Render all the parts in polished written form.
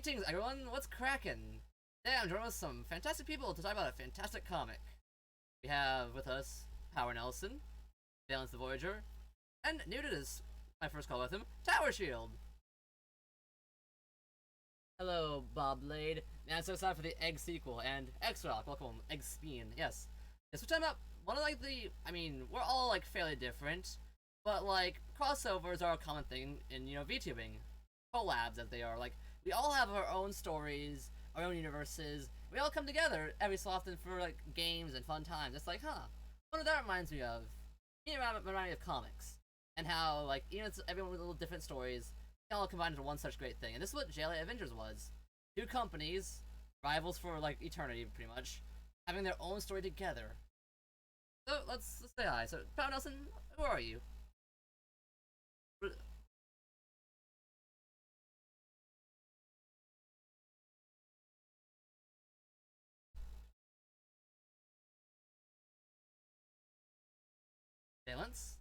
Greetings, everyone. What's crackin'? Today I'm joined with some fantastic people to talk about a fantastic comic. We have with us Howard Nelson, Valence the Voyager, and new to this, my first call with him, Towershield. Hello, Bob Blade. Man, I'm so excited for the Egg sequel, and X-Rock, welcome, Egg Speen, yes. Yes, we're talking about one of we're all fairly different, but crossovers are a common thing in, VTubing. Collabs as they are, we all have our own stories, our own universes. We all come together every so often for games and fun times. It's what that reminds me of? Reminds me of comics and how even it's everyone with little different stories, they all combined into one such great thing. And this is what JLA Avengers was: two companies, rivals for eternity, pretty much, having their own story together. So let's say hi. So, Pound Nelson, who are you? Valence?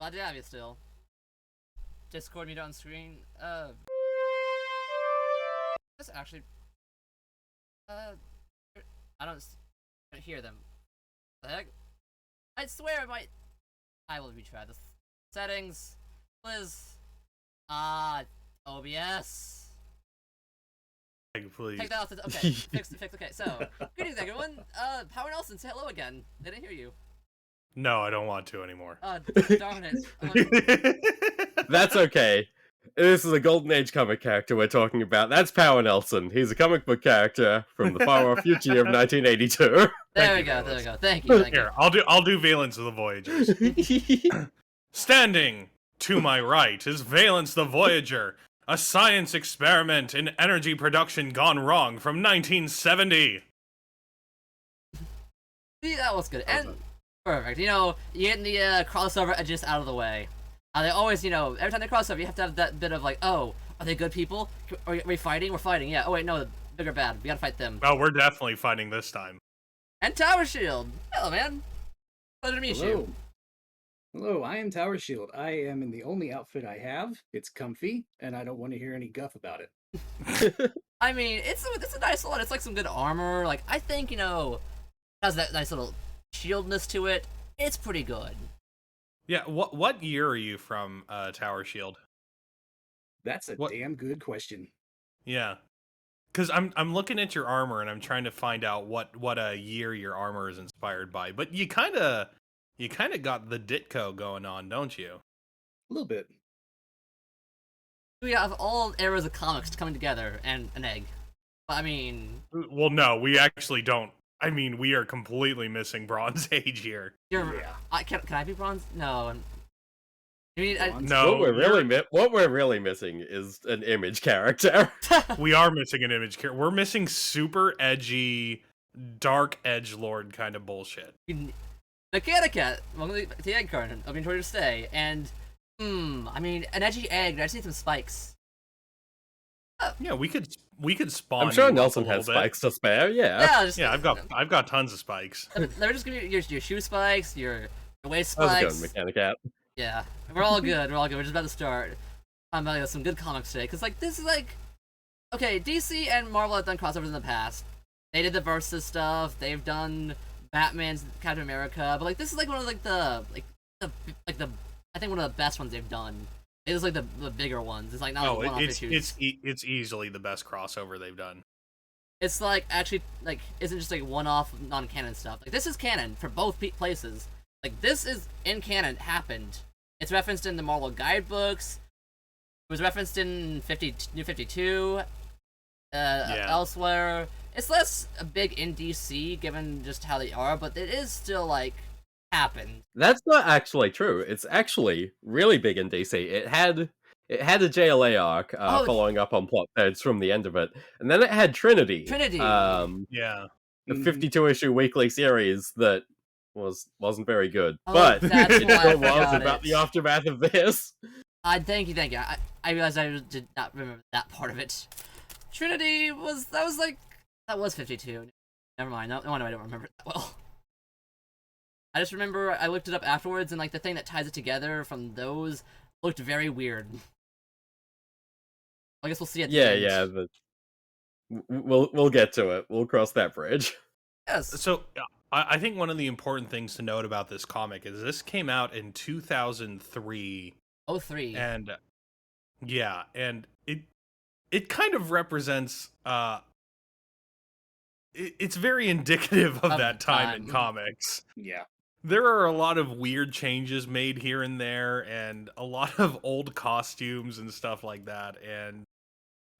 Glad to have you still. Discord mute on screen. This actually. I don't hear them. What the heck? I swear I might. I will retry this. Settings. Please. OBS. Please. Take that off. Okay. fix. Okay. So, greetings everyone. Power Nelson, say hello again. They didn't hear you. No, I don't want to anymore. Darn it. That's okay. This is a Golden Age comic character we're talking about. That's Power Nelson. He's a comic book character from the far-off future of 1982. There we go. Thank you. Here, I'll do Valence of the Voyagers. Standing to my right is Valence the Voyager, a science experiment in energy production gone wrong from 1970. See, that was good. And perfect. You're getting the crossover edges out of the way. They always, every time they cross over, you have to have that bit of oh, are they good people? Are we fighting? We're fighting, yeah. Oh wait, no, bigger bad. We gotta fight them. Oh, we're definitely fighting this time. And Towershield. Hello, man. Pleasure to meet you. Hello, I am Towershield. I am in the only outfit I have. It's comfy, and I don't want to hear any guff about it. I mean, it's a nice one. It's some good armor. I think, has that nice little shieldness to it. It's pretty good. Yeah, what year are you from, Towershield? That's a damn good question. Yeah, because I'm looking at your armor and I'm trying to find out what a year your armor is inspired by. But you kind of got the Ditko going on, don't you? A little bit. We have all eras of comics coming together and an egg. But I mean, well, no, we actually don't. I mean, we are completely missing Bronze Age here. Can I be Bronze? No. No. What we're really missing is an image character. We are missing an image character. We're missing super edgy, dark edgelord kind of bullshit. Mechanica, welcome to the egg carton. I've been told to stay. And, I mean, an edgy egg. I just need some spikes. Yeah, we could spawn. I'm sure Nelson has spikes to spare. Yeah. I've got tons of spikes. Let me just give you your shoe spikes, your waist spikes. How's it going, Mechanicat? Yeah, we're all good. We're just about to start. I'm about to some good comics today, because this is okay. DC and Marvel have done crossovers in the past. They did the Versus stuff. They've done Batman's Captain America, but this is one of the I think one of the best ones they've done. It is the bigger ones. It's not one-off issues. It's easily the best crossover they've done. It's actually isn't just one-off non-canon stuff. This is canon for both places. This is in canon, happened. It's referenced in the Marvel guidebooks. It was referenced in New 52. Elsewhere. It's less big in DC given just how they are, but it is still happened. That's not actually true. It's actually really big in DC. It had a JLA arc following up on plot threads from the end of it, and then it had Trinity. Yeah, the 52-issue weekly series that wasn't very good, Oh, but that's it why I still was forgot about it. the aftermath of this. Thank you. I realized I did not remember that part of it. Trinity that was 52. Never mind. No wonder I don't remember it that well. I just remember I looked it up afterwards, and like the thing that ties it together from those looked very weird. I guess we'll see at the end. Yeah, but we'll get to it. We'll cross that bridge. Yes. So I think one of the important things to note about this comic is this came out in 2003. 03. And yeah, and it kind of represents it's very indicative of that time in comics. Yeah. There are a lot of weird changes made here and there, and a lot of old costumes and stuff like that, and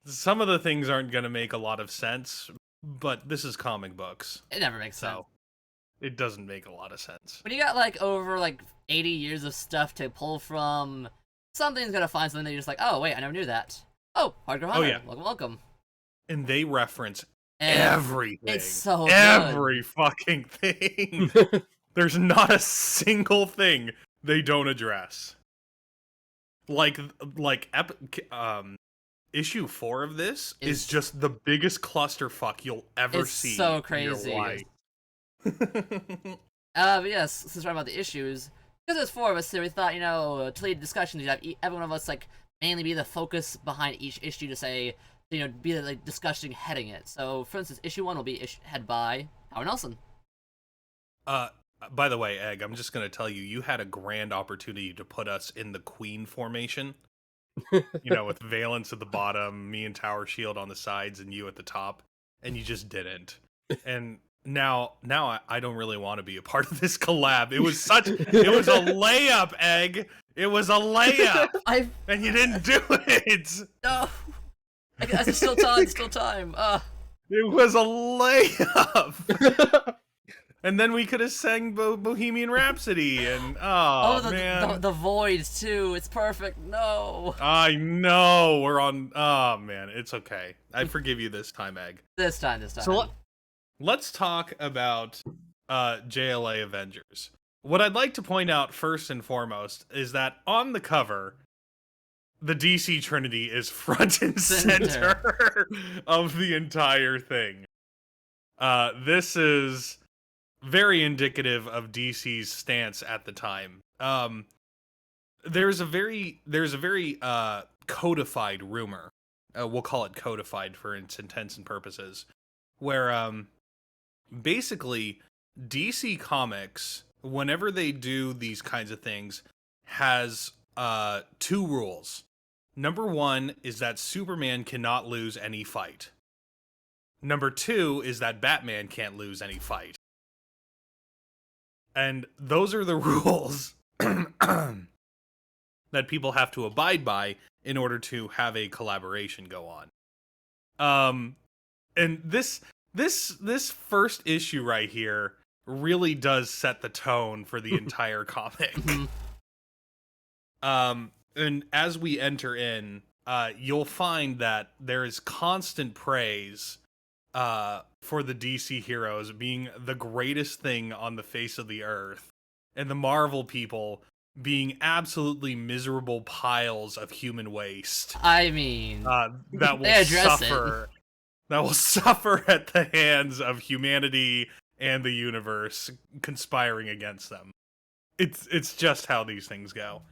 some of the things aren't going to make a lot of sense, but this is comic books. It never makes sense. So it doesn't make a lot of sense. When you got like over like 80 years of stuff to pull from, something's gonna find something that you're just like, oh wait, I never knew that. Oh, Hardcore Hunter. Yeah. Welcome. And they reference And everything. it's so good. Every fucking thing. There's not a single thing they don't address. Like issue 4 of this is just the biggest clusterfuck you'll ever see. It's so crazy. In your life. But yes, since we're talking about the issues, because there's 4 of us here, we thought, to lead discussions, you'd have every one of us like mainly be the focus behind each issue to say, be the like discussion heading it. So, for instance, issue 1 will be head by Howard Nelson. By the way, Egg, I'm just gonna tell you, you had a grand opportunity to put us in the Queen formation. With Valence at the bottom, me and Towershield on the sides, and you at the top, and you just didn't. And now I don't really want to be a part of this collab. It was a layup, Egg. It was a layup. And you didn't do it. No. There's still time. It was a layup. And then we could have sang Bohemian Rhapsody, and man, the Void too. It's perfect. No, I know we're on. Oh man, it's okay. I forgive you this time, Egg. This time. So let's talk about JLA Avengers. What I'd like to point out first and foremost is that on the cover, the DC Trinity is front and center of the entire thing. This is very indicative of DC's stance at the time. There's a very codified rumor. We'll call it codified for its intents and purposes, where basically DC Comics, whenever they do these kinds of things, has 2 rules. Number 1 is that Superman cannot lose any fight. Number 2 is that Batman can't lose any fight. And those are the rules that people have to abide by in order to have a collaboration go on. And this first issue right here really does set the tone for the entire comic. And as we enter in, you'll find that there is constant praise for the DC heroes being the greatest thing on the face of the earth, and the Marvel people being absolutely miserable piles of human waste. I mean, that will suffer at the hands of humanity and the universe conspiring against them. It's just how these things go.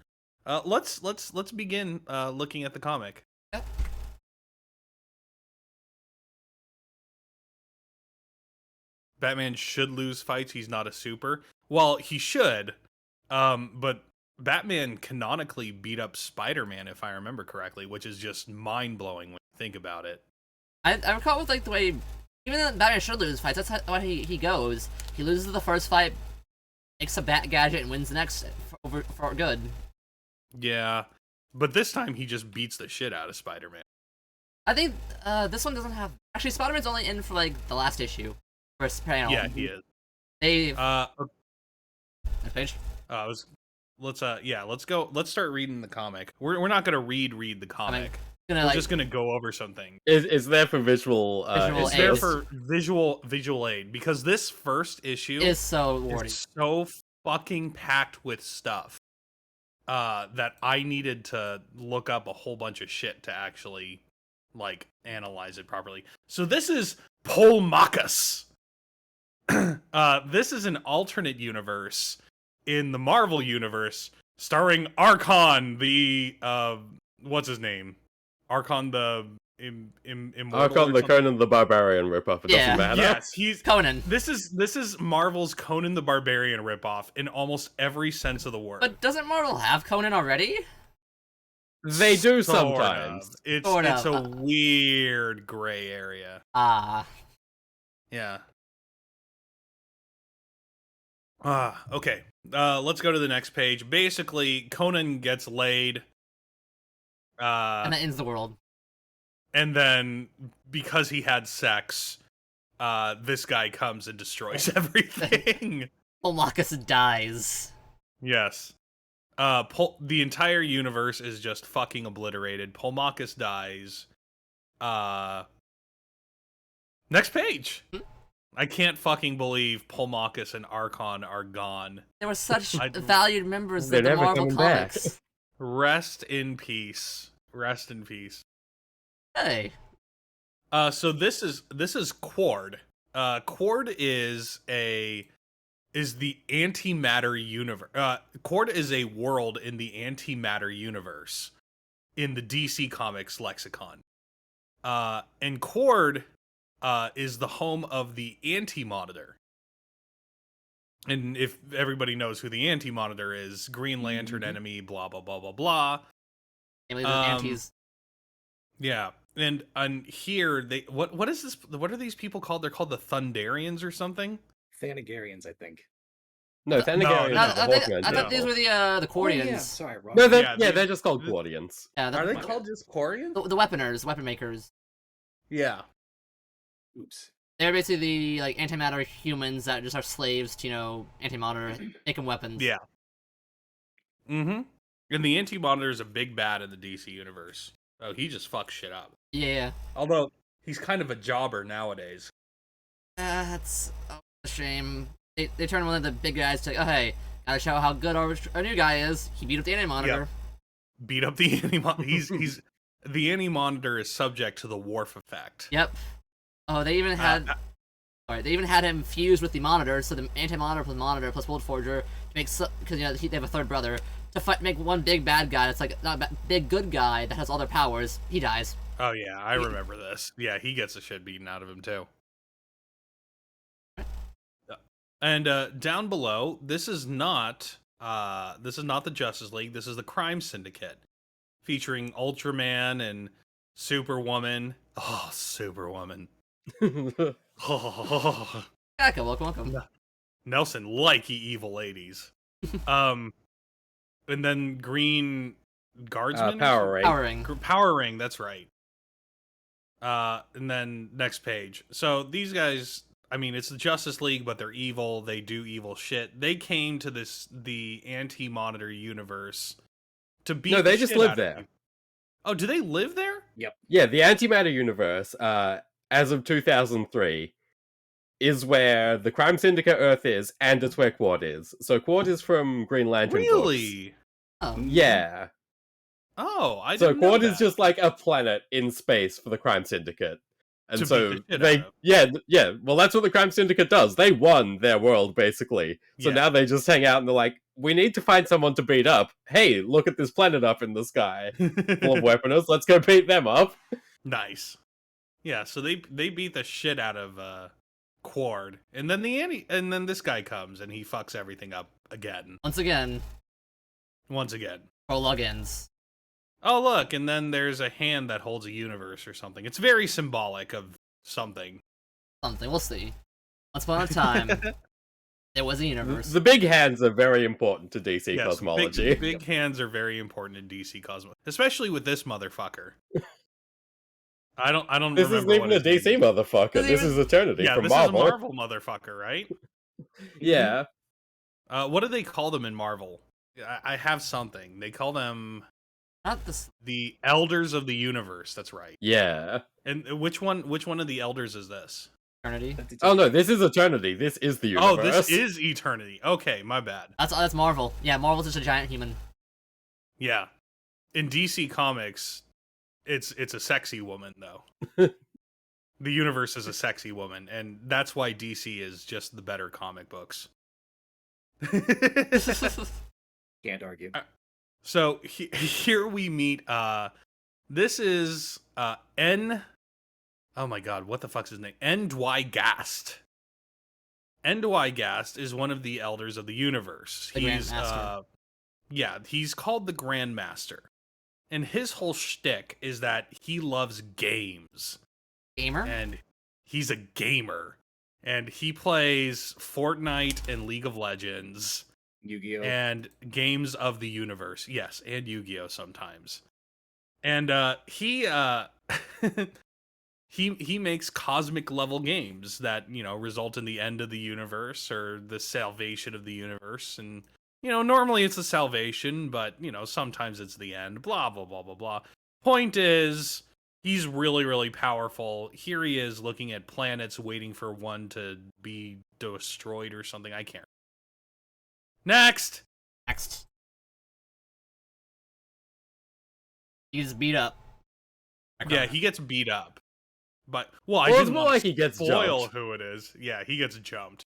Let's begin looking at the comic. Yep. Batman should lose fights. He's not a super. Well, he should. But Batman canonically beat up Spider-Man, if I remember correctly, which is just mind-blowing when you think about it. I recall with like the way, even though Batman should lose fights, that's how he goes. He loses the first fight, makes a bat gadget, and wins the next for good. Yeah, but this time he just beats the shit out of Spider-Man. I think this one doesn't have. Actually, Spider-Man's only in for like the last issue. First panel. Yeah, he is. Next page. Let's go. Let's start reading the comic. We're not gonna read the comic. We're just gonna go over something. Is there for visual? Visual it's aid. there for visual aid, because this first issue is so wordy. So fucking packed with stuff. that I needed to look up a whole bunch of shit to actually like analyze it properly. So this is Polmachus. This is an alternate universe in the Marvel universe starring Archon, the what's his name? Archon the immortal. Archon the Conan the Barbarian ripoff. It Yeah. doesn't matter. Yes, he's Conan. This is Marvel's Conan the Barbarian ripoff in almost every sense of the word. But doesn't Marvel have Conan already? They do Sort sometimes. of. It's Sort it's of. a weird gray area. Ah. Yeah. Okay. Let's go to the next page. Basically, Conan gets laid. And that ends the world. And then because he had sex, this guy comes and destroys everything. Marcus dies. Yes. The entire universe is just fucking obliterated. Polmachus dies. Next page. I can't fucking believe Polmachus and Archon are gone. They were such valued members They're of the never Marvel coming back. comics. Rest in peace. Rest in peace. Hey. So this is Quard. Quard is the antimatter universe. Quard is a world in the antimatter universe in the DC Comics lexicon. And Quard is the home of the Anti-Monitor. And if everybody knows who the Anti-Monitor is, Green Lantern enemy, blah blah blah blah blah. Antis. Yeah. And here they what is this? What are these people called? They're called the Thunderians or something. Thanagarians, I think. No, Thanagarians no, are the Hawkeye I thought these were the Quarians. Oh, yeah, sorry, wrong. No, Yeah, they're just called Guardians. Yeah, Are they my called bad. just Quarians? the weaponers, weapon makers. Yeah. Oops. They're basically the like antimatter humans that just are slaves to, anti-monitor, making weapons. Yeah. Mm-hmm. And the Anti-Monitor is a big bad in the DC universe. Oh, he just fucks shit up. Yeah. Although he's kind of a jobber nowadays. That's a shame. They turn one of the big guys to, oh hey, gotta show how good our new guy is. He beat up the anti-monitor. Beat up the Anti-Monitor. He's the Anti-Monitor is subject to the Worf effect. Yep. Oh, they even had. Alright, they even had him fused with the monitor, so the anti-monitor plus monitor plus World Forger to make because they have a third brother to make one big bad guy. That's like not a big good guy that has all their powers. He dies. Oh yeah, I remember this. Yeah, he gets the shit beaten out of him too. And down below, this is not the Justice League. This is the Crime Syndicate, featuring Ultraman and Superwoman. Oh, Superwoman. Oh. Yeah, welcome. Nelson, like ye evil ladies. And then Green Guardsman? Power Ring. Power Ring. Power Ring, that's right. And then next page. So these guys, I mean, it's the Justice League, but they're evil. They do evil shit. They came to the Anti-Monitor universe to beat. No, they the just shit live out of there. them. Oh, do they live there? Yeah, the Antimatter universe, as of 2003, is where the Crime Syndicate Earth is, and it's where Quad is. So Quad is from Green Lantern books. Really? Oh. Yeah. Oh, I So didn't know Quad that. is just like a planet in space for the Crime Syndicate. And To so beat the shit they, out of. yeah, well, that's what the Crime Syndicate does. They won their world, basically. So Yeah. now they just hang out and they're like, we need to find someone to beat up. Hey, look at this planet up in the sky full of weaponers. Let's go beat them up. Nice. Yeah, so they beat the shit out of Quard, and then this guy comes and he fucks everything up again. Once again, prologue ends. Oh look, and then there's a hand that holds a universe or something. It's very symbolic of something. Something, we'll see. Once upon a time, there was a universe. The big hands are very important to DC Yes, cosmology. big hands are very important in DC cosmology, especially with this motherfucker. I don't This remember isn't even what a his DC name is. motherfucker. This is Eternity Yeah, from this Marvel. is a Marvel motherfucker, right? Yeah. What do they call them in Marvel? I have something. They call them Not this. the Elders of the Universe. That's right. Yeah. And which one of the Elders is this? Eternity. Oh no, this is Eternity. This is the universe. Oh, this is Eternity. Okay, my bad. That's Marvel. Yeah, Marvel's just a giant human. Yeah. In DC Comics, it's a sexy woman though. The universe is a sexy woman, and that's why DC is just the better comic books. Can't argue. So here we meet this is N, oh my god, what the fuck's his name? Ndwigast. Ndwigast is one of the elders of the universe. The Grandmaster. Yeah, he's called the Grandmaster. And his whole shtick is that he loves games. Gamer? And he's a gamer. And he plays Fortnite and League of Legends. Yu-Gi-Oh! And games of the universe. Yes, and Yu-Gi-Oh! Sometimes. And he he makes cosmic level games that, you know, result in the end of the universe or the salvation of the universe. And, you know, normally it's the salvation, but, you know, sometimes it's the end. Blah, blah, blah, blah, blah. Point is, he's really, really powerful. Here he is looking at planets waiting for one to be destroyed or something. I can't. Next! He's beat up. Yeah, he gets beat up. But, well, I Well, it's didn't more want like to he gets spoil jumped. who it is. Yeah, he gets jumped.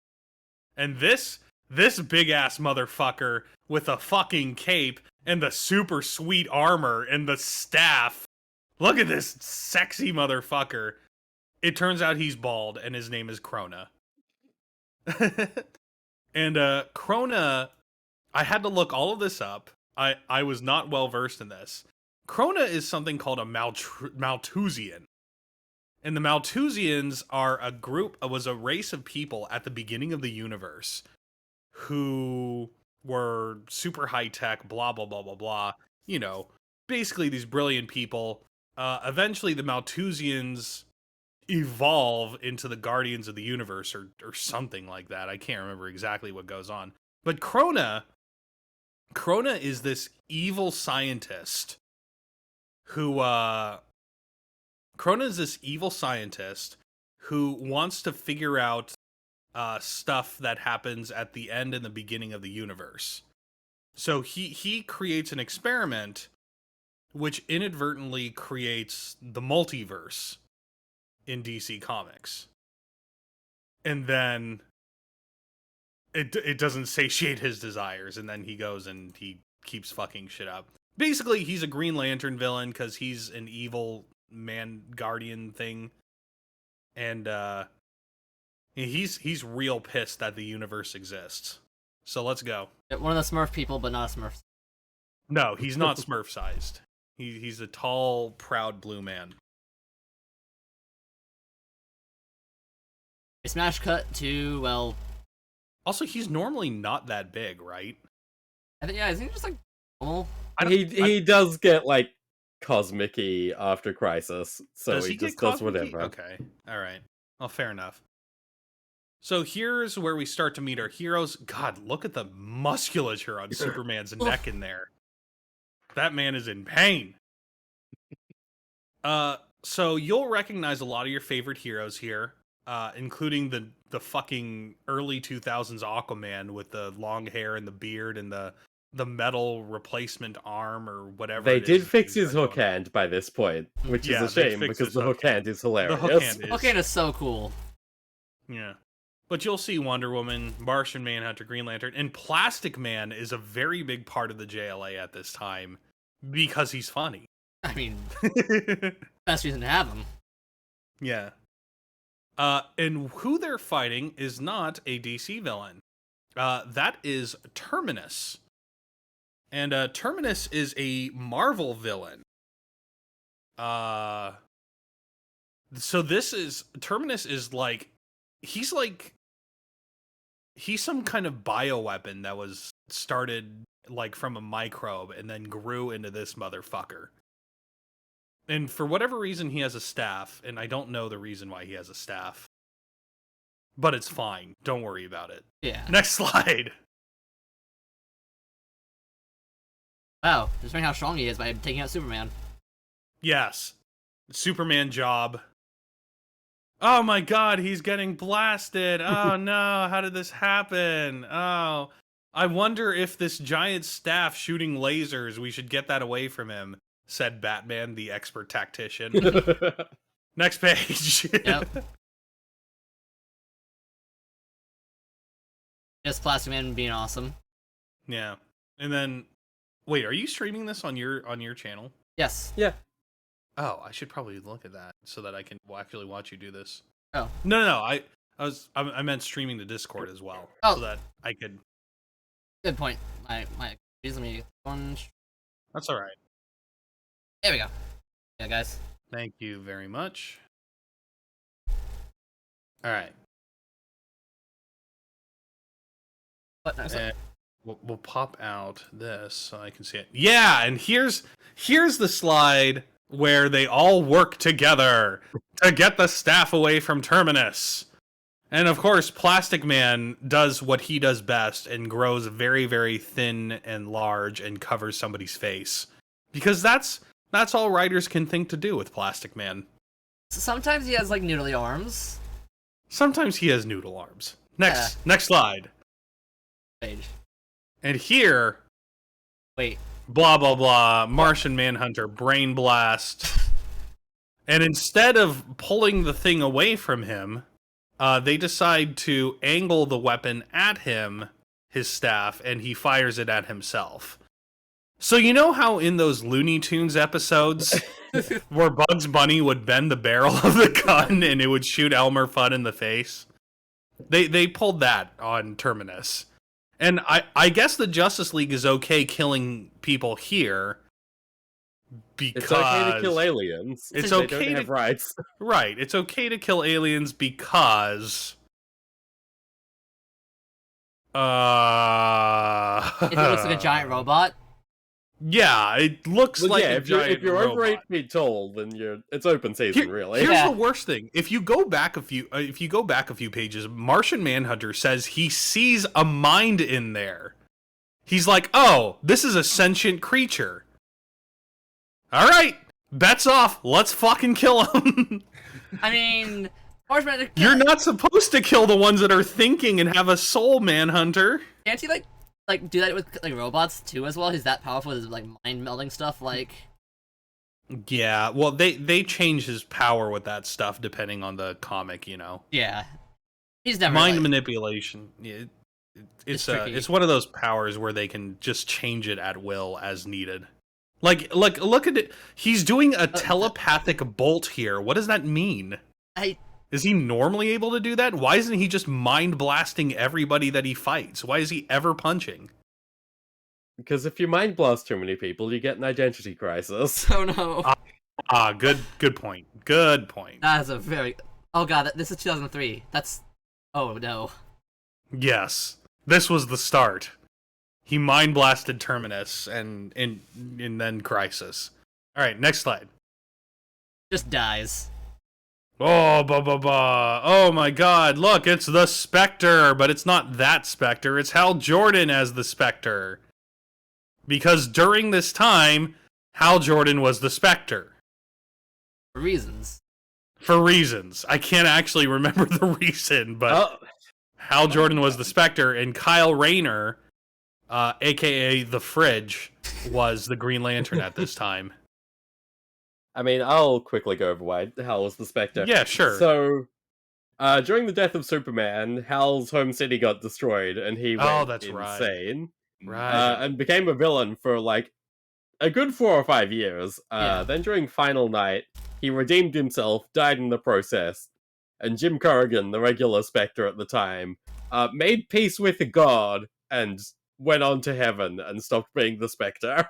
And this big-ass motherfucker with a fucking cape and the super sweet armor and the staff. Look at this sexy motherfucker. It turns out he's bald, and his name is Krona. And Krona, I had to look all of this up. I was not well versed in this. Krona is something called a Malthusian. And the Malthusians are was a race of people at the beginning of the universe who were super high tech, blah, blah, blah, blah, blah. You know, basically these brilliant people. Eventually the Malthusians evolve into the Guardians of the Universe or something like that. I can't remember exactly what goes on. But Krona is this evil scientist who Krona is this evil scientist who wants to figure out stuff that happens at the end and the beginning of the universe. So he creates an experiment which inadvertently creates the multiverse in DC Comics. And then it doesn't satiate his desires, and then he goes and he keeps fucking shit up. Basically, he's a Green Lantern villain because he's an evil man guardian thing. And he's real pissed that the universe exists. So let's go. One of the Smurf people, but not a Smurf. No, he's not Smurf sized. He's a tall, proud blue man. A smash cut to, well... Also, he's normally not that big, right? I think, yeah, isn't he just like normal? He does get like cosmic-y after Crisis, so does he get just does cosmic-y? whatever. Okay, all right. Well, fair enough. So here's where we start to meet our heroes. God, look at the musculature on Superman's neck in there. That man is in pain. So you'll recognize a lot of your favorite heroes here, including the fucking early 2000s Aquaman with the long hair and the beard and the metal replacement arm or whatever. They it did is fix he's his got hook going on. hand by this point, which Yeah, is a they shame fixed because his the hook hook hand is hilarious. The hook hand is. Okay, that's so cool. Yeah. But you'll see Wonder Woman, Martian Manhunter, Green Lantern, and Plastic Man is a very big part of the JLA at this time because he's funny. I mean, best reason to have him. Yeah. And who they're fighting is not a DC villain. That is Terminus. And Terminus is a Marvel villain. So Terminus is like, he's some kind of bioweapon that was started like from a microbe and then grew into this motherfucker. And for whatever reason, he has a staff, and I don't know the reason why he has a staff. But it's fine. Don't worry about it. Yeah. Next slide. Wow, just showing how strong he is by taking out Superman. Yes. Superman job. Oh my god, he's getting blasted. Oh no, how did this happen? Oh, I wonder if this giant staff shooting lasers, we should get that away from him, said Batman, the expert tactician. Next page. Yep. Just Plastic Man being awesome. Yeah. And then, wait, are you streaming this on your channel? Yes. Yeah. Oh, I should probably look at that so that I can actually watch you do this. Oh. No. I meant streaming to Discord as well, Oh. so that I could. Good point. My excuse me. That's all right. There we go. Yeah, guys. Thank you very much. All right. What? No, And we'll pop out this so I can see it. Yeah, and here's the slide where they all work together to get the staff away from Terminus. And of course, Plastic Man does what he does best and grows very, very thin and large and covers somebody's face. Because that's all writers can think to do with Plastic Man. Sometimes he has like noodly arms. Sometimes he has noodle arms. Next slide. Page. And here, Wait. blah blah blah, Martian Manhunter, brain blast. And instead of pulling the thing away from him, they decide to angle the weapon at him, his staff, and he fires it at himself. So you know how in those Looney Tunes episodes where Bugs Bunny would bend the barrel of the gun and it would shoot Elmer Fudd in the face? They pulled that on Terminus. And I guess the Justice League is okay killing people here because It's okay to kill aliens. It's They okay don't to have rights. Right, it's okay to kill aliens because If it looks like a giant robot. Yeah, it looks Well, like yeah, a if you're giant over 8 robot. feet tall, then it's open season, really. Here's Yeah. the worst thing. If you go back a few pages, Martian Manhunter says he sees a mind in there. He's like, "Oh, this is a sentient creature." All right, bets off. Let's fucking kill him. I mean, Marshmallow. You're not supposed to kill the ones that are thinking and have a soul, Manhunter. Can't he like do that with like robots too as well? He's that powerful with his like mind melding stuff. Like, Yeah, well, they change his power with that stuff depending on the comic, you know. yeah, he's never Mind like, manipulation. Yeah, It's tricky. it's one of those powers where they can just change it at will as needed. Like look at it. He's doing a telepathic bolt here. What does that mean? Is he normally able to do that? Why isn't he just mind blasting everybody that he fights? Why is he ever punching? Because if you mind blast too many people, you get an identity crisis. Oh no. Good point. Good point. That's a very. Oh god, this is 2003. That's. Oh no. Yes. This was the start. He mind blasted Terminus and then Crisis. All right, next slide. Just dies. Oh, oh my god, look, it's the Spectre, but it's not that Spectre, it's Hal Jordan as the Spectre. Because during this time, Hal Jordan was the Spectre. For reasons. For reasons. I can't actually remember the reason, but Hal Jordan was the Spectre, and Kyle Rayner, aka the Fridge, was the Green Lantern at this time. I mean, I'll quickly go over why Hal was the Spectre. Yeah, sure. So, during the death of Superman, Hal's home city got destroyed, and he went that's right. insane. Right. And became a villain for, like, a good 4 or 5 years. Yeah. Then during Final Night, he redeemed himself, died in the process, and Jim Corrigan, the regular Spectre at the time, made peace with God, and went on to heaven, and stopped being the Spectre.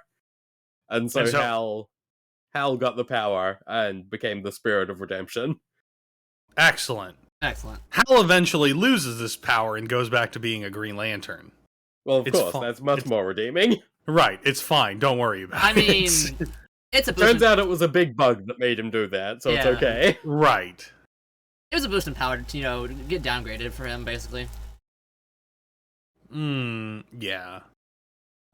And so Hal got the power and became the spirit of redemption. Excellent. Excellent. Hal eventually loses this power and goes back to being a Green Lantern. Well, of It's course, fun- that's much more redeeming. Right, it's fine. Don't worry about I it. mean, it's a boost. Turns out it was a big bug that made him do that, so it's Yeah. okay. Right. It was a boost in power to, get downgraded for him, basically. Yeah.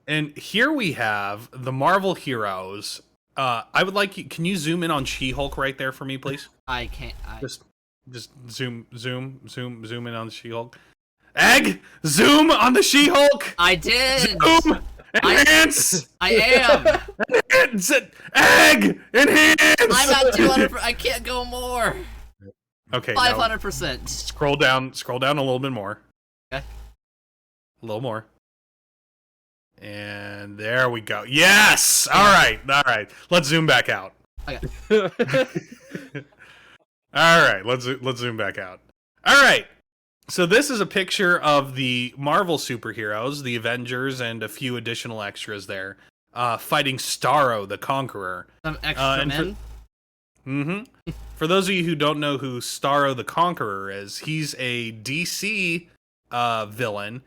And here we have the Marvel heroes. I would like you. Can you zoom in on She-Hulk right there for me, please? I can't. Just zoom in on She-Hulk. Egg, zoom on the She-Hulk. I did. Zoom, enhance. I am. Egg, enhance. I'm at 200. I can't go more. Okay, now 500%. scroll down a little bit more. Okay. A little more. And there we go. Yes. All right. Let's zoom back out. Okay. All right. Let's zoom back out. All right. So this is a picture of the Marvel superheroes, the Avengers, and a few additional extras there, fighting Starro the Conqueror. Some extra men. For those of you who don't know who Starro the Conqueror is, he's a DC villain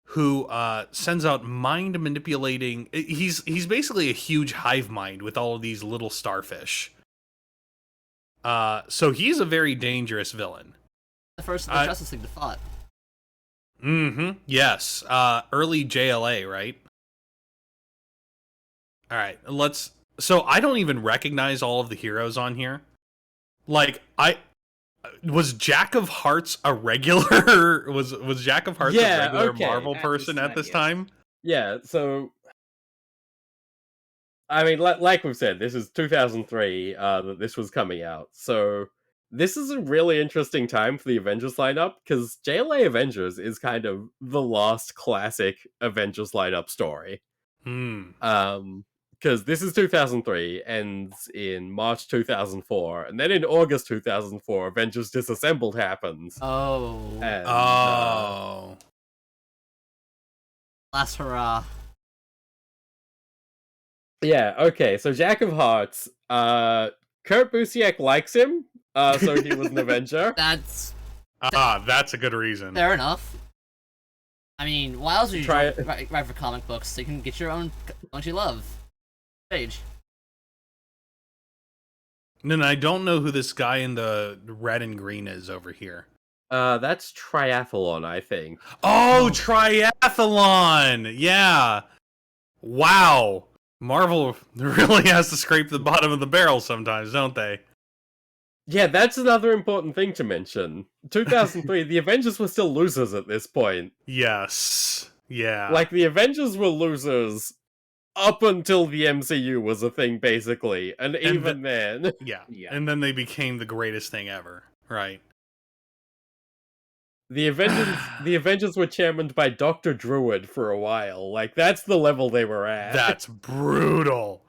who sends out mind manipulating. He's basically a huge hive mind with all of these little starfish. So he's a very dangerous villain. The first of the Justice League to fought. Yes. Early JLA, right? All right. So I don't even recognize all of the heroes on here. Like, was Jack of Hearts a regular? was Jack of Hearts a regular Marvel person at this time? Yeah. So, I mean, like we've said, this is 2003 that this was coming out. So this is a really interesting time for the Avengers lineup because JLA Avengers is kind of the last classic Avengers lineup story. Because this is 2003, ends in March 2004, and then in August 2004, Avengers Disassembled happens. Oh. And, Last hurrah. Yeah, okay, so Jack of Hearts, Kurt Busiek likes him, so he was an Avenger. That's a good reason. fair enough. I mean, why else would you Try write for comic books so you can get your own ones you love? Page. And then I don't know who this guy in the red and green is over here. That's Triathlon, I think. Oh, Triathlon! Yeah. Wow. Marvel really has to scrape the bottom of the barrel sometimes, don't they? Yeah, that's another important thing to mention. 2003, the Avengers were still losers at this point. Yes. Yeah. Like, the Avengers were losers up until the MCU was a thing, basically. And even then... Yeah. And then they became the greatest thing ever. Right. The Avengers were chairmaned by Dr. Druid for a while. Like, that's the level they were at. That's brutal.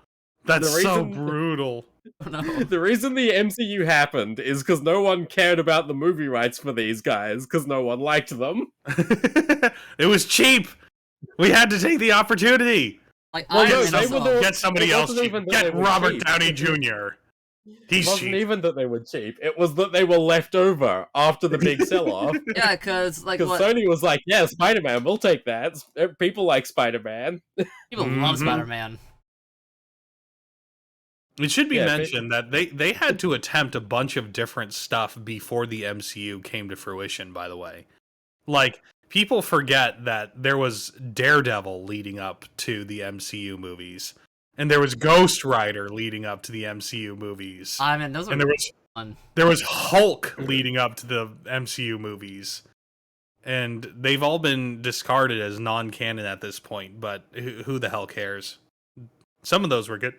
That's so brutal. Oh, no. The reason the MCU happened is because no one cared about the movie rights for these guys, because no one liked them. It was cheap. We had to take the opportunity. Like, Well, no, Iron Man they were also. the- Get somebody It else wasn't cheap. even that they Get were Robert cheap. Downey Jr. He's It wasn't cheap. even that they were cheap. It was that they were left over after the big sell-off. Yeah, because like Because what Sony was like, yeah, Spider-Man, we'll take that. People like Spider-Man. people love Mhm. Spider-Man. It should be Yeah, mentioned that they had to attempt a bunch of different stuff before the MCU came to fruition, by the way. Like, people forget that there was Daredevil leading up to the MCU movies. And there was Ghost Rider leading up to the MCU movies. I mean, those are And fun. there was Hulk leading up to the MCU movies. And they've all been discarded as non-canon at this point, but who the hell cares? Some of those were good.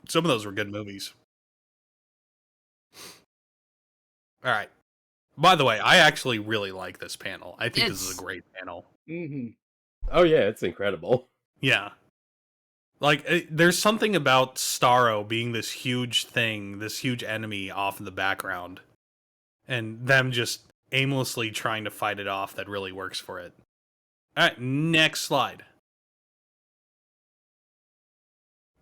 Some of those were good movies. All right. By the way, I actually really like this panel. I think this is a great panel. Oh yeah, it's incredible. Yeah. Like, there's something about Starro being this huge thing, this huge enemy off in the background, and them just aimlessly trying to fight it off that really works for it. All right, next slide.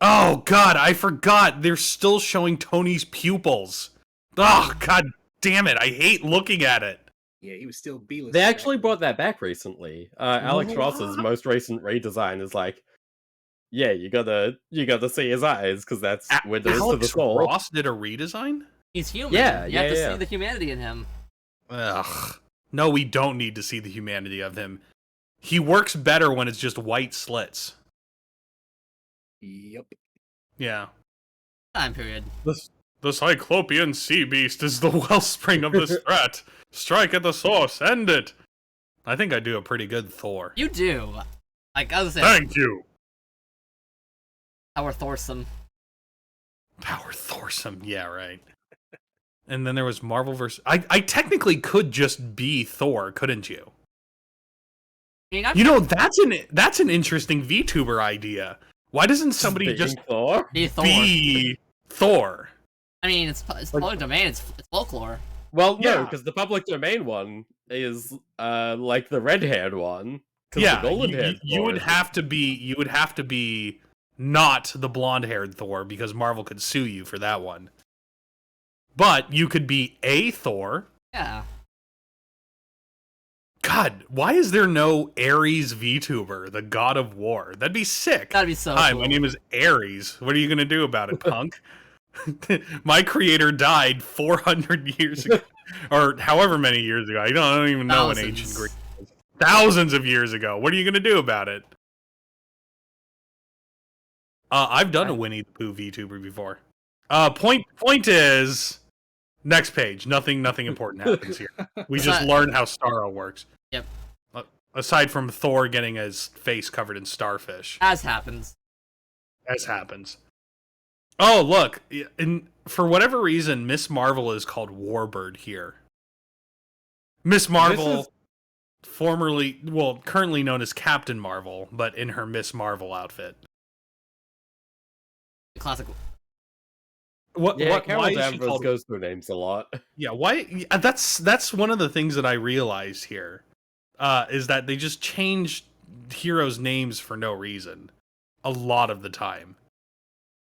Oh, God, I forgot. They're still showing Tony's pupils. Oh, God damn it. I hate looking at it. Yeah, he was still B-list. They actually brought that back recently. Alex Ross's most recent redesign is like, yeah, you gotta see his eyes because that's windows to the Alex soul. Ross did a redesign? He's human. Yeah, you have to yeah. see the humanity in him. Ugh. No, we don't need to see the humanity of him. He works better when it's just white slits. Yep. Yeah. Time period. The Cyclopean sea beast is the wellspring of this threat. Strike at the source, end it. I think I do a pretty good Thor. You do. Like I was saying, Thank you. our Thorsome. Power Thorsome. Yeah, right. And then there was Marvel vs. I technically could just be Thor, couldn't you? I mean, You know, that's an interesting VTuber idea. Why doesn't somebody Being just Thor? be Thor. be Thor? I mean, it's public domain. It's folklore. Well, no, Yeah. because the public domain one is like the red-haired one. 'Cause Yeah, the golden-haired you Thor would is- have to be not the blonde-haired Thor because Marvel could sue you for that one. But you could be a Thor. Yeah. God, why is there no Ares VTuber, the god of war? That'd be sick. That'd be so Hi, cool. my name is Ares. What are you gonna do about it, punk? My creator died 400 years ago, or however many years ago. I don't even know when ancient Thousands. Greek. Thousands of years ago. What are you gonna do about it? I've done a Winnie the Pooh VTuber before. Point is, next page. Nothing important happens here. We just learned how Starro works. Yep. Aside from Thor getting his face covered in starfish, As happens. as happens. Oh, look! And for whatever reason, Miss Marvel is called Warbird here. Miss Marvel, currently known as Captain Marvel, but in her Miss Marvel outfit. The classic. Yeah, Carol why is she Danvers called? goes through names a lot. Yeah, why? Yeah, that's one of the things that I realized here, is that they just changed heroes' names for no reason, a lot of the time.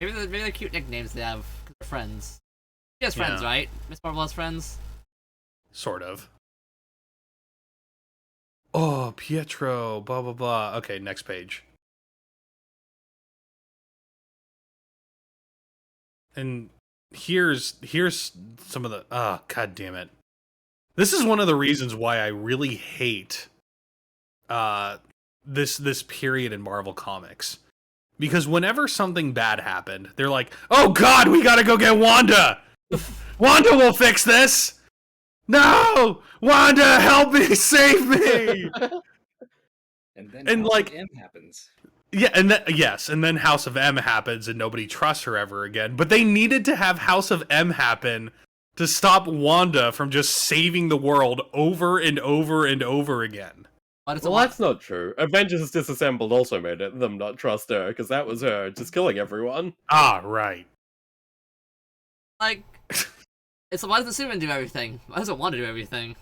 Maybe they're cute nicknames they have because they're friends. She has friends, Yeah. right? Miss Marvel has friends. Sort of. Oh, Pietro, blah blah blah. Okay, next page. And here's some of the god damn it. This is one of the reasons why I really hate this period in Marvel Comics. Because whenever something bad happened, they're like, "Oh god, we got to go get Wanda. Wanda will fix this." No! Wanda, help me, save me. And then And, House like- of M happens. Yeah, and then House of M happens and nobody trusts her ever again. But they needed to have House of M happen to stop Wanda from just saving the world over and over and over again. But it's a Well, lot. that's not true. Avengers Disassembled also made them not trust her, because that was her just killing everyone. Ah, right. Like, it's why doesn't Superman do everything? Why doesn't want to do everything?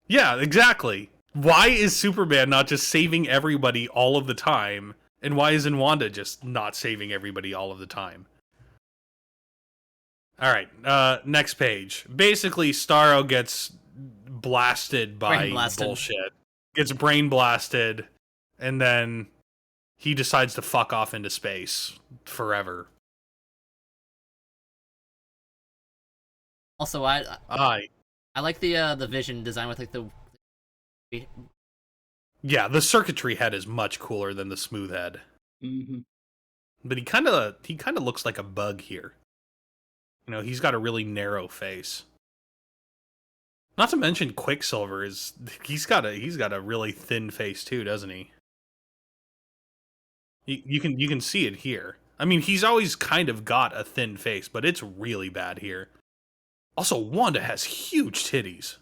Yeah, exactly. Why is Superman not just saving everybody all of the time? And why isn't Wanda just not saving everybody all of the time? Alright, next page. Basically, Starro gets blasted by Brain blasted. bullshit. Gets brain blasted, and then he decides to fuck off into space forever. Also, I like the Vision design with like the. Yeah, the circuitry head is much cooler than the smooth head. Mm-hmm. But he kind of looks like a bug here. You know, he's got a really narrow face. Not to mention Quicksilver he's got a really thin face too, doesn't he? You can see it here. I mean, he's always kind of got a thin face, but it's really bad here. Also, Wanda has huge titties.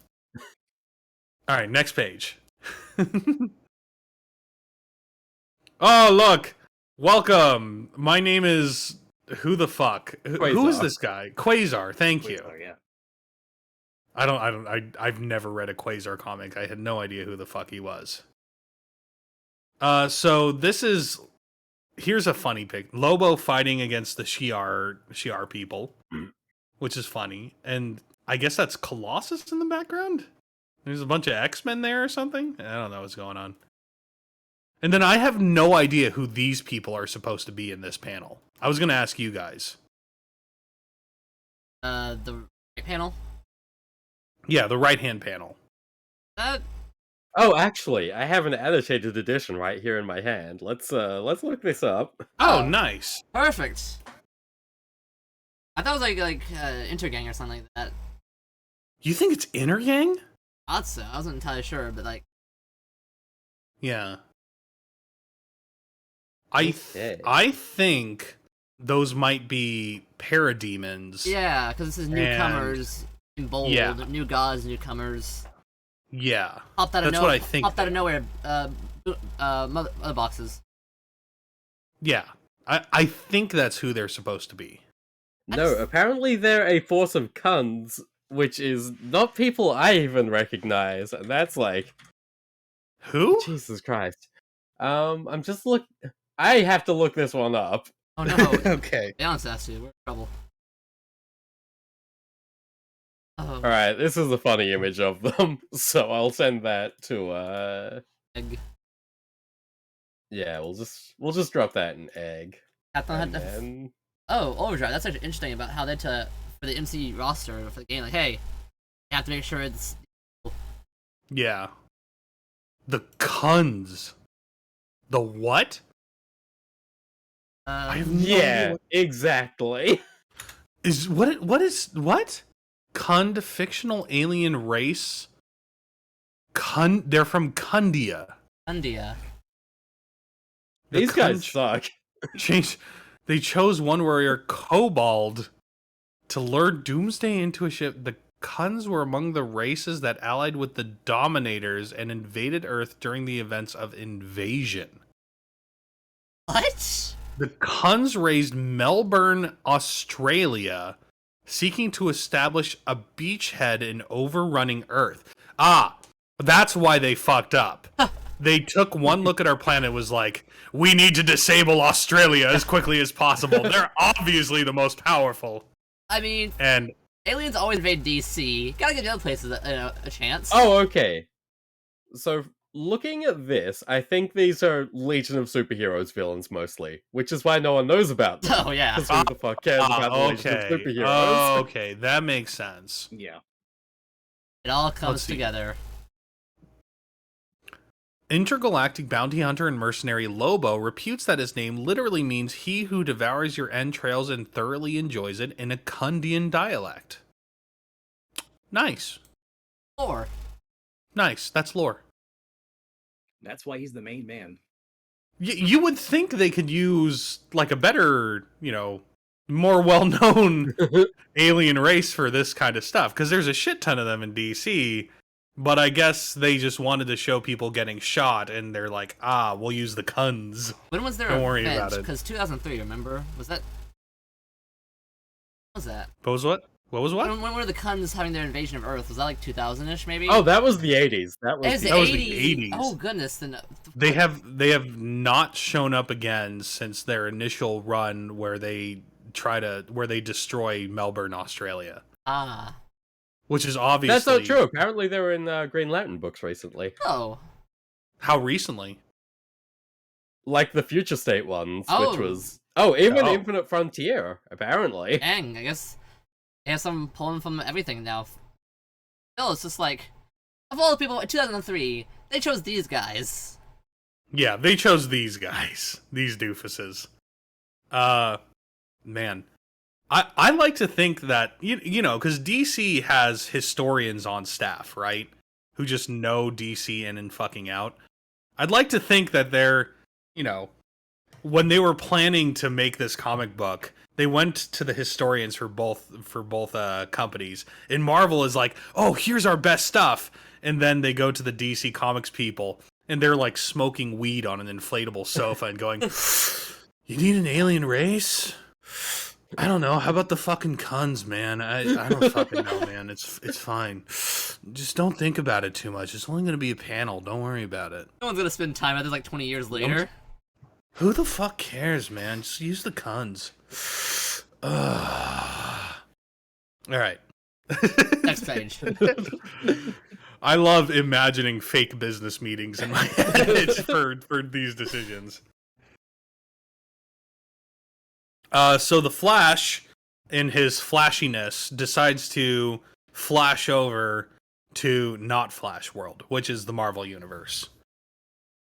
All right, next page. Oh, look. Welcome. My name is who the fuck? Who is Quasar. this guy? Quasar. Thank you. Oh, yeah. I've never read a Quasar comic. I had no idea who the fuck he was. So here's a funny pic. Lobo fighting against the Shi'ar people, which is funny. And I guess that's Colossus in the background? There's a bunch of X-Men there or something? I don't know what's going on. And then I have no idea who these people are supposed to be in this panel. I was going to ask you guys. The right panel. Yeah, the right-hand panel. That Oh, actually, I have an annotated edition right here in my hand. Let's look this up. Oh, Oh. nice. perfect. I thought it was like Intergang or something like that. You think it's Inner Gang? I thought so. I wasn't entirely sure, but like, Yeah. Okay. I think those might be parademons. yeah, because this is newcomers in bold, Yeah. new gods, newcomers. Yeah. Popped out of That's what I think. Popped out of nowhere. Mother boxes. Yeah. I think that's who they're supposed to be. No, apparently they're a force of Kuns, which is not people I even recognize, and that's like, Who? Jesus Christ. I'm just I have to look this one up. Oh no. Okay. Valence has to. We're in trouble. Oh. Alright, this is a funny image of them, so I'll send that to Egg. yeah, we'll just drop that in egg. Captain And had to. then Oh, Overdrive. That's actually interesting about how they for the MC roster for the game. Like, hey, you have to make sure it's. Yeah. The Kuns. The what? I have no idea yeah, what exactly. is what? Kund, fictional alien race. They're from Kundia. India. The These guys Kund suck. They chose one warrior, Kobold, to lure Doomsday into a ship. The Kuns were among the races that allied with the Dominators and invaded Earth during the events of Invasion. What? The Kuns raised Melbourne, Australia, seeking to establish a beachhead in overrunning Earth. Ah, that's why they fucked up. They took one look at our planet and was like, we need to disable Australia as quickly as possible. They're obviously the most powerful. I mean, And aliens always invade DC. Gotta give the other places a chance. Oh, okay. So, looking at this, I think these are Legion of Superheroes villains mostly, which is why no one knows about them. Oh yeah. Because who the fuck cares about the Legion of okay. Superheroes? Okay, that makes sense. Yeah. It all Let's comes see. together. Intergalactic bounty hunter and mercenary Lobo reputes that his name literally means he who devours your entrails and thoroughly enjoys it in a Kundian dialect. Nice. Or Nice. That's lore. That's why he's the main man. You would think they could use, like, a better, more well-known alien race for this kind of stuff, because there's a shit ton of them in DC, but I guess they just wanted to show people getting shot, and they're like, we'll use the Kuns. when was their Don't worry event? about it. Because 2003, remember? Was that? What was that? What was what? What was what? When were the Kuns having their invasion of Earth? Was that like 2000-ish, maybe? Oh, that was the 80s. It was the that was 80s. the 80s. Oh goodness, then. They have not shown up again since their initial run where they destroy Melbourne, Australia. Ah. Which is obviously... That's not true. Apparently they were in Green Lantern books recently. Oh. How recently? Like the Future State ones, Oh. which was... Oh, even Oh. Infinite Frontier, apparently. Dang, I guess they have some pulling from everything now. Still, it's just like, of all the people in 2003, they chose these guys. Yeah, they chose these guys. These doofuses. Man. I like to think that, because DC has historians on staff, right? Who just know DC in and fucking out. I'd like to think that they're, when they were planning to make this comic book, they went to the historians for both companies. And Marvel is like, oh, here's our best stuff. And then they go to the DC Comics people, and they're like smoking weed on an inflatable sofa and going, you need an alien race? I don't know. How about the fucking Kuns, man? I don't fucking know, man. It's fine. Just don't think about it too much. It's only going to be a panel. Don't worry about it. No one's gonna spend time at this like 20 years later. Who the fuck cares, man? Just use the Kuns. All right. Next page. I love imagining fake business meetings in my head for these decisions. So the Flash, in his flashiness, decides to flash over to not Flash World, which is the Marvel Universe.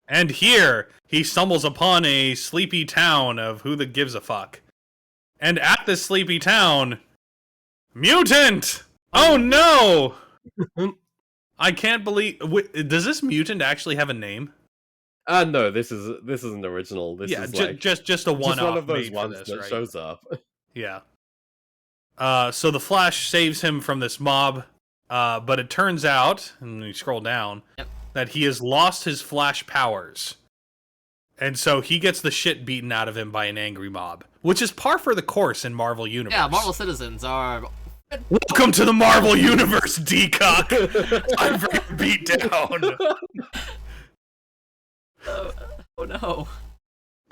And here, he stumbles upon a sleepy town of who the gives a fuck. And at this sleepy town, mutant! Oh no! I can't believe. Does this mutant actually have a name? No, this isn't original. This Yeah, is like just a one-off just one of those made for ones this, that right? shows up. Yeah. So the Flash saves him from this mob, but it turns out, and you scroll down, Yep. that he has lost his Flash powers. And so he gets the shit beaten out of him by an angry mob, which is par for the course in Marvel Universe. Yeah, Marvel citizens are. Welcome to the Marvel Universe, D-Cock! Time for your beat down! Oh no.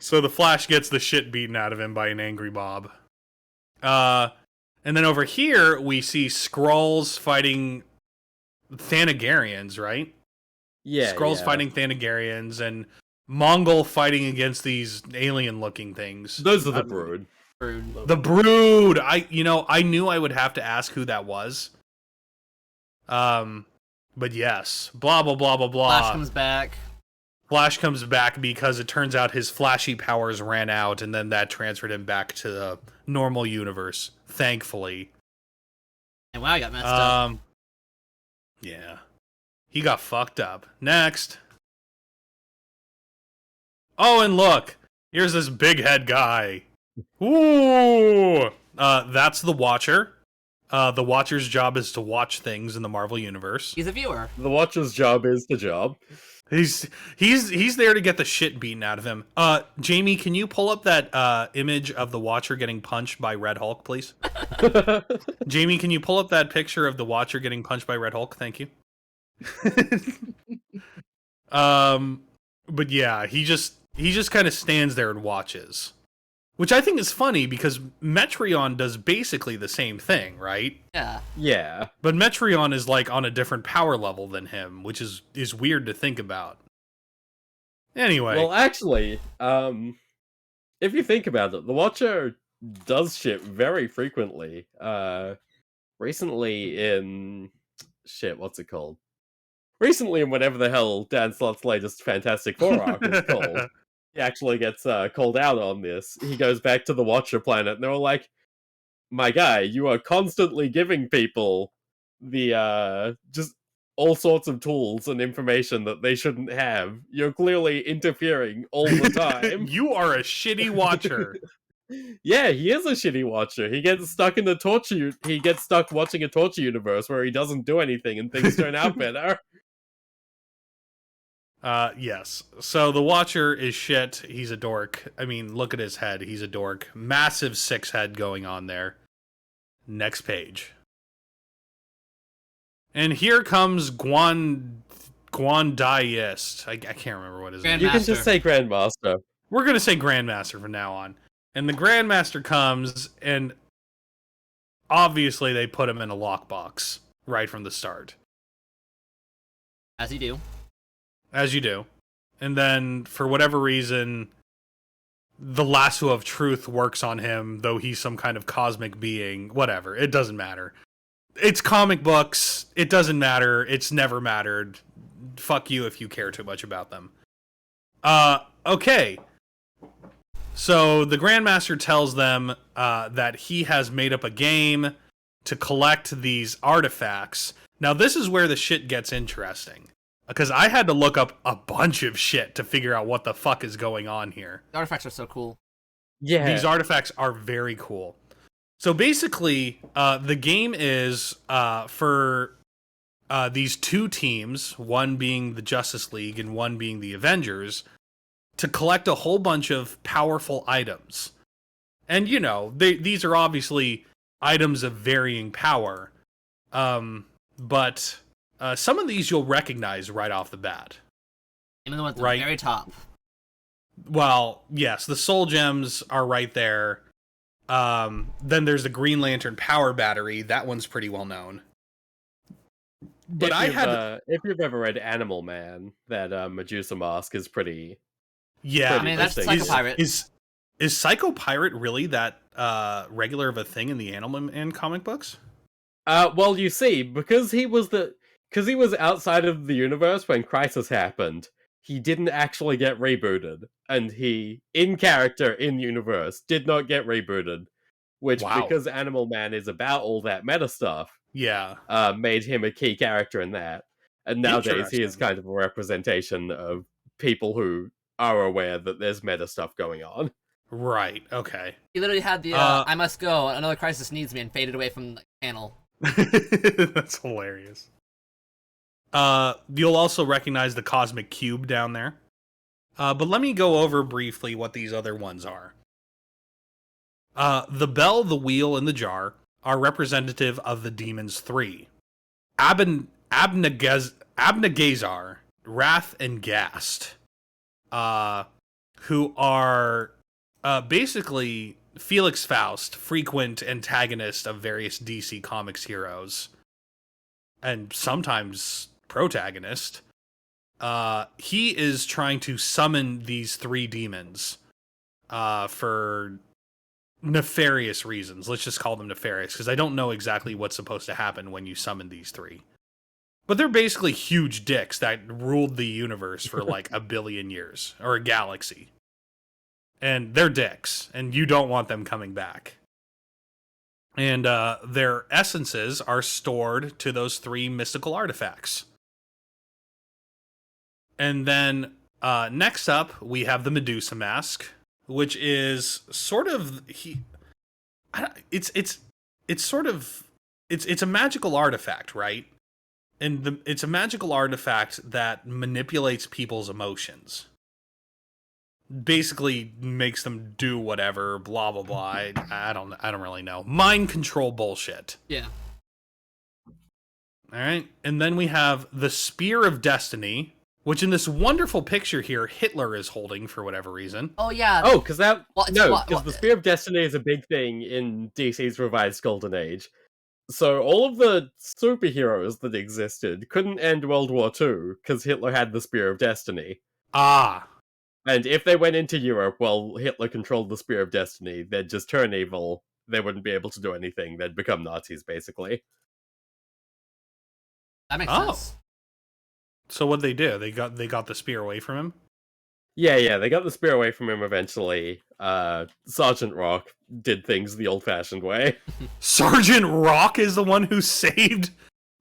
So the Flash gets the shit beaten out of him by an angry mob. And then over here, we see Skrulls fighting Thanagarians, right? Yeah, Skrulls yeah. fighting Thanagarians, and Mongol fighting against these alien-looking things. Those are the Brood. The Brood! I knew I would have to ask who that was. But yes. Blah, blah, blah, blah, blah. Flash comes back. Flash comes back because it turns out his flashy powers ran out, and then that transferred him back to the normal universe, thankfully. And wow, I got messed up. Yeah. He got fucked up. Next. Oh, and look! Here's this big head guy. Ooh! That's the Watcher. The Watcher's job is to watch things in the Marvel Universe. He's a viewer. The Watcher's job is the job. He's there to get the shit beaten out of him. Jamie, can you pull up that image of the Watcher getting punched by Red Hulk, please? Jamie, can you pull up that picture of the Watcher getting punched by Red Hulk? Thank you. But yeah, he just kind of stands there and watches. Which I think is funny because Metreon does basically the same thing, right? Yeah. Yeah. But Metreon is like on a different power level than him, which is weird to think about. Anyway. Well, actually, if you think about it, the Watcher does shit very frequently. Recently in what's it called? Recently in whatever the hell Dan Slott's latest Fantastic Four arc is called. He actually gets called out on this. He goes back to the Watcher planet, and they're all like, "My guy, you are constantly giving people the just all sorts of tools and information that they shouldn't have. You're clearly interfering all the time." You are a shitty Watcher. Yeah, he is a shitty Watcher. He gets stuck in the torture. He gets stuck watching a torture universe where he doesn't do anything and things turn out better. Yes. So the Watcher is shit. He's a dork. I mean, look at his head. He's a dork. Massive 6 head going on there. Next page. And here comes Gwandayist. I can't remember what his name is. You can just say Grandmaster. We're going to say Grandmaster from now on. And the Grandmaster comes, and obviously they put him in a lockbox right from the start. As you do. As you do. And then, for whatever reason, the lasso of truth works on him, though he's some kind of cosmic being. Whatever. It doesn't matter. It's comic books. It doesn't matter. It's never mattered. Fuck you if you care too much about them. Okay. So, the Grandmaster tells them that he has made up a game to collect these artifacts. Now, this is where the shit gets interesting. Because I had to look up a bunch of shit to figure out what the fuck is going on here. The artifacts are so cool. Yeah. These artifacts are very cool. So basically, the game is for these two teams, one being the Justice League and one being the Avengers, to collect a whole bunch of powerful items. And, you know, these are obviously items of varying power. But... some of these you'll recognize right off the bat. Even the one at the Right. very top. Well, yes, the Soul Gems are right there. Then there's the Green Lantern power battery. That one's pretty well known. But if you've ever read Animal Man, that Medusa mask is pretty. Yeah, I mean, that's Psycho Pirate. Is Psycho Pirate really that regular of a thing in the Animal Man comic books? Well, you see, because he was outside of the universe when Crisis happened, he didn't actually get rebooted, and he, in character, in universe, did not get rebooted, which, because Animal Man is about all that meta stuff, yeah, made him a key character in that. And nowadays he is Interesting. kind of a representation of people who are aware that there's meta stuff going on. Right. Okay. He literally had the I must go, another crisis needs me, and faded away from the panel. That's hilarious. You'll also recognize the cosmic cube down there. But let me go over briefly what these other ones are. The bell, the wheel, and the jar are representative of the demons 3. Abnegazar, Wrath, and Gast. Who are basically Felix Faust, frequent antagonist of various DC Comics heroes. And sometimes protagonist. He is trying to summon these 3 demons for nefarious reasons. Let's just call them nefarious, because I don't know exactly what's supposed to happen when you summon these 3. But they're basically huge dicks that ruled the universe for like a billion years, or a galaxy. And they're dicks, and you don't want them coming back. And their essences are stored to those 3 mystical artifacts. And then next up, we have the Medusa mask, which is sort of it's a magical artifact, right? And it's a magical artifact that manipulates people's emotions. Basically makes them do whatever, blah blah blah. I don't really know. Mind control bullshit. Yeah. All right, and then we have the Spear of Destiny, which in this wonderful picture here, Hitler is holding for whatever reason. Oh yeah. Oh, because Well, the Spear of Destiny is a big thing in DC's revised Golden Age. So all of the superheroes that existed couldn't end World War II because Hitler had the Spear of Destiny. Ah. And if they went into Europe while Hitler controlled the Spear of Destiny, they'd just turn evil. They wouldn't be able to do anything. They'd become Nazis, basically. That makes sense. So what'd they do? They got the spear away from him? Yeah, they got the spear away from him eventually. Sergeant Rock did things the old-fashioned way. Sergeant Rock is the one who saved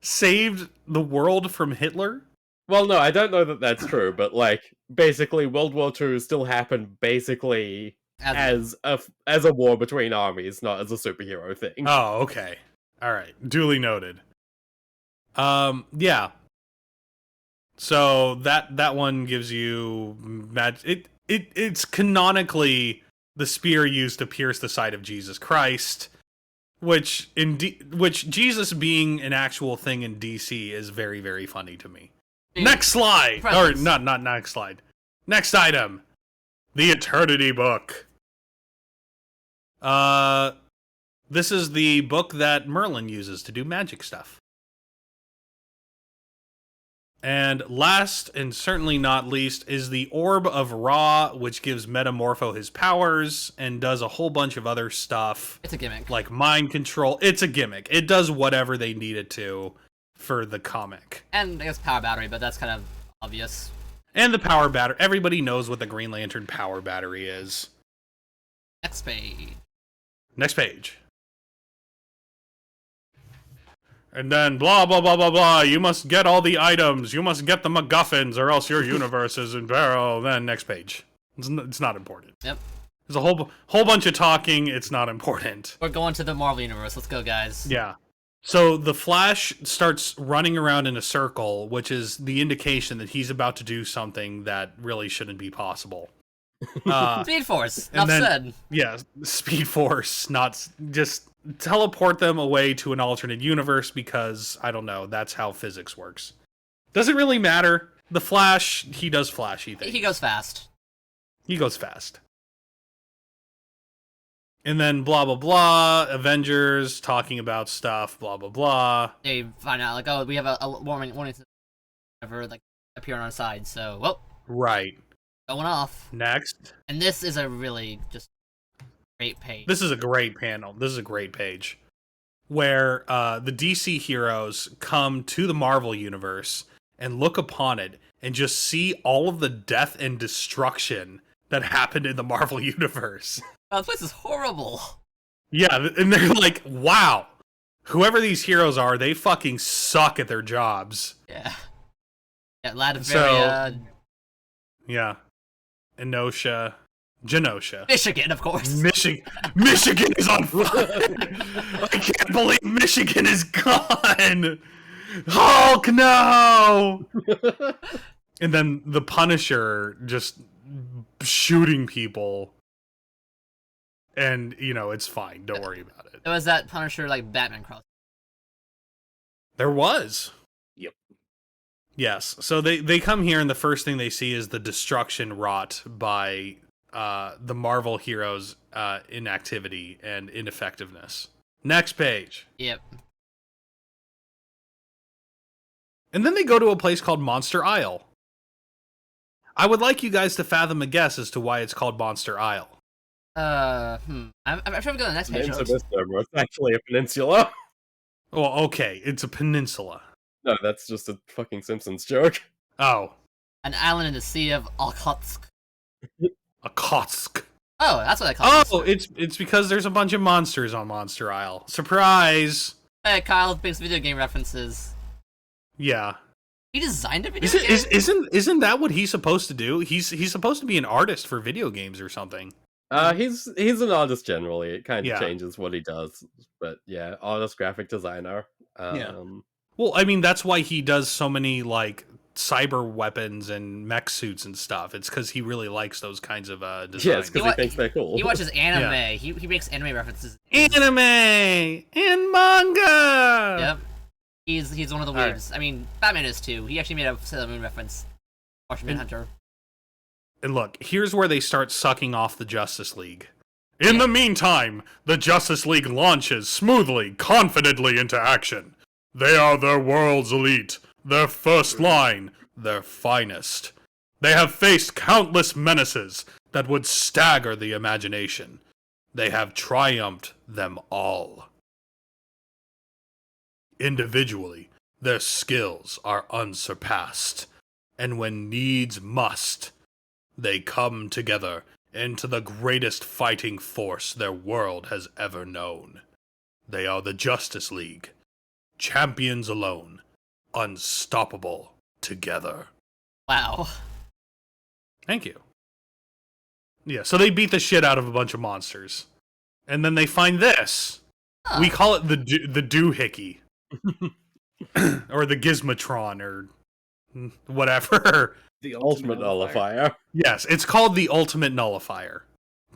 the world from Hitler? Well, no, I don't know that that's true, but like basically World War II still happened basically as a war between armies, not as a superhero thing. Oh, okay. All right. Duly noted. Yeah. So that one gives you it's canonically the spear used to pierce the side of Jesus Christ, which Jesus being an actual thing in DC is very, very funny to me. Next slide! Or not next slide. Next item. The Eternity Book. This is the book that Merlin uses to do magic stuff. And last, and certainly not least, is the Orb of Ra, which gives Metamorpho his powers, and does a whole bunch of other stuff. It's a gimmick. Like mind control. It's a gimmick. It does whatever they need it to for the comic. And I guess power battery, but that's kind of obvious. And the power battery. Everybody knows what the Green Lantern power battery is. Next page. Next page. And then blah, blah, blah, blah, blah. You must get all the items. You must get the MacGuffins or else your universe is in peril. Then next page. It's not important. Yep. There's a whole bunch of talking. It's not important. We're going to the Marvel Universe. Let's go, guys. Yeah. So the Flash starts running around in a circle, which is the indication that he's about to do something that really shouldn't be possible. Speed Force. Enough said. Yeah, Speed Force. Not just teleport them away to an alternate universe because, I don't know, that's how physics works. Doesn't really matter. The Flash, he does flashy things. He goes fast. He goes fast. And then blah, blah, blah, Avengers talking about stuff, blah, blah, blah. They find out, like, oh, we have a warning never, like, appear on our side, so, well. Right. Going off. Next. And this is a really just great page. This is a great panel. This is a great page. Where the DC heroes come to the Marvel Universe and look upon it and just see all of the death and destruction that happened in the Marvel Universe. Oh, this place is horrible. Yeah, and they're like, wow, whoever these heroes are, they fucking suck at their jobs. Yeah. Yeah, Latveria, Yeah. Genosha. Michigan, of course. Michigan is on fire! I can't believe Michigan is gone! Hulk, no! And then the Punisher just shooting people. And, it's fine. Don't worry about it. It was that Punisher, like, Batman cross. There was. Yep. Yes. So they come here, and the first thing they see is the destruction wrought by the Marvel heroes' inactivity and ineffectiveness. Next page. Yep. And then they go to a place called Monster Isle. I would like you guys to fathom a guess as to why it's called Monster Isle. I'm trying to go to the next page. It's actually a peninsula. Well, okay, it's a peninsula. No, that's just a fucking Simpsons joke. Oh. An island in the Sea of Okhotsk. Okhotsk. Oh, that's what I call it. Oh, it's because there's a bunch of monsters on Monster Isle. Surprise! Hey, Kyle makes video game references. Yeah. He designed a video game? Isn't that what he's supposed to do? He's supposed to be an artist for video games or something. He's an artist generally. It kind of Yeah. changes what he does, but yeah, artist, graphic designer. Yeah. Well, I mean, that's why he does so many like cyber weapons and mech suits and stuff. It's because he really likes those kinds of designs. Yeah, it's because he thinks they're cool. He watches anime. Yeah. He makes anime references. Anime and manga. Yep. He's one of the weebs. I mean, Batman is too. He actually made a Sailor Moon reference. Watch Manhunter. And look, here's where they start sucking off the Justice League. In the meantime, the Justice League launches smoothly, confidently into action. They are their world's elite, their first line, their finest. They have faced countless menaces that would stagger the imagination. They have triumphed them all. Individually, their skills are unsurpassed, and when needs must, they come together into the greatest fighting force their world has ever known. They are the Justice League. Champions alone. Unstoppable together. Wow. Thank you. Yeah, so they beat the shit out of a bunch of monsters. And then they find this. Huh. We call it the doohickey. Or the gizmotron, or whatever. The Ultimate nullifier. Yes, it's called the ultimate nullifier,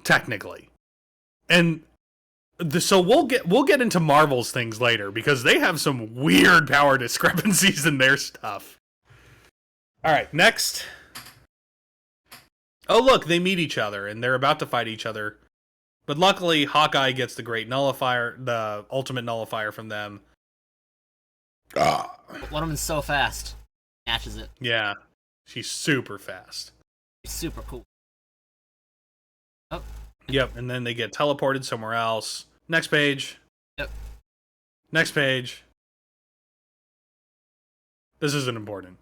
technically. And so we'll get into Marvel's things later because they have some weird power discrepancies in their stuff. All right, next. Oh, look, they meet each other and they're about to fight each other. But luckily, Hawkeye gets the great nullifier, the ultimate nullifier from them. One of them's so fast. Matches it. Yeah, she's super fast. It's super cool. Oh. Yep, and then they get teleported somewhere else. Next page. Yep. Next page. This isn't important.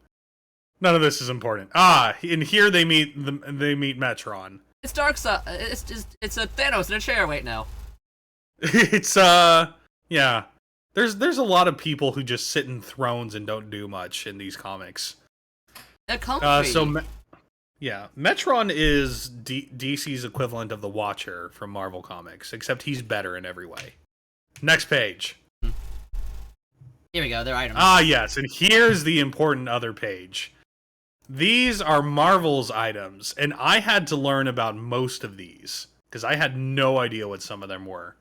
None of this is important. And here they meet Metron. It's Darkseid. It's a Thanos in a chair. Wait, no. It's yeah. There's a lot of people who just sit in thrones and don't do much in these comics. They're comfy. Yeah, Metron is DC's equivalent of the Watcher from Marvel Comics, except he's better in every way. Next page. Here we go. They're items. Yes, and here's the important other page. These are Marvel's items, and I had to learn about most of these because I had no idea what some of them were.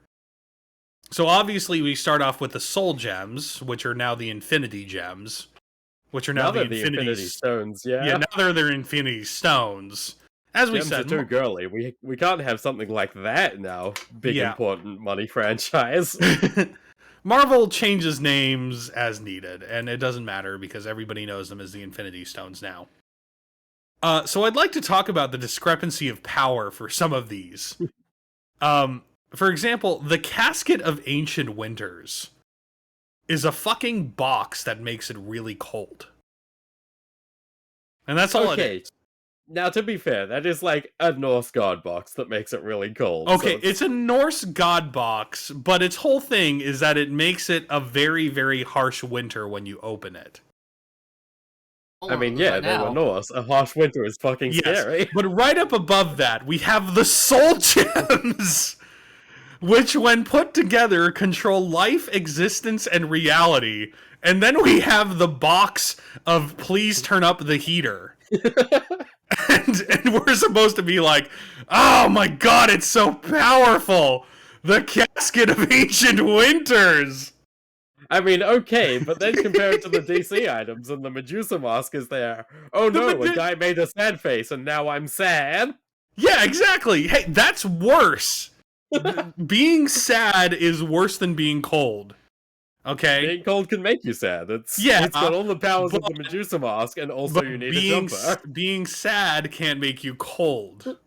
So obviously we start off with the Soul Gems, which are now the Infinity Gems, which are now the Infinity Stones. Yeah, now they're Infinity Stones. As we Gems said, are too girly. We can't have something like that now. Big important money franchise. Marvel changes names as needed, and it doesn't matter because everybody knows them as the Infinity Stones now. So I'd like to talk about the discrepancy of power for some of these. For example, the Casket of Ancient Winters is a fucking box that makes it really cold. And that's all it is. Now, to be fair, that is like a Norse god box that makes it really cold. Okay, so it's a Norse god box, but its whole thing is that it makes it a very, very harsh winter when you open it. I mean, yeah, they were Norse. A harsh winter is fucking scary. But right up above that, we have the soul gems, which, when put together, control life, existence, and reality. And then we have the box of please turn up the heater. and we're supposed to be like, oh my god, it's so powerful! The casket of ancient winters! I mean, okay, but then compare it to the DC items, and the Medusa mask is there. Oh no, a guy made a sad face, and now I'm sad. Yeah, exactly. Hey, that's worse. Being sad is worse than being cold. Okay? Being cold can make you sad. It's got all the powers of the Medusa mask, and also you need a jumper. Being sad can't make you cold.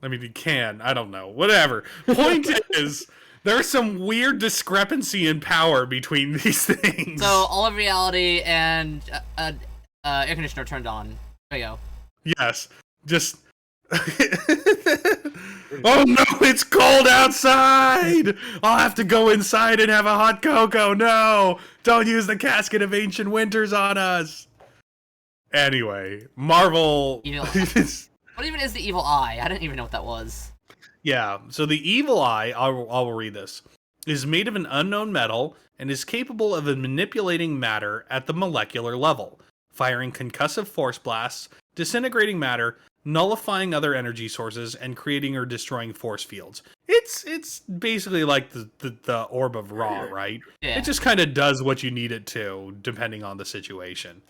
I mean, it can. I don't know. Whatever. Point is, there's some weird discrepancy in power between these things. So, all of reality and air conditioner turned on. There you go. Yes. Just... Oh no, it's cold outside! I'll have to go inside and have a hot cocoa. No! Don't use the casket of ancient winters on us! Anyway, Marvel... What even is the evil eye? I didn't even know what that was. Yeah, so the evil eye, I'll read this, is made of an unknown metal and is capable of manipulating matter at the molecular level, firing concussive force blasts, disintegrating matter, nullifying other energy sources, and creating or destroying force fields. It's basically like the Orb of Ra, right? Yeah. It just kind of does what you need it to, depending on the situation.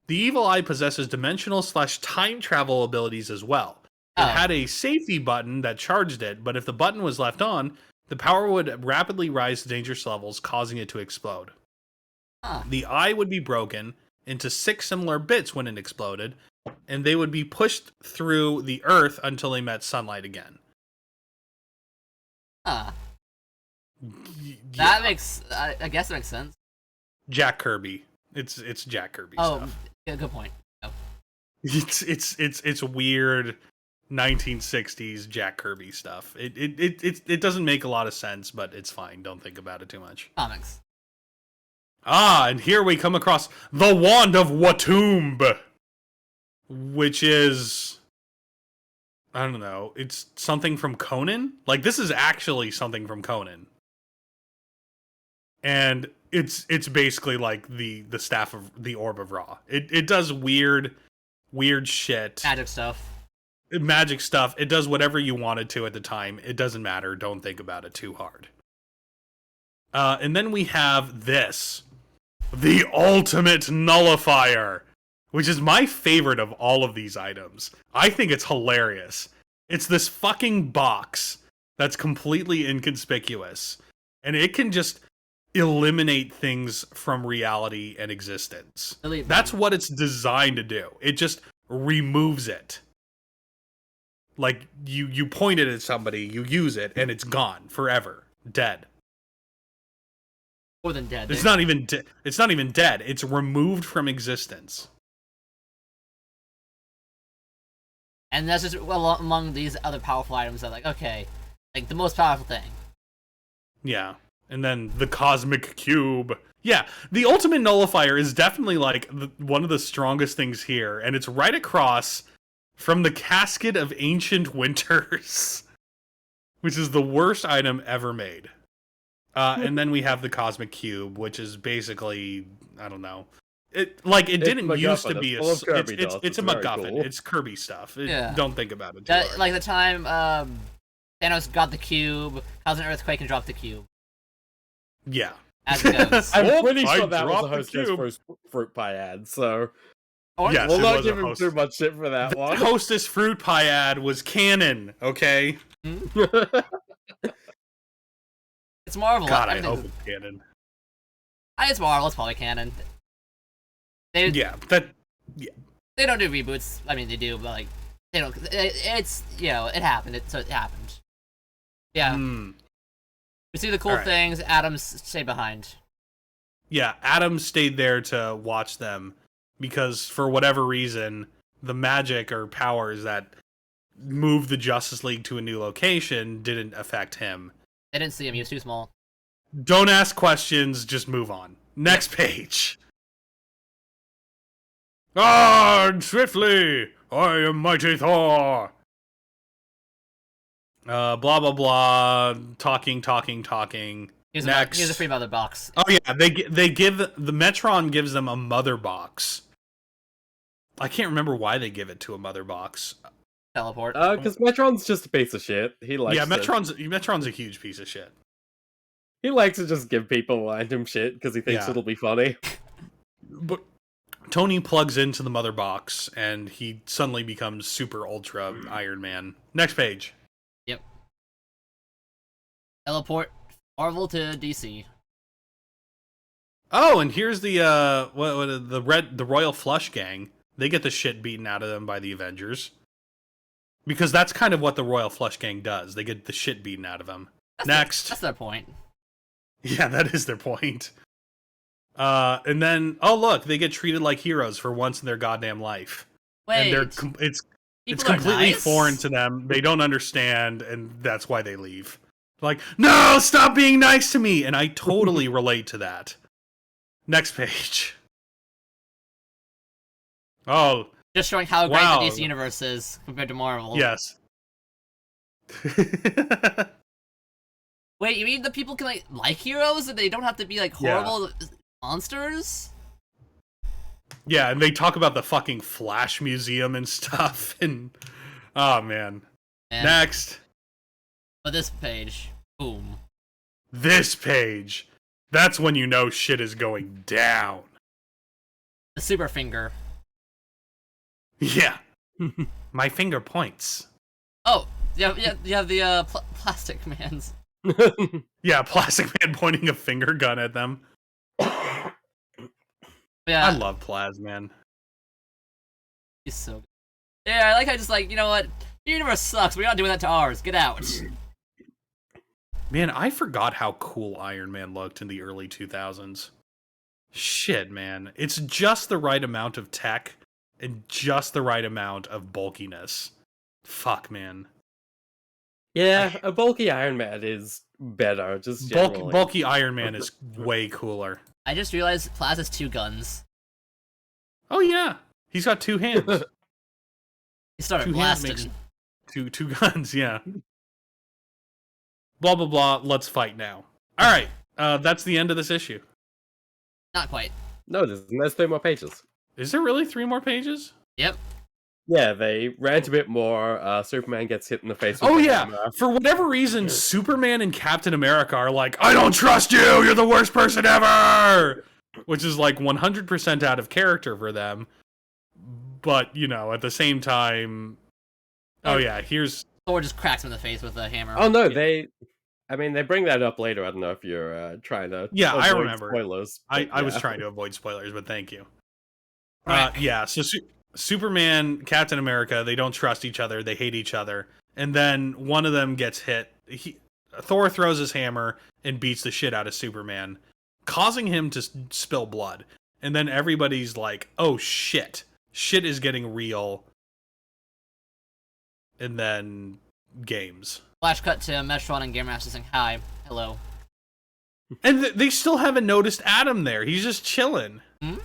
The Evil Eye possesses dimensional/time travel abilities as well. It had a safety button that charged it, but if the button was left on, the power would rapidly rise to dangerous levels, causing it to explode. The eye would be broken into 6 similar bits when it exploded, and they would be pushed through the earth until they met sunlight again. That makes... I guess it makes sense. Jack Kirby. It's Jack Kirby stuff. Yeah, good point. Oh. It's weird 1960s Jack Kirby stuff. It doesn't make a lot of sense, but it's fine. Don't think about it too much. Comics. And here we come across the Wand of Wtumb, which is, I don't know, it's something from Conan? Like, this is actually something from Conan. And it's basically like the staff of the Orb of Ra. It does weird shit. Magic stuff. It does whatever you want it to at the time. It doesn't matter. Don't think about it too hard. And then we have this. The Ultimate Nullifier, which is my favorite of all of these items. I think it's hilarious. It's this fucking box that's completely inconspicuous, and it can just eliminate things from reality and existence. That's what it's designed to do. It just removes it. Like, you point it at somebody, you use it, and it's gone forever. Dead. More than dead. It's not even dead. It's removed from existence. And that's just among these other powerful items that, like, okay, like the most powerful thing. Yeah. And then the Cosmic Cube. Yeah, the Ultimate Nullifier is definitely like one of the strongest things here, and it's right across from the Casket of Ancient Winters, which is the worst item ever made. And then we have the Cosmic Cube, which is basically, I don't know. It didn't used to be it's a MacGuffin. Cool. It's Kirby stuff. Don't think about it too hard. Like the time Thanos got the cube, caused an earthquake and dropped the cube. Yeah. As it goes. I'm pretty sure that was a Hostess Fruit Pie ad, so yes, we'll not give him too much shit for that one. Hostess Fruit Pie ad was canon, okay? It's Marvel. God, I hope it's canon. It's Marvel. It's probably canon. They don't do reboots. I mean, they do, but like they don't. It's it happened. So it happened. Yeah. We see the cool things. Adams stay behind. Yeah, Adams stayed there to watch them because for whatever reason, the magic or powers that moved the Justice League to a new location didn't affect him. They didn't see him. He was too small. Don't ask questions. Just move on. Next page. Ah, swiftly! I am mighty Thor! Blah, blah, blah. Talking. Here's Next. a free mother box. Oh, yeah, they give... The Metron gives them a mother box. I can't remember why they give it to a mother box. Teleport. Because Metron's just a piece of shit. He likes Yeah, to, Metron's a huge piece of shit. he likes to just give people random shit because he thinks Yeah. it'll be funny. But Tony plugs into the mother box, and he suddenly becomes super ultra Iron Man. Next page. Yep. Teleport Marvel to DC. Oh, and here's the the Royal Flush Gang. They get the shit beaten out of them by the Avengers. Because that's kind of what the Royal Flush Gang does. They get the shit beaten out of them. Next. That's their point. Yeah, that is their point. And then, oh look, they get treated like heroes for once in their goddamn life. Wait. And it's people are completely nice? foreign to them. They don't understand, and that's why they leave. Like, no, stop being nice to me! And I totally relate to that. Next page. Oh, Just showing how great Wow. the DC universe is compared to Marvel. yes. Wait, you mean the people can like heroes and they don't have to be like Yeah. horrible monsters? Yeah, and they talk about the fucking Flash Museum and stuff, and oh man. And, Next, But this page, boom. this page. That's when you know shit is going down. The super finger. Yeah. My finger points. Oh, you have the plastic mans. Yeah, Plastic Man pointing a finger gun at them. Yeah, I love Plasman. he's so good. Yeah, I like how just like, you know what? The universe sucks, we're not doing that to ours. Get out. Man, I forgot how cool Iron Man looked in the early 2000s. Shit, man. It's just the right amount of tech and just the right amount of bulkiness. Fuck, man. Yeah, a bulky Iron Man is better, just generally. Bulky Iron Man is way cooler. I just realized Plaz has 2 guns. Oh, yeah. He's got 2 hands. He started 2 hands blasting. makes two guns, yeah. Blah, blah, blah. Let's fight now. All right. That's the end of this issue. Not quite. No, there's 3 more pages. Is there really 3 more pages? Yep. Yeah, they rant a bit more. Superman gets hit in the face with Oh a yeah, hammer. for whatever reason, Superman and Captain America are like, I don't trust you, you're the worst person ever! Which is like 100% out of character for them. But, you know, at the same time... Oh yeah, here's... Thor just cracks him in the face with a hammer. Oh no, they bring that up later. I don't know if you're trying to Yeah, I avoid remember. spoilers. I was yeah. trying to avoid spoilers, but thank you. Right. Yeah, so Superman, Captain America, they don't trust each other, they hate each other. And then one of them gets hit. Thor throws his hammer and beats the shit out of Superman, causing him to spill blood. And then everybody's like, oh shit. Shit is getting real. And then games. Flash cut to Metron and Game Master saying, hi, hello. And they still haven't noticed Adam there. He's just chilling. Hmm?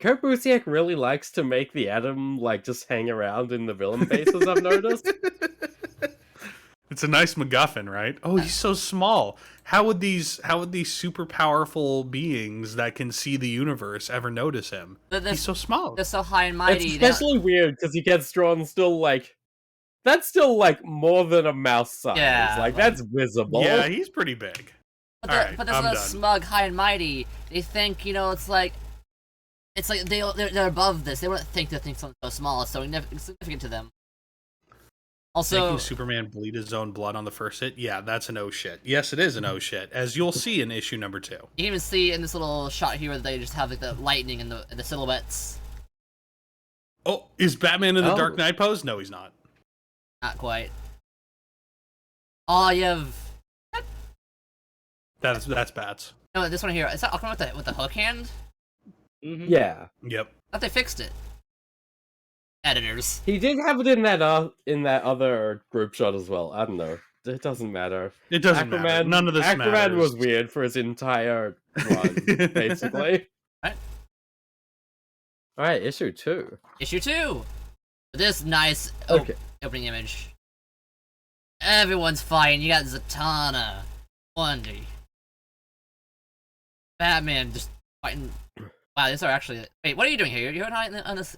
Kurt Busiek really likes to make the Atom like just hang around in the villain faces. I've noticed. It's a nice MacGuffin, right? Oh, he's so small. How would these super powerful beings that can see the universe ever notice him? He's so small. They're so high and mighty. It's especially weird because he gets drawn still like that's still like more than a mouse size. Yeah, like that's visible. Yeah, he's pretty big. But Alright, they're I'm so done. smug, high and mighty. They think, you know, it's like they're above this. They wouldn't think to think something so small is so significant to them. Also, Making Superman bleed his own blood on the first hit? Yeah, that's an oh shit. Yes, it is an oh shit, as you'll see in issue number 2. you can even see in this little shot here that they just have like the lightning and the silhouettes. Oh, is Batman in the Oh. Dark Knight pose? No, he's not. Not quite. Oh, you have That's Bats. no this one here. Is that Aquaman with the hook hand? Mhm. Yeah. Yep. I thought they fixed it. Editors. He did have it in that other group shot as well. I don't know. It doesn't matter. It doesn't matter. None of this Aquaman matters. was weird for his entire run, basically. All right, issue 2. Issue 2! This nice Okay. opening image. Everyone's fighting. You got Zatanna, Bundy, Batman just fighting. Wow, these are actually. Wait, what are you doing here? You're not on this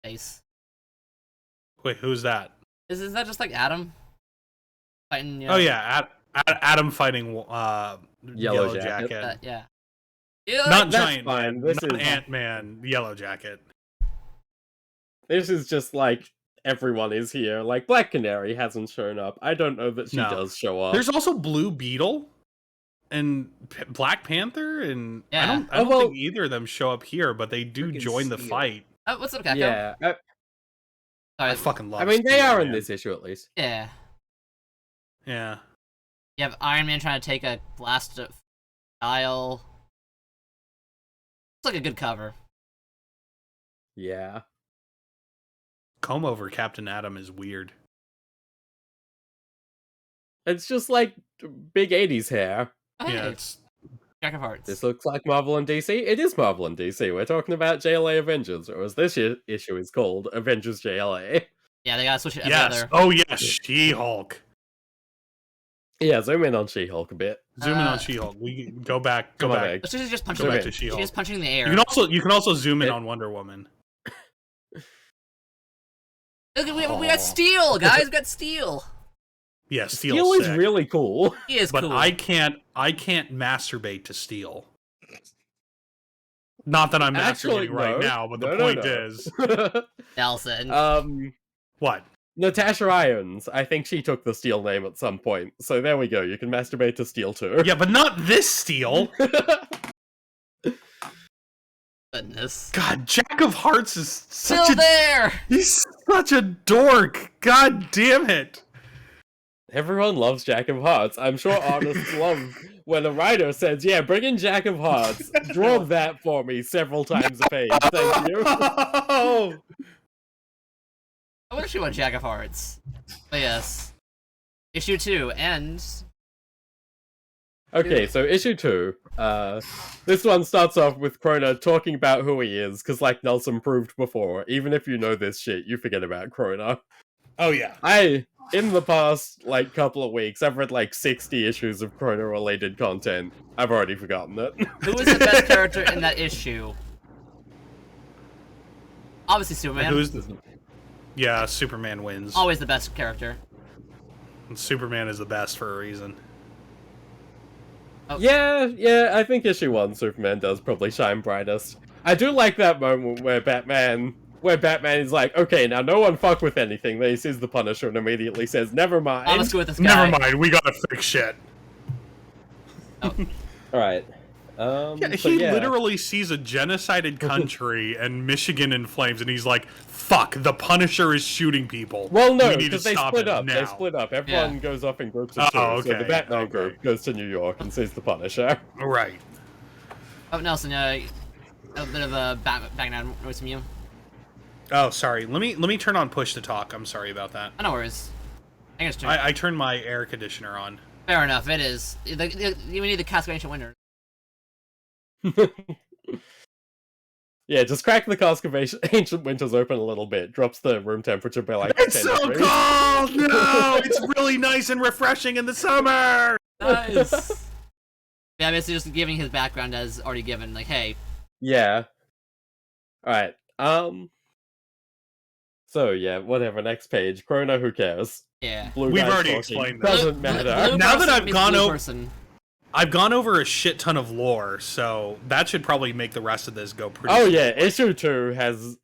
face. Wait, who's that? Is that just like Adam fighting? Oh yeah, Adam fighting Yellow Jacket. Jacket. Yeah. Not That's Giant fine. Man, This not is- Ant-Man, Yellow Jacket. This is just like everyone is here. Like Black Canary hasn't shown up. I don't know that she No. does show up. There's also Blue Beetle and Black Panther, and I Yeah. don't Oh, well- think either of them show up here, but they do Freaking join the Steel. fight. What's up, Kakko? Yeah, I Sorry. fucking love. I mean they Steel, are in man. this issue at least. Yeah. Yeah. You have Iron Man trying to take a blast of dial. It's like a good cover. Yeah. Comb over Captain Atom is weird. It's just like big 80s hair. Oh, hey, Yeah, it's Jack of Hearts. This looks like Marvel and DC. It is Marvel and DC. We're talking about JLA Avengers, or as this issue is called, Avengers JLA. Yeah, they gotta switch it every yes. other. Oh yes, She-Hulk. Yeah, zoom in on She-Hulk a bit. Zoom in Uh, on She-Hulk. We go back. Go Come on, back. Meg. She's just Go punching. back in. to She's She-Hulk. just punching in the air. You can also zoom in It- on Wonder Woman. Look, we Aw. got Steel, guys. We got Steel. Yeah, Steel Steel is sick. really cool. He is But cool. I can't masturbate to Steel. Not that I'm Actually, masturbating right no. now, but the No, no, point no. is Nelson. what? Natasha Irons. I think she took the Steel name at some point. So there we go. You can masturbate to Steel too. Yeah, but not this Steel. Goodness. God, Jack of Hearts is such Still there. he's such a dork. God damn it. Everyone loves Jack of Hearts. I'm sure artists love when a writer says, yeah, bring in Jack of Hearts. Draw that for me several times a page. Thank you. Oh. I wish you went Jack of Hearts. But yes. Issue 2 ends. Okay, so issue 2. This one starts off with Krona talking about who he is, because like Nelson proved before, even if you know this shit, you forget about Krona. Oh yeah. In the past, like, couple of weeks, I've read like 60 issues of Krona-related content. I've already forgotten it. Who is the best character in that issue? Obviously Superman. Who's the Yeah, Superman wins. Always the best character. Superman is the best for a reason. Yeah, I think issue 1, Superman does probably shine brightest. I do like that moment where Batman is like, okay, now no one fuck with anything. Then he sees the Punisher and immediately says, never mind. Oh, let's go with this guy. Never mind, we gotta fix shit. Alright. Yeah, so he yeah. literally sees a genocided country and Michigan in flames, and he's like, "Fuck! The Punisher is shooting people." Well, no, We need to because they stop split it up. They now." split up. Everyone goes off in groups of two. Oh, So the okay, Batman okay. group goes to New York and sees the Punisher. Right. Oh, Nelson, a bit of a background noise from you. Oh, sorry. Let me turn on push to talk. I'm sorry about that. Oh, no worries. I think it's true. I turned my air conditioner on. Fair enough, it is. We need the Castle of Ancient Winter. Yeah, just crack the cask of Ancient Winters open a little bit. Drops the room temperature by like It's 10 so degrees. cold! No! It's really nice and refreshing in the summer! Nice! Yeah, basically just giving his background as already given. Like, hey, Yeah. Alright, so yeah, whatever, next page. Krona, who cares? yeah. Blue We've guy's already talking. explained that. Doesn't matter. Blue Now that person I've means gone blue over- person. I've gone over a shit ton of lore, so that should probably make the rest of this go pretty Oh smooth. yeah, issue 2 has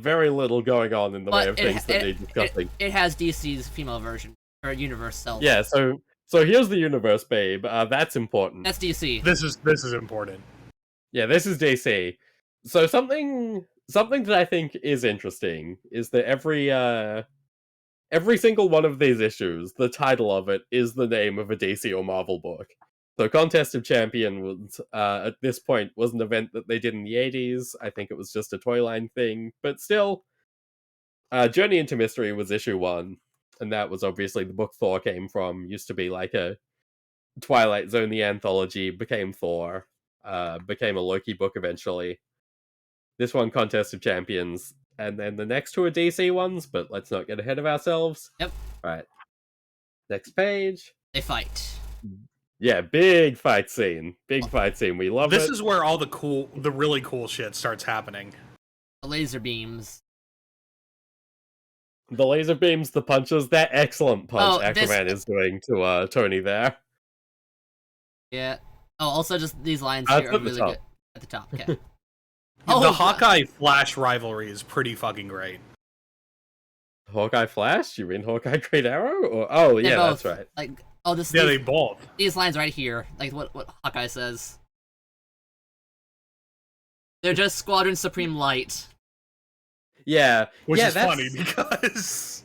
very little going on in the way But of things that need discussing. it has DC's female version, or universe self. Yeah, so here's the universe, babe. That's important. That's DC. This is important. Yeah, this is DC. So something that I think is interesting is that every single one of these issues, the title of it is the name of a DC or Marvel book. So Contest of Champion was at this point was an event that they did in the 80s. I think it was just a toy line thing, but still, Journey into Mystery was issue 1, and that was obviously the book Thor came from. Used to be like a Twilight Zone, the anthology, became Thor, became a Loki book eventually. This one, Contest of Champions, and then the next two are DC ones, but let's not get ahead of ourselves. Yep. Right. Next page. They fight. Yeah, big fight scene. Big fight scene. We love it. This is where all the really cool shit starts happening. The laser beams. The laser beams, the punches, that excellent punch Oh, Aquaman is doing to Tony there. Yeah. Oh, also just these lines It's here at are the really top. good. At the top, okay. The Hawkeye-Flash rivalry is pretty fucking great. Hawkeye Flash? You mean Hawkeye Green Arrow? Or oh They yeah, both, that's right. Like, oh, Yeah, these, they both. these lines right here, like what Hawkeye says. They're just Squadron Supreme Light. Yeah, Which yeah, is that's funny because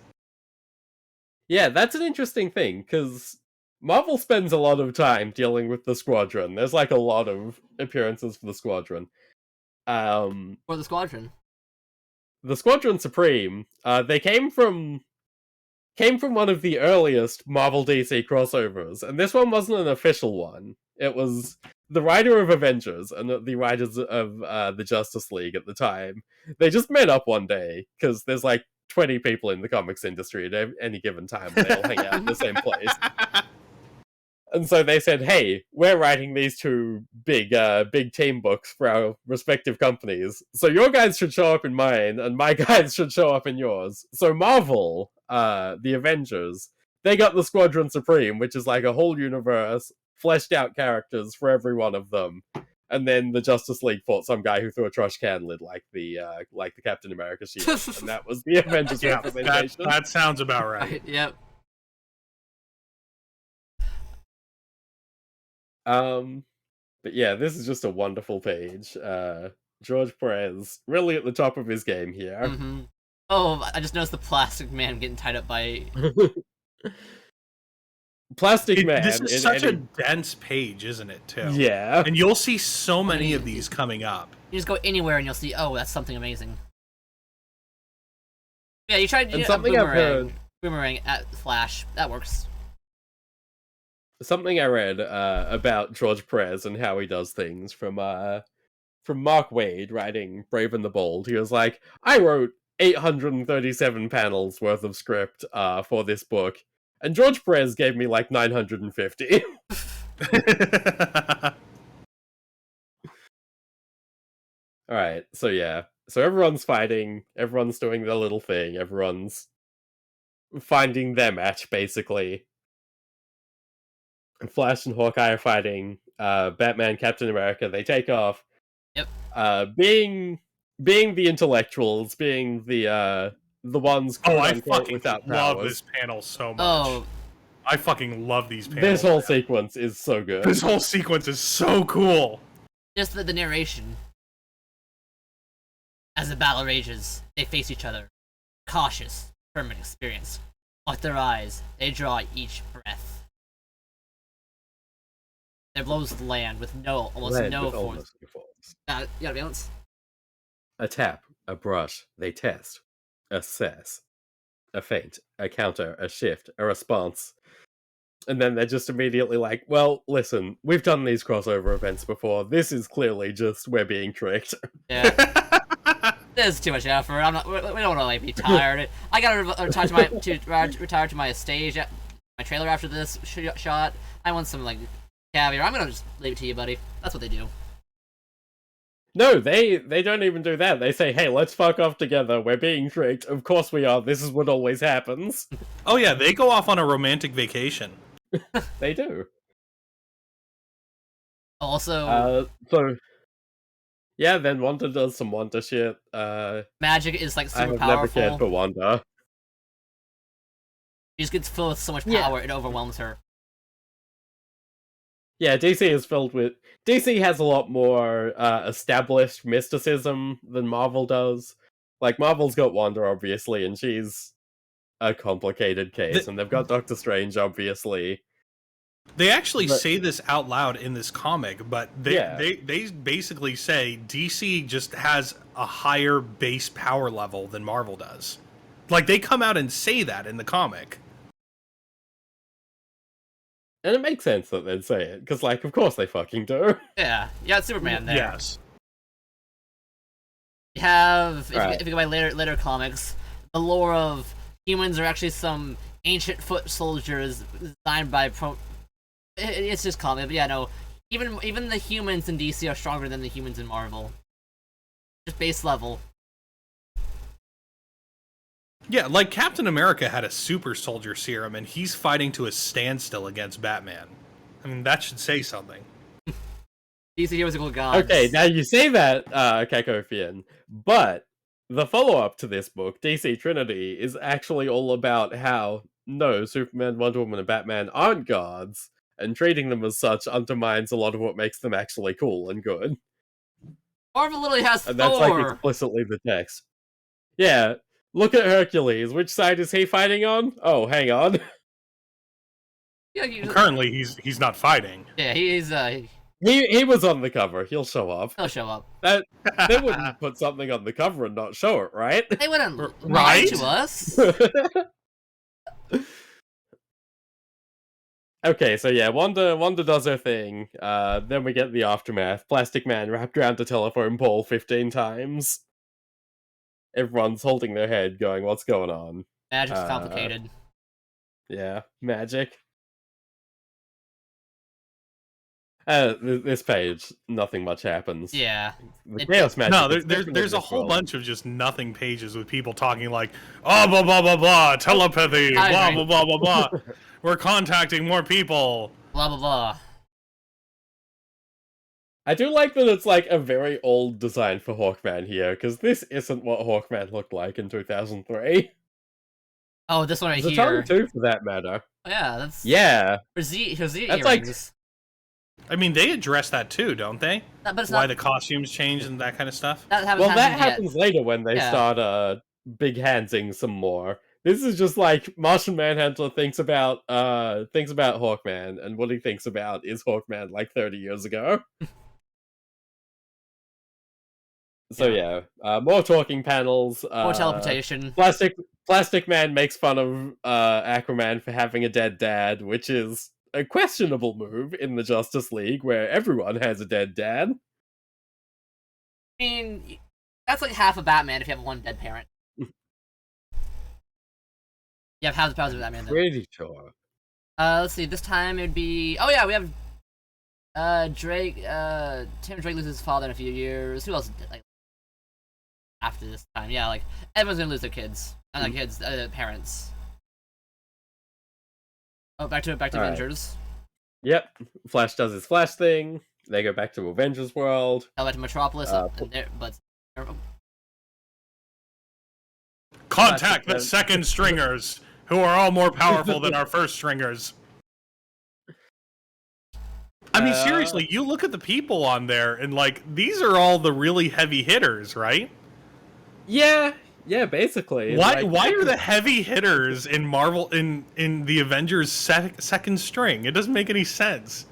yeah, that's an interesting thing because Marvel spends a lot of time dealing with the Squadron. There's like a lot of appearances for the Squadron. For the Squadron. The Squadron Supreme, they came from one of the earliest Marvel DC crossovers, and this one wasn't an official one. It was the writer of Avengers and the writers of the Justice League at the time. They just met up one day because there's like 20 people in the comics industry at any given time. And they all hang out in the same place. And so they said, "Hey, we're writing these two big team books for our respective companies. So your guys should show up in mine, and my guys should show up in yours." So Marvel, the Avengers, they got the Squadron Supreme, which is like a whole universe, fleshed out characters for every one of them. And then the Justice League fought some guy who threw a trash can lid like the Captain America shield, and that was the Avengers yeah, representation. that sounds about right. Yep. But yeah, this is just a wonderful page. George Perez really at the top of his game here. Mm-hmm. Oh, I just noticed the Plastic Man getting tied up by... Plastic Man. This is such a dense page, isn't it, too? Yeah. And you'll see so many of these coming up. You just go anywhere and you'll see, oh, that's something amazing. Yeah, you tried And a something I've heard... boomerang at Flash. That works. Something I read about George Perez and how he does things from Mark Waid writing Brave and the Bold. He was like, I wrote 837 panels worth of script for this book, and George Perez gave me like 950. Alright, so yeah. So everyone's fighting, everyone's doing their little thing, everyone's finding their match, basically. And Flash and Hawkeye are fighting. Batman, Captain America, they take off. Yep. Being the intellectuals, being the ones I quote-unquote fucking without love powers. this panel so much. Oh, I fucking love these panels. This whole sequence is so good. This whole sequence is so cool. just the narration. As the battle rages, they face each other. Cautious, firm and experienced. Lock their eyes, they draw each breath. Their blows land with almost no force. Yeah, Valence. A tap, a brush, they test, assess, a feint, a counter, a shift, a response. And then they're just immediately like, well, listen, we've done these crossover events before. This is clearly just we're being tricked. Yeah. This is too much effort. We don't want to like be tired. I gotta retire to my stage, my trailer after this shot. I want some like caviar. I'm gonna just leave it to you, buddy. That's what they do. No, they don't even do that. They say, hey, let's fuck off together. We're being tricked. Of course we are. This is what always happens. Oh yeah, they go off on a romantic vacation. They do. Also, so yeah, then Wanda does some Wanda shit. magic is like I super have powerful. never cared for Wanda. She just gets filled with so much power, it overwhelms her. Yeah, DC has a lot more established mysticism than Marvel does. Like, Marvel's got Wanda, obviously, and she's a complicated case, and they've got Doctor Strange, obviously. They actually say this out loud in this comic, but they basically say DC just has a higher base power level than Marvel does. Like, they come out and say that in the comic. And it makes sense that they'd say it, because, like, of course they fucking do. Yeah, it's Superman there. Yes. You have, Right. if you go by later comics, the lore of humans are actually some ancient foot soldiers designed by it's just comic, but yeah, no. Even the humans in DC are stronger than the humans in Marvel. Just base level. Yeah, like Captain America had a super soldier serum, and he's fighting to a standstill against Batman. I mean, that should say something. DC heroes equal gods. Okay, now you say that, Kakofian, but the follow-up to this book, DC Trinity, is actually all about how, no, Superman, Wonder Woman, and Batman aren't gods, and treating them as such undermines a lot of what makes them actually cool and good. Marvel literally has And that's, like, Thor. explicitly the text. Yeah, look at Hercules. Which side is he fighting on? Oh, hang on. Yeah, Currently, he's not fighting. yeah, he's He was on the cover. He'll show up. he'll show up. They wouldn't put something on the cover and not show it, right? They wouldn't lie Right? to us. Okay, so yeah, Wanda does her thing. Then we get the aftermath. Plastic Man wrapped around the telephone pole 15 times. Everyone's holding their head, going, "What's going on?" Magic's complicated. Yeah, magic. This page, nothing much happens. Yeah. The chaos magic. No, is different in there's a this whole world. bunch of just nothing pages with people talking like, oh, blah, blah, blah, blah, telepathy, I blah, agree. blah, blah, blah, blah. We're contacting more people. Blah blah blah. I do like that it's like a very old design for Hawkman here, because this isn't what Hawkman looked like in 2003. Oh, this one right The here. Zatanna too, for that matter. Oh, yeah, that's Yeah, for Z That's earrings. I mean, they address that too, don't they? But it's Why not. the costumes change and that kind of stuff. That haven't well, that happened yet. happens later when they Yeah. start big handsing some more. This is just like Martian Manhunter thinks about Hawkman, and what he thinks about is Hawkman like 30 years ago. So yeah, more talking panels. More teleportation. Plastic Man makes fun of Aquaman for having a dead dad, which is a questionable move in the Justice League, where everyone has a dead dad. I mean, that's like half of Batman if you have one dead parent. You have half the powers of Batman. Then. Pretty sure. Let's see. This time it'd be. Oh yeah, we have Drake. Tim Drake loses his father in a few years. Who else? Like after this time, yeah, like everyone's gonna lose their kids. Not kids, parents. Oh, back to Alright. Avengers. Yep. Flash does his Flash thing. They go back to Avengers World. Now back to Metropolis, but Contact the second stringers, who are all more powerful than our first stringers. I mean, seriously, you look at the people on there, and like, these are all the really heavy hitters, right? Yeah, basically. Why Like, are the heavy hitters in Marvel in the Avengers second string? It doesn't make any sense.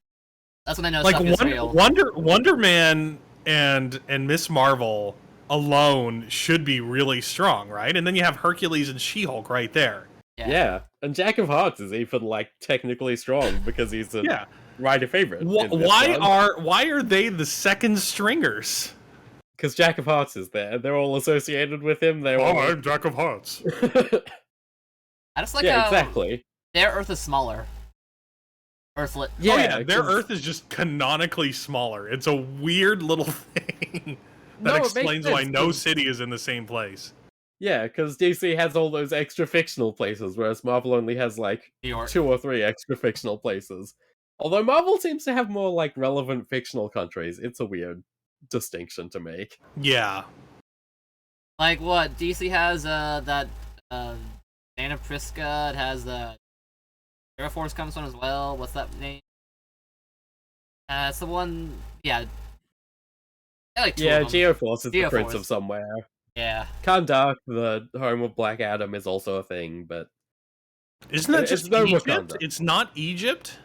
that's when I know Like stuff is real. Wonder Man and Miss Marvel alone should be really strong, right? And then you have Hercules and She-Hulk right there. Yeah, and Jack of Hearts is even like technically strong because he's a Yeah. writer favorite. Why are they the second stringers? Because Jack of Hearts is there. They're all associated with him. They're all... I'm Jack of Hearts. I just like yeah, how exactly. their Earth is smaller. Earthlet. Yeah, their 'cause- Earth is just canonically smaller. It's a weird little thing No, that it makes explains why sense, no 'cause- city is in the same place. Yeah, because DC has all those extra fictional places, whereas Marvel only has like New York. 2 or 3 extra fictional places. Although Marvel seems to have more like relevant fictional countries. It's a weird distinction to make. Yeah. Like what? DC has that Dana Priska. It has Air Force comes one as well. What's that name? It's the one. Yeah. I like two Yeah, of them. Geoforce is the Prince Geoforce. of Somewhere. Yeah. Kandak, the home of Black Adam, is also a thing, but Isn't that It's just no Egypt? Wakanda. It's not Egypt?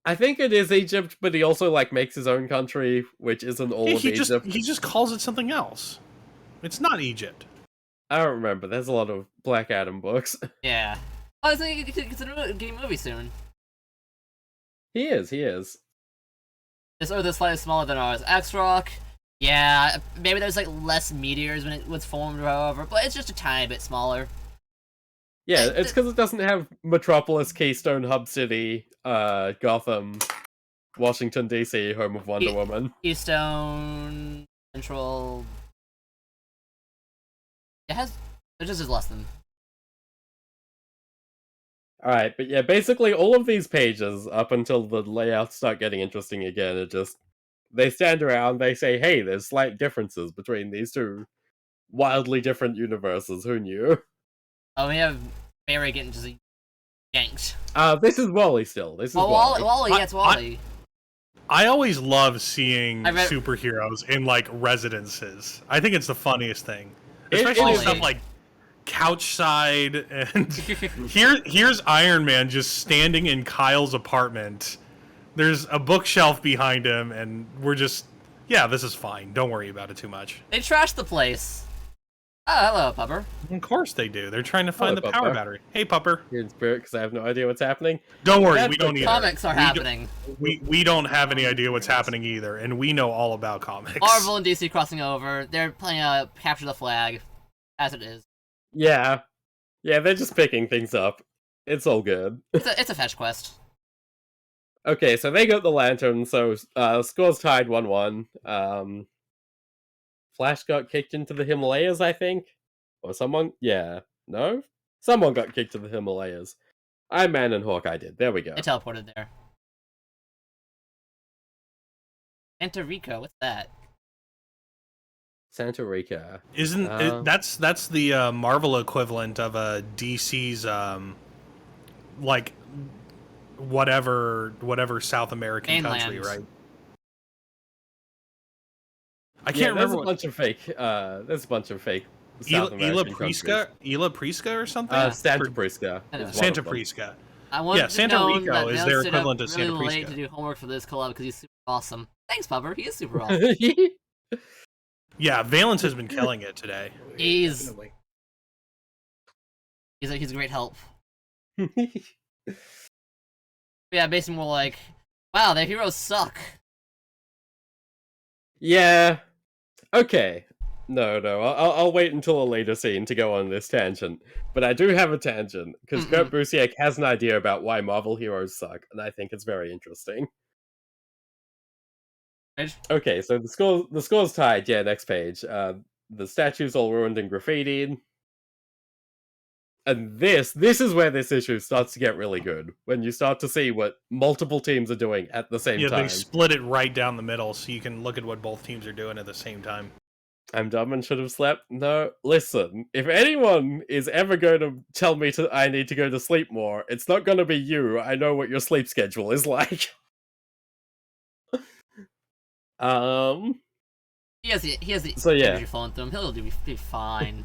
I think it is Egypt, but he also like makes his own country, which isn't all of He Egypt. just calls it something else. It's not Egypt. I don't remember. There's a lot of Black Adam books. Yeah. Oh, I think it's getting a movie soon. He is. This Earth is slightly smaller than ours. X-Rock Yeah, maybe there's like less meteors when it was formed, however, but it's just a tiny bit smaller. Yeah, it's because it doesn't have Metropolis, Keystone, Hub City, Gotham, Washington D.C., home of Wonder Woman. Keystone, Central. It has. It just is less than. Alright, but yeah, basically all of these pages, up until the layouts start getting interesting again, are just... They stand around, they say, hey, there's slight differences between these two wildly different universes, who knew? Oh, we have Barry getting just yanked. This is Wally still, this is Oh, Wally. Wally, yeah, it's Wally. I always love seeing I read- superheroes in like residences. I think it's the funniest thing, It especially is- stuff like Couchside and here's Iron Man just standing in Kyle's apartment. There's a bookshelf behind him, and we're just, yeah, this is fine. Don't worry about it too much. They trashed the place. Oh, hello, Pupper. Of course they do. They're trying to find Hello, the power Pupper. battery. Hey, Pupper. Here in spirit, because I have no idea what's happening. Don't worry, That's we don't okay. either. Comics are We don't- happening. We don't have any idea what's happening either, and we know all about comics. Marvel and DC crossing over. They're playing capture the flag, as it is. Yeah. Yeah, they're just picking things up. It's all good. It's a fetch quest. Okay, so they got the lantern, so scores tied 1-1. Flash got kicked into the Himalayas, I think? Or someone? Yeah. No? Someone got kicked to the Himalayas. Iron Man and Hawkeye did. There we go. It teleported there. Santa Rico, what's that? Santa Rica. Isn't that's the Marvel equivalent of a DC's like whatever South American country, Mainland. right? I Yeah, can't there's remember a what bunch of fake. There's a bunch of fake South Ila American countries. Prisca or something. Santa Prisca. I know. is one Santa of them. Prisca. I want Yeah, to Santa know Rico that is Valence their stayed equivalent up to Santa really late Prisca. to do homework for this collab because he's super awesome. Thanks, Pupper. He is super awesome. Yeah, Valence has been killing it today. He's- Definitely. He's a great help. Yeah, basically more like, wow, their heroes suck. Yeah. Okay. No. I'll wait until a later scene to go on this tangent. But I do have a tangent, because Kurt Busiek has an idea about why Marvel heroes suck, and I think it's very interesting. Right? Okay, so the score's tied. Yeah, next page. The statue's all ruined and graffitied. And this is where this issue starts to get really good. When you start to see what multiple teams are doing at the same Yeah, time. they split it right down the middle, so you can look at what both teams are doing at the same time. I'm dumb and should have slept. No, listen. If anyone is ever going to tell me I need to go to sleep more, it's not going to be you. I know what your sleep schedule is like. He has the So, yeah. energy flowing through him. He'll be fine.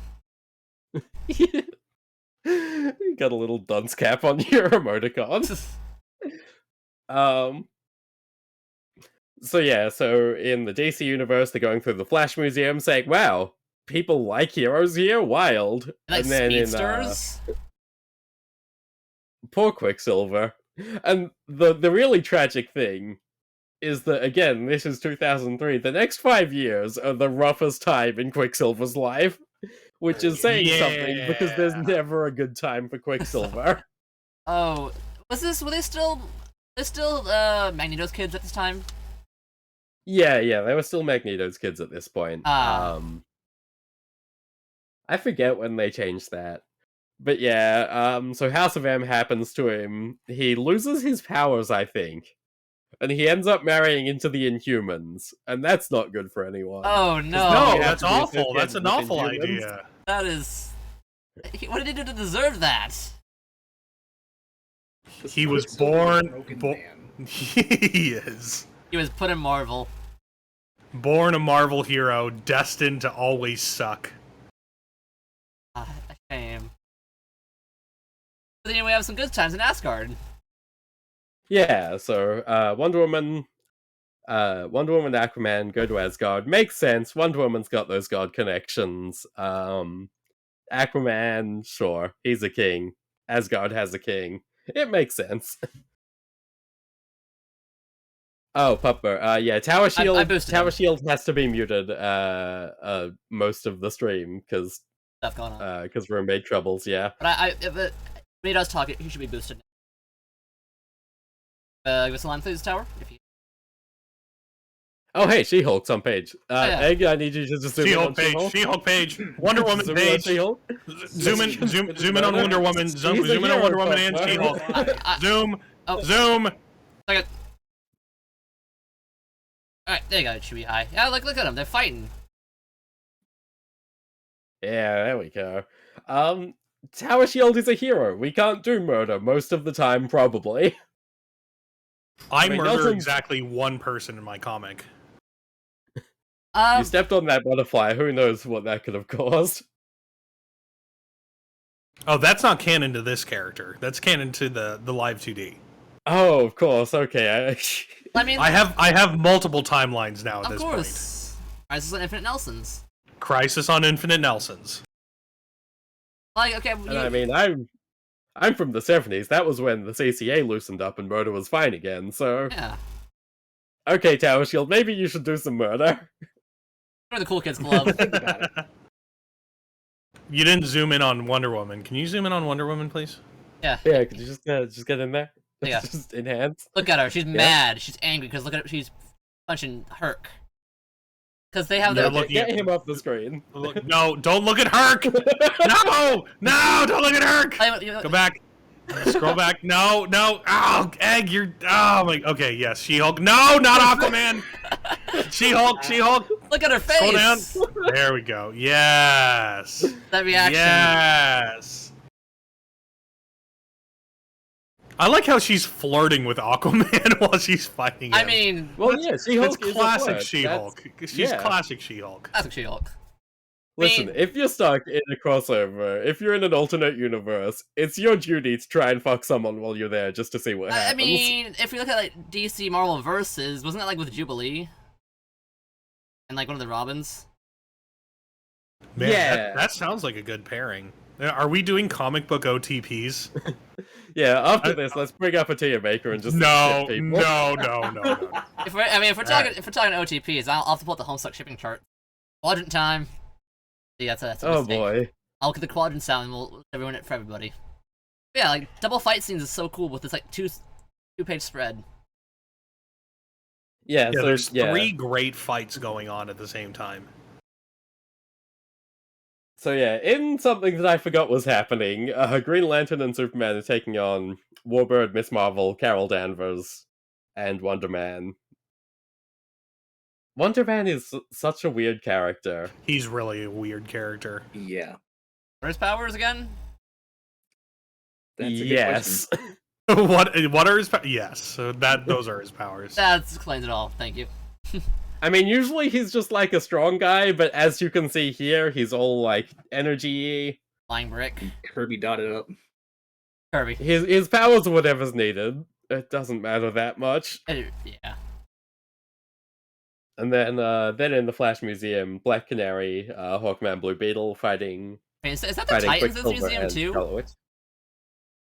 You got a little dunce cap on your emoticon. So yeah, so in the DC universe, they're going through the Flash Museum, saying, "Wow, people like heroes here, wild." Like and then speedsters. poor Quicksilver, and the really tragic thing is that again, this is 2003. The next 5 years are the roughest time in Quicksilver's life, which is saying something because there's Yeah. never a good time for Quicksilver. Oh, were they still Magneto's kids at this time? Yeah, they were still Magneto's kids at this point. Ah. I forget when they changed that. But yeah, so House of M happens to him. He loses his powers, I think. And he ends up marrying into the Inhumans. And that's not good for anyone. Oh no! No, you have that's to be awful. associated That's an with awful Inhumans. idea. That is. What did he do to deserve that? He was Quicksilver's a born. broken Bo- man. he is He was put in Marvel. born a Marvel hero, destined to always suck. A shame. But then we have some good times in Asgard. Yeah, so Wonder Woman, Aquaman go to Asgard. Makes sense. Wonder Woman's got those god connections. Aquaman, sure, he's a king. Asgard has a king. It makes sense. Oh, Pupper. Yeah, Tower I Shield. boosted Tower him. Shield has to be muted. Most of the stream because Stuff going on. roommate troubles. Yeah. But when he does talk, he should be boosted. Give us a line, please, Tower. If you... Oh, hey, She-Hulk's on page. yeah. Egg, I need you to just zoom in on She-Hulk page. She-Hulk. She-Hulk page. Wonder Woman Zoom in on page. She-Hulk. Zoom in on Wonder Woman. Zoom She's a in on Wonder hero, Woman and Pupper. She-Hulk. Zoom. Oh. Zoom. Alright, there you go. It should be high. Yeah, look at them. They're fighting. Yeah, there we go. Tower Shield is a hero. We can't do murder most of the time, probably. I mean, murder Nelson- exactly one person in my comic. You stepped on that butterfly. Who knows what that could have caused? Oh, that's not canon to this character. That's canon to the live 2D. Oh, of course. Okay. I mean, I have multiple timelines now at of this course. Crisis on Infinite Nelsons. point. Crisis on Infinite Nelsons. Like, okay, And I mean, I'm from the 70s. That was when the CCA loosened up and murder was fine again. So yeah. okay, Tower Shield, maybe you should do some murder. Or the Cool Kids Club. Think about it. You didn't zoom in on Wonder Woman. Can you zoom in on Wonder Woman, please? Yeah. Yeah, could you just get in there? Yeah. Just enhance. Look at her. She's mad. She's angry because look at her. She's punching Herc. Because they have They're their. looking Get at- him off the screen. No, don't look at Herc! No! No, don't look at Herc! Go back. Scroll back. No. Oh, Egg, you're... Oh, my... Okay, yes, She-Hulk. No, not Aquaman! She-Hulk. Look at her face. Scroll down. There we go. Yes. That reaction. Yes. I like how she's flirting with Aquaman while she's fighting him. I mean, Well, yeah, She-Hulk it's is a classic flirt. She-Hulk. She's yeah. classic She-Hulk. classic She-Hulk. Listen, if you're stuck in a crossover, if you're in an alternate universe, it's your duty to try and fuck someone while you're there just to see what happens. I mean, if you look at like DC Marvel Versus, wasn't that like with Jubilee? And like one of the Robins? Man, Yeah. that sounds like a good pairing. Are we doing comic book OTPs? Yeah, after this, let's bring up a tier maker and just No. ship people. If we're talking OTPs, I'll have to pull up the Homestuck shipping chart. Quadrant time. See, that's a Oh mistake. boy. I'll look at the quadrant sound and we'll ruin it for everybody. But yeah, like double fight scenes is so cool with this like two-page spread. Yeah, Yeah, so there's yeah. three great fights going on at the same time. So yeah, in something that I forgot was happening, Green Lantern and Superman are taking on Warbird, Miss Marvel, Carol Danvers, and Wonder Man. Wonder Man is such a weird character. He's really a weird character. Yeah. What are his powers again? That's a good Yes. question. What are his yes, so those are his powers. That explains it all. Thank you. I mean, usually he's just like a strong guy, but as you can see here, he's all like energy. Flying brick. Kirby dotted up. Kirby. His powers are whatever's needed. It doesn't matter that much. Yeah. And then in the Flash Museum, Black Canary, Hawkman, Blue Beetle fighting Wait, is that the fighting Titans in this Quicksilver museum and too? Scarlet Witch.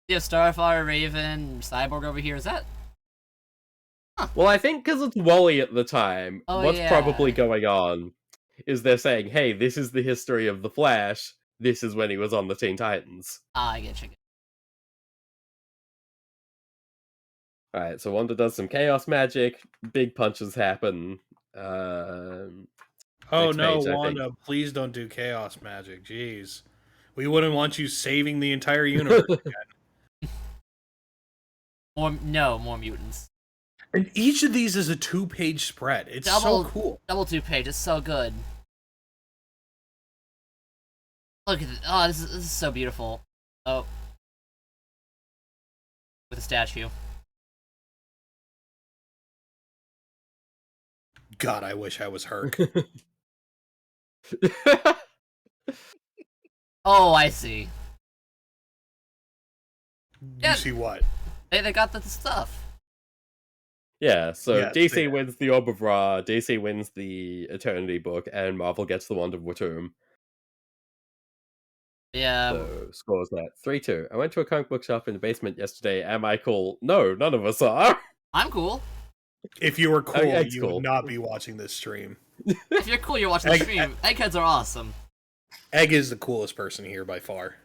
You have Starfire, Raven, Cyborg over here. Is that? Well, I think because it's Wally at the time, Oh, what's yeah. probably going on is they're saying, hey, this is the history of the Flash. This is when he was on the Teen Titans. I get you. Alright, so Wanda does some chaos magic, big punches happen. Oh Next no, page, I Wanda! Please don't do chaos magic. Jeez, we wouldn't want you saving the entire universe. More mutants. And each of these is a 2-page spread. It's so cool. Double 2-page. It's so good. Look at it. Oh, this is so beautiful. Oh, with a statue. God, I wish I was Herc. Oh, I see. Yeah. You see what? They got the stuff. Yeah, so Yes, DC they- wins the Orb of Ra, DC wins the Eternity Book, and Marvel gets the Wand of Watum. Yeah. So scores that 3-2. I went to a comic book shop in the basement yesterday. Am I cool? No, none of us are. I'm cool. If you were cool, Egg's you cool. would not be watching this stream. If you're cool, you're watching the Egg- stream. Eggheads are awesome. Egg is the coolest person here by far.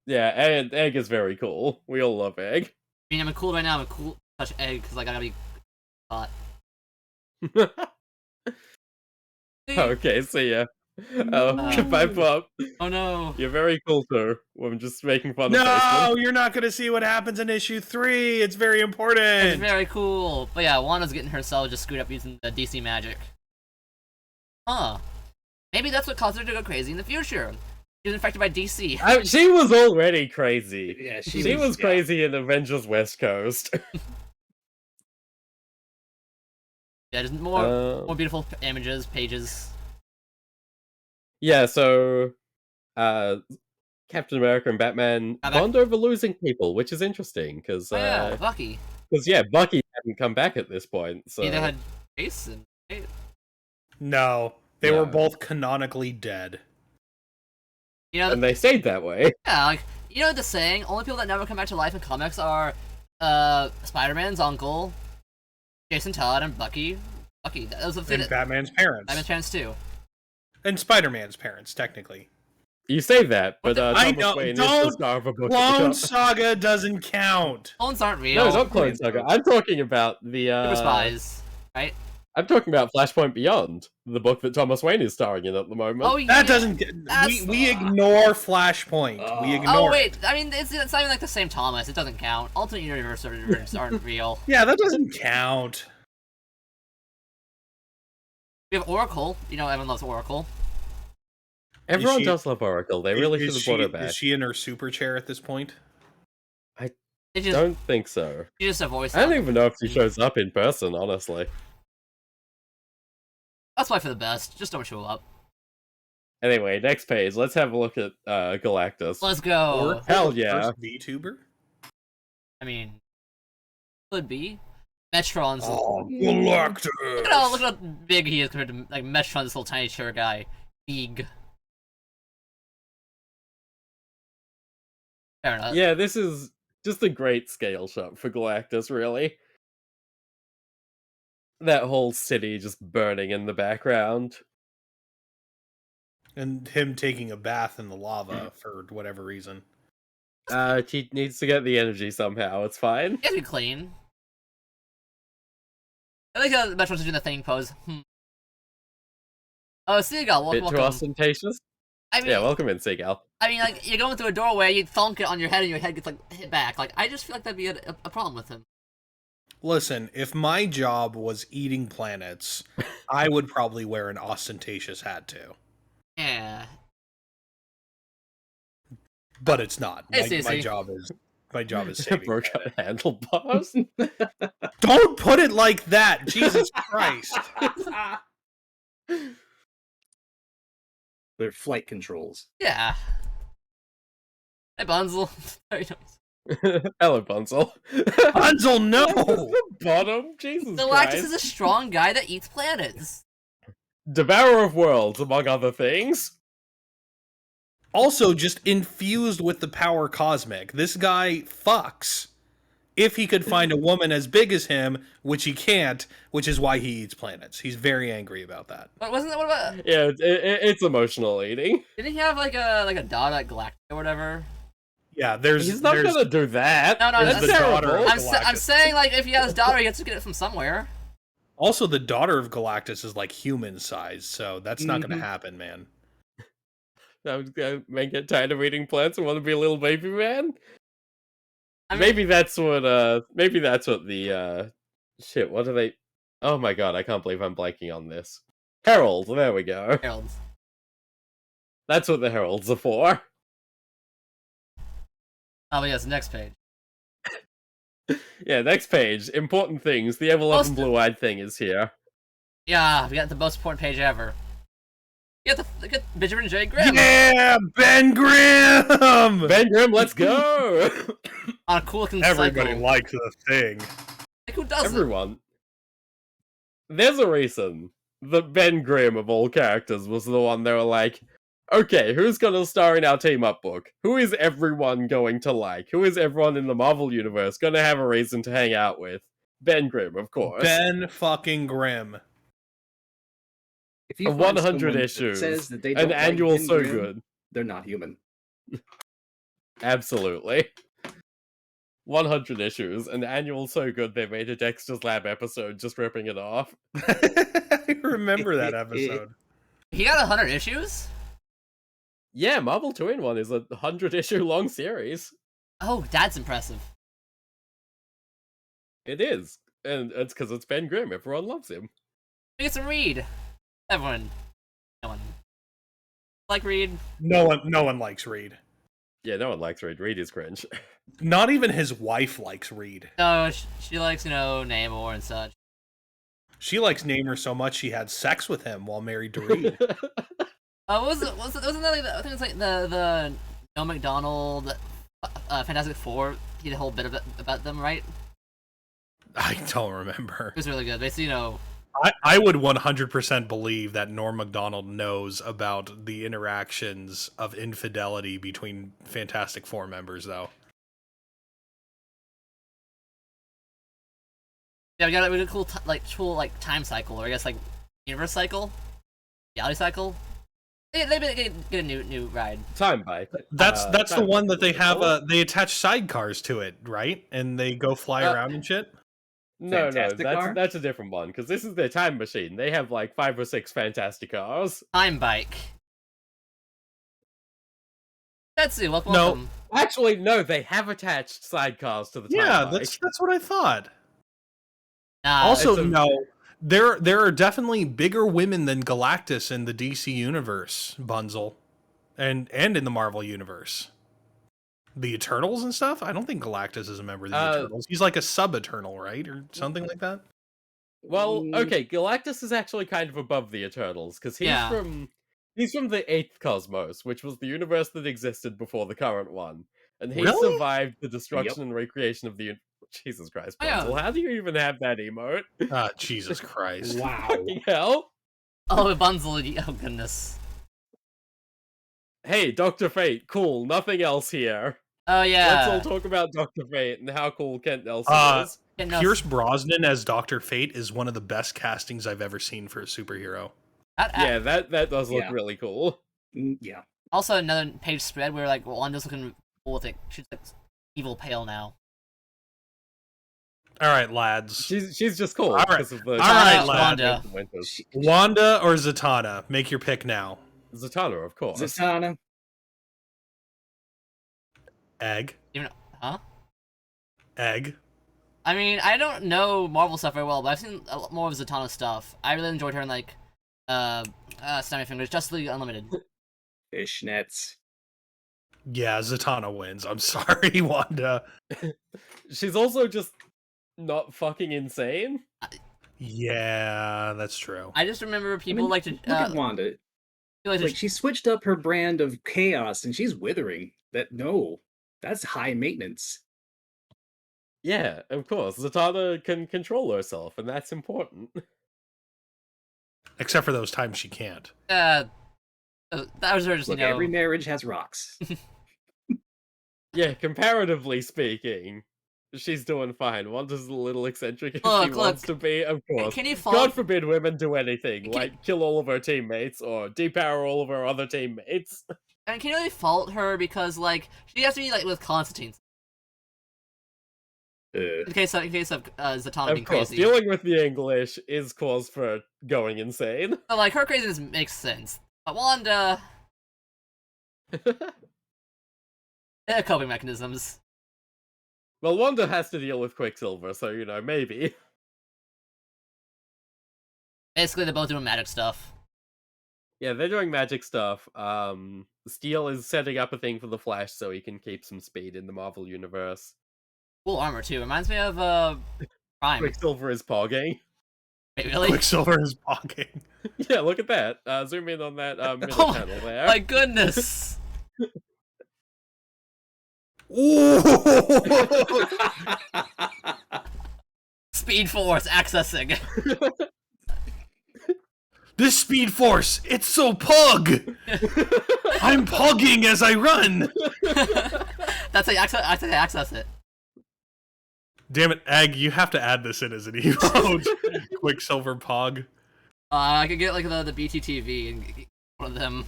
Yeah, and Egg is very cool. We all love Egg. I mean, I'm cool right now. I'm cool touch Egg because like I gotta be hot. Okay, see ya. Oh, goodbye, Pop. Oh no. You're very cool, sir. I'm just making fun of No, Postman. you're not going to see what happens in issue 3. It's very important. It's very cool. But yeah, Wanda's getting herself just screwed up using the DC magic. Huh. Maybe that's what caused her to go crazy in the future. She was infected by DC. She was already crazy. Yeah, She was crazy in Avengers West Coast. Yeah, just more beautiful images, pages. Yeah, so Captain America and Batman bond over losing people, which is interesting because Oh yeah, Bucky. Bucky hadn't come back at this point. So Neither had Jason. Right? No, they No. were both canonically dead. You know, and they stayed that way. yeah, like you know the saying, only people that never come back to life in comics are Spider-Man's uncle, Jason Todd, and Bucky. Bucky. Those are the And Batman's parents. Batman's parents too. And Spider-Man's parents, technically. You say that, but I Thomas know, Wayne is the don't star of a book. Clone Saga doesn't count. Clones aren't real. No, not Clone Saga. I'm talking about the Super spies, right? I'm talking about Flashpoint Beyond, the book that Thomas Wayne is starring in at the moment. Oh yeah. That doesn't. That's- We ignore Flashpoint. We ignore. Oh wait, I mean it's not even like the same Thomas. It doesn't count. Alternate universes aren't real. Yeah, that doesn't count. We have Oracle. You know, everyone loves Oracle. Everyone she- does love Oracle. They really should have brought her back. Is she in her super chair at this point? They just, Don't think so. she just a voice. I don't even know if she shows up in person, honestly. That's why for the best. Just don't show up. Anyway, next page. Let's have a look at Galactus. Let's go. Or hell the yeah. first VTuber? I mean, could be. Metron's. Oh, Galactus! Look at how big he is compared to like Metron, this little tiny chair guy. Big. Fair enough. Yeah, this is just a great scale shot for Galactus, really. That whole city just burning in the background. And him taking a bath in the lava for whatever reason. She needs to get the energy somehow, it's fine. He has to be clean. I like how Metron's doing the thing pose. Oh, Seagull, Bit welcome. too ostentatious. I mean, Yeah, welcome in, Seagull. I mean, like, you're going through a doorway, you thunk it on your head, and your head gets, like, hit back. Like, I just feel like that'd be a problem with him. Listen, if my job was eating planets, I would probably wear an ostentatious hat too. Yeah. But it's not. Hey, My Cece. job is saving Broke planet. out handlebars. Don't put it like that! Jesus Christ! They're flight controls. Yeah. Hey, Bunzel. Very nice. Hello, Bunzel. Bunzel, no! The bottom? Jesus Galactus Christ. is a strong guy that eats planets. Devourer of worlds, among other things. Also, just infused with the power cosmic. This guy fucks. If he could find a woman as big as him, which he can't, which is why he eats planets. He's very angry about that. What wasn't that? What about? Yeah, it's emotional eating. Didn't he have like a daughter at Galactus or whatever? Yeah, there's He's not gonna do that. No, That's the daughter terrible. of I'm saying like if he has a daughter, he has to get it from somewhere. also the daughter of Galactus is like human size, so that's not going Mhm. to happen, man. Men get tired of eating plants and want to be a little baby man. I mean, Maybe that's what the shit. What are they? Oh my god, I can't believe I'm blanking on this. Herald. There we go. Heralds. That's what the heralds are for. Oh, but yes, next page. Yeah, next page. Important things. The ever-loving Most- blue-eyed thing is here. Yeah, we got the most important page ever. You got Benjamin J. Grimm Yeah, Ben Grimm! Ben Grimm, let's go! on a cool looking Everybody cycle. likes the thing. Like, who doesn't? Everyone. There's a reason that Ben Grimm, of all characters, was the one they were like, okay, who's gonna star in our team-up book? Who is everyone going to like? Who is everyone in the Marvel Universe gonna have a reason to hang out with? Ben Grimm, of course. Ben fucking Grimm. If you find 100 someone that issues. says that they An don't annual like Ben so Grimm, good. they're not human. Absolutely. 100 issues. An annual so good they made a Dexter's Lab episode just ripping it off. I remember that episode. He got 100 issues? Yeah, Marvel 2-in-1 is a 100-issue long series. Oh, that's impressive. It is. And it's because it's Ben Grimm. Everyone loves him. He gets to read. Everyone. No one. Like Reed. No one likes Reed. Yeah, no one likes Reed. Reed is cringe. Not even his wife likes Reed. No, she likes, Namor and such. She likes Namor so much she had sex with him while married to Reed. Wasn't that like I think it's like the Noah McDonald Fantastic Four? He had a whole bit about them, right? I don't remember. It was really good. Basically, I would 100% believe that Norm Macdonald knows about the interactions of infidelity between Fantastic Four members, though. yeah, we got a cool time cycle, or I guess like universe cycle, reality cycle. They get a new ride. Time Bike. That's the Time one Bike. that they have. They attach sidecars to it, right? And they go fly around and shit. No, Fantastic Car? that's a different one, because this is their time machine. They have like 5 or 6 Fantastic Cars. Time Bike. Tetsu, welcome. No. Welcome. Actually, no, they have attached sidecars to the time Yeah, bike. that's what I thought. Nah, Also, it's a- no, there are definitely bigger women than Galactus in the DC universe, Bunzel, and in the Marvel universe. The Eternals and stuff. I don't think Galactus is a member of the Eternals. He's like a sub-Eternal, right, or something like that. Well, okay, Galactus is actually kind of above the Eternals, because he's Yeah. from the 8th Cosmos, which was the universe that existed before the current one. And he Really? survived the destruction and recreation of the... Jesus Christ, Oh, yeah. Bunzel, how do you even have that emote? Ah, Jesus Christ! Wow. Fucking hell! Oh, Bunzel. Oh goodness. Hey, Dr. Fate, cool, nothing else here. Oh yeah. Let's all talk about Dr. Fate and how cool Kent Nelson is. Yeah, no, Pierce Brosnan as Dr. Fate is one of the best castings I've ever seen for a superhero. Yeah, that does look Yeah. really cool. Yeah. Also, another page spread where like Wanda's looking cool with it. She's like evil pale now. All right, lads. She's just cool All right. because of the... All right, Wanda. Winters. She- Wanda or Zatanna? Make your pick now. Zatanna, of course. Zatanna. Egg. Huh? Egg. I mean, I don't know Marvel stuff very well, but I've seen a lot more of Zatanna's stuff. I really enjoyed her in like, snap my fingers, Justice League Unlimited. Fishnets. Yeah, Zatanna wins. I'm sorry, Wanda. She's also just not fucking insane. Yeah, that's true. I just remember people I mean, like to look at Wanda. feel like Like, she switched up her brand of chaos, and she's withering. That's high maintenance. Yeah, of course. Zatanna can control herself, and that's important. Except for those times she can't. that was her just Look, every marriage has rocks. Yeah, comparatively speaking, she's doing fine. Wanda's a little eccentric as she Look, wants to be, of course. Can you God fault? forbid women do anything, Can- like kill all of her teammates or depower all of her other teammates. And can you really fault her because like she has to be like with Constantine in case of Zatanna Of being course, crazy. dealing with the English is cause for going insane. So, like her craziness makes sense. But Wanda, coping mechanisms. Well, Wanda has to deal with Quicksilver, so, maybe. Basically, they're both doing magic stuff. Yeah, they're doing magic stuff. Steel is setting up a thing for the Flash so he can keep some speed in the Marvel Universe. Cool armor too. Reminds me of Prime. Quicksilver is pogging. Wait, really? Quicksilver is pogging. Yeah, look at that. Zoom in on that middle Oh panel there. My goodness. Ooh! Speed Force accessing. This Speed Force, it's so pug! I'm pugging as I run! That's how you access it. Damn it, Egg, you have to add this in as an emote. Quicksilver Pog. I could get like the BTTV and get one of them.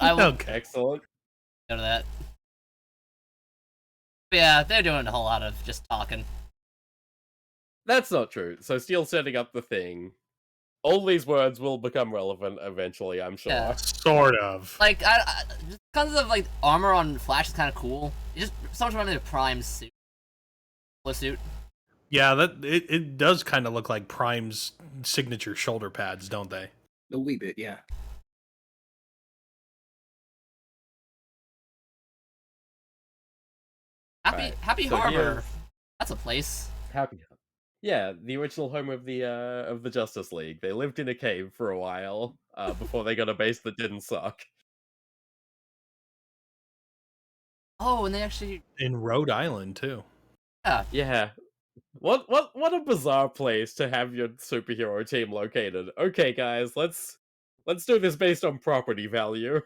I will Okay. Excellent. go to that. But yeah, they're doing a whole lot of just talking. That's not true. So Steel's setting up the thing. All these words will become relevant eventually, I'm sure. Yeah. Sort of. Like, just because of like armor on Flash is kind of cool. It just so much reminded me of Prime's suit. Suit. Yeah, it does kind of look like Prime's signature shoulder pads, don't they? A wee bit, yeah. Happy so Harbor. here's- That's a place. Happy. Yeah, the original home of the Justice League. They lived in a cave for a while before they got a base that didn't suck. Oh, and they actually. In Rhode Island too. Yeah. Yeah. What a bizarre place to have your superhero team located. Okay, guys, let's do this based on property value.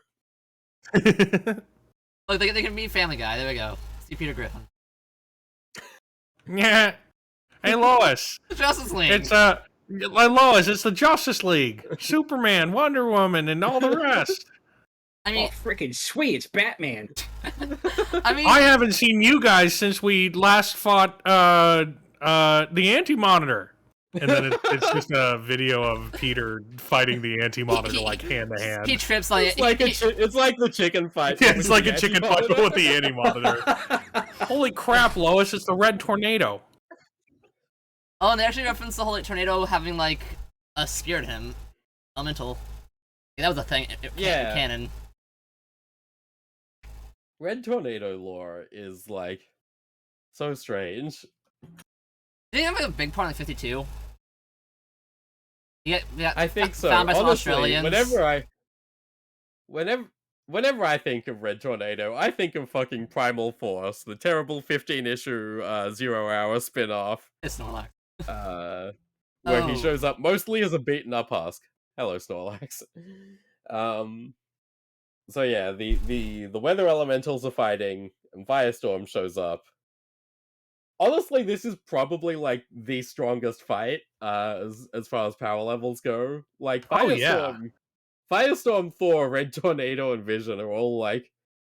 Look, they can meet Family Guy. There we go. See Peter Griffin. Yeah. Hey Lois. The Justice League. It's Lois, it's the Justice League. Superman, Wonder Woman, and all the rest. I mean, Oh, freaking sweet! It's Batman. I mean, I haven't seen you guys since we last fought the Anti-Monitor. And then it's just a video of Peter fighting the Anti-Monitor like hand to hand. he trips like It's like it's like the chicken fight. Yeah, with it's like the a chicken fight Anti-Monitor. with the Anti-Monitor. Holy crap, Lois, it's the red tornado. Oh, and they actually referenced the whole like, tornado having like a spear in him. Elemental. Yeah, that was a thing. Yeah. Canon. Red Tornado lore is like so strange. Did he have like, a big part in like, 52? Yeah, I think so. Found by some Honestly, Australians. whenever I think of Red Tornado, I think of fucking Primal Force, the terrible 15-issue 0 hour spin-off. It's Snorlax. Where he Oh. shows up mostly as a beaten up husk. Hello, Snorlax. So yeah, the weather elementals are fighting, and Firestorm shows up. Honestly, this is probably like the strongest fight as far as power levels go. Like Oh, yeah. Firestorm, Thor, Red Tornado, and Vision are all like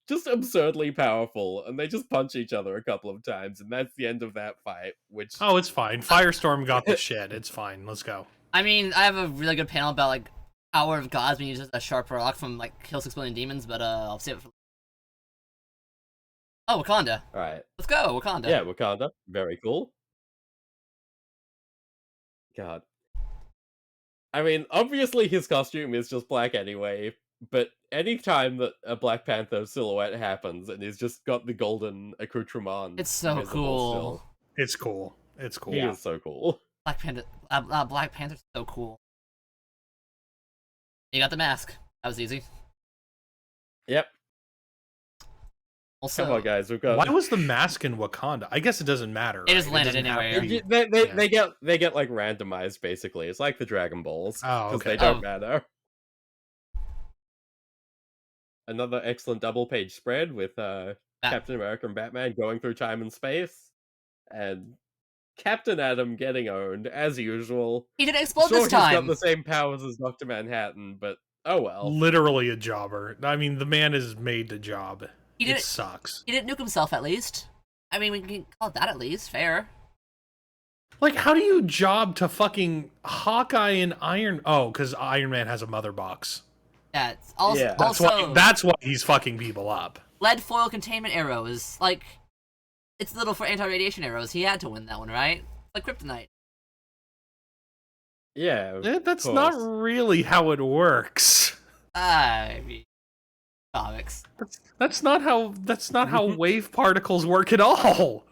just absurdly powerful, and they just punch each other a couple of times, and that's the end of that fight. Which Oh, it's fine. Firestorm got the shit. It's fine. Let's go. I mean, I have a really good panel about like Hour of Gods being used as a sharp rock from like Kill 6 Billion Demons, but I'll save it for. Oh, Wakanda. all right, Let's go, Wakanda. yeah, Wakanda, very cool. God, I mean, obviously his costume is just black anyway, but anytime that a Black Panther silhouette happens and he's just got the golden accoutrement, It's so visible cool. still, It's cool. It's cool. he is so cool. Black Panther. Black Panther's so cool. You got the mask. That was easy. Yep. Also, Come on, guys, we've got. Why was the mask in Wakanda? I guess it doesn't matter. It just right? landed doesn't have anywhere. to be- They get like randomized basically. It's like the Dragon Balls. Oh, Because okay. they don't Oh. matter. Another excellent double page spread with Captain America and Batman going through time and space, and Captain Atom getting owned as usual. he didn't explode Sure, this he's got time. the same powers as Doctor Manhattan, but oh well. Literally a jobber. I mean, the man is made to job. He It didn't. sucks. He didn't nuke himself at least. I mean, we can call it that at least. Fair. Like, how do you job to fucking Hawkeye and Iron? Oh, because Iron Man has a mother box. Yeah. It's also, Yeah. That's why he's fucking people up. lead foil containment arrows. Like, it's little for anti-radiation arrows. He had to win that one, right? Like kryptonite. Yeah, That's of not course. really how it works. I mean, comics. That's not how wave particles work at all.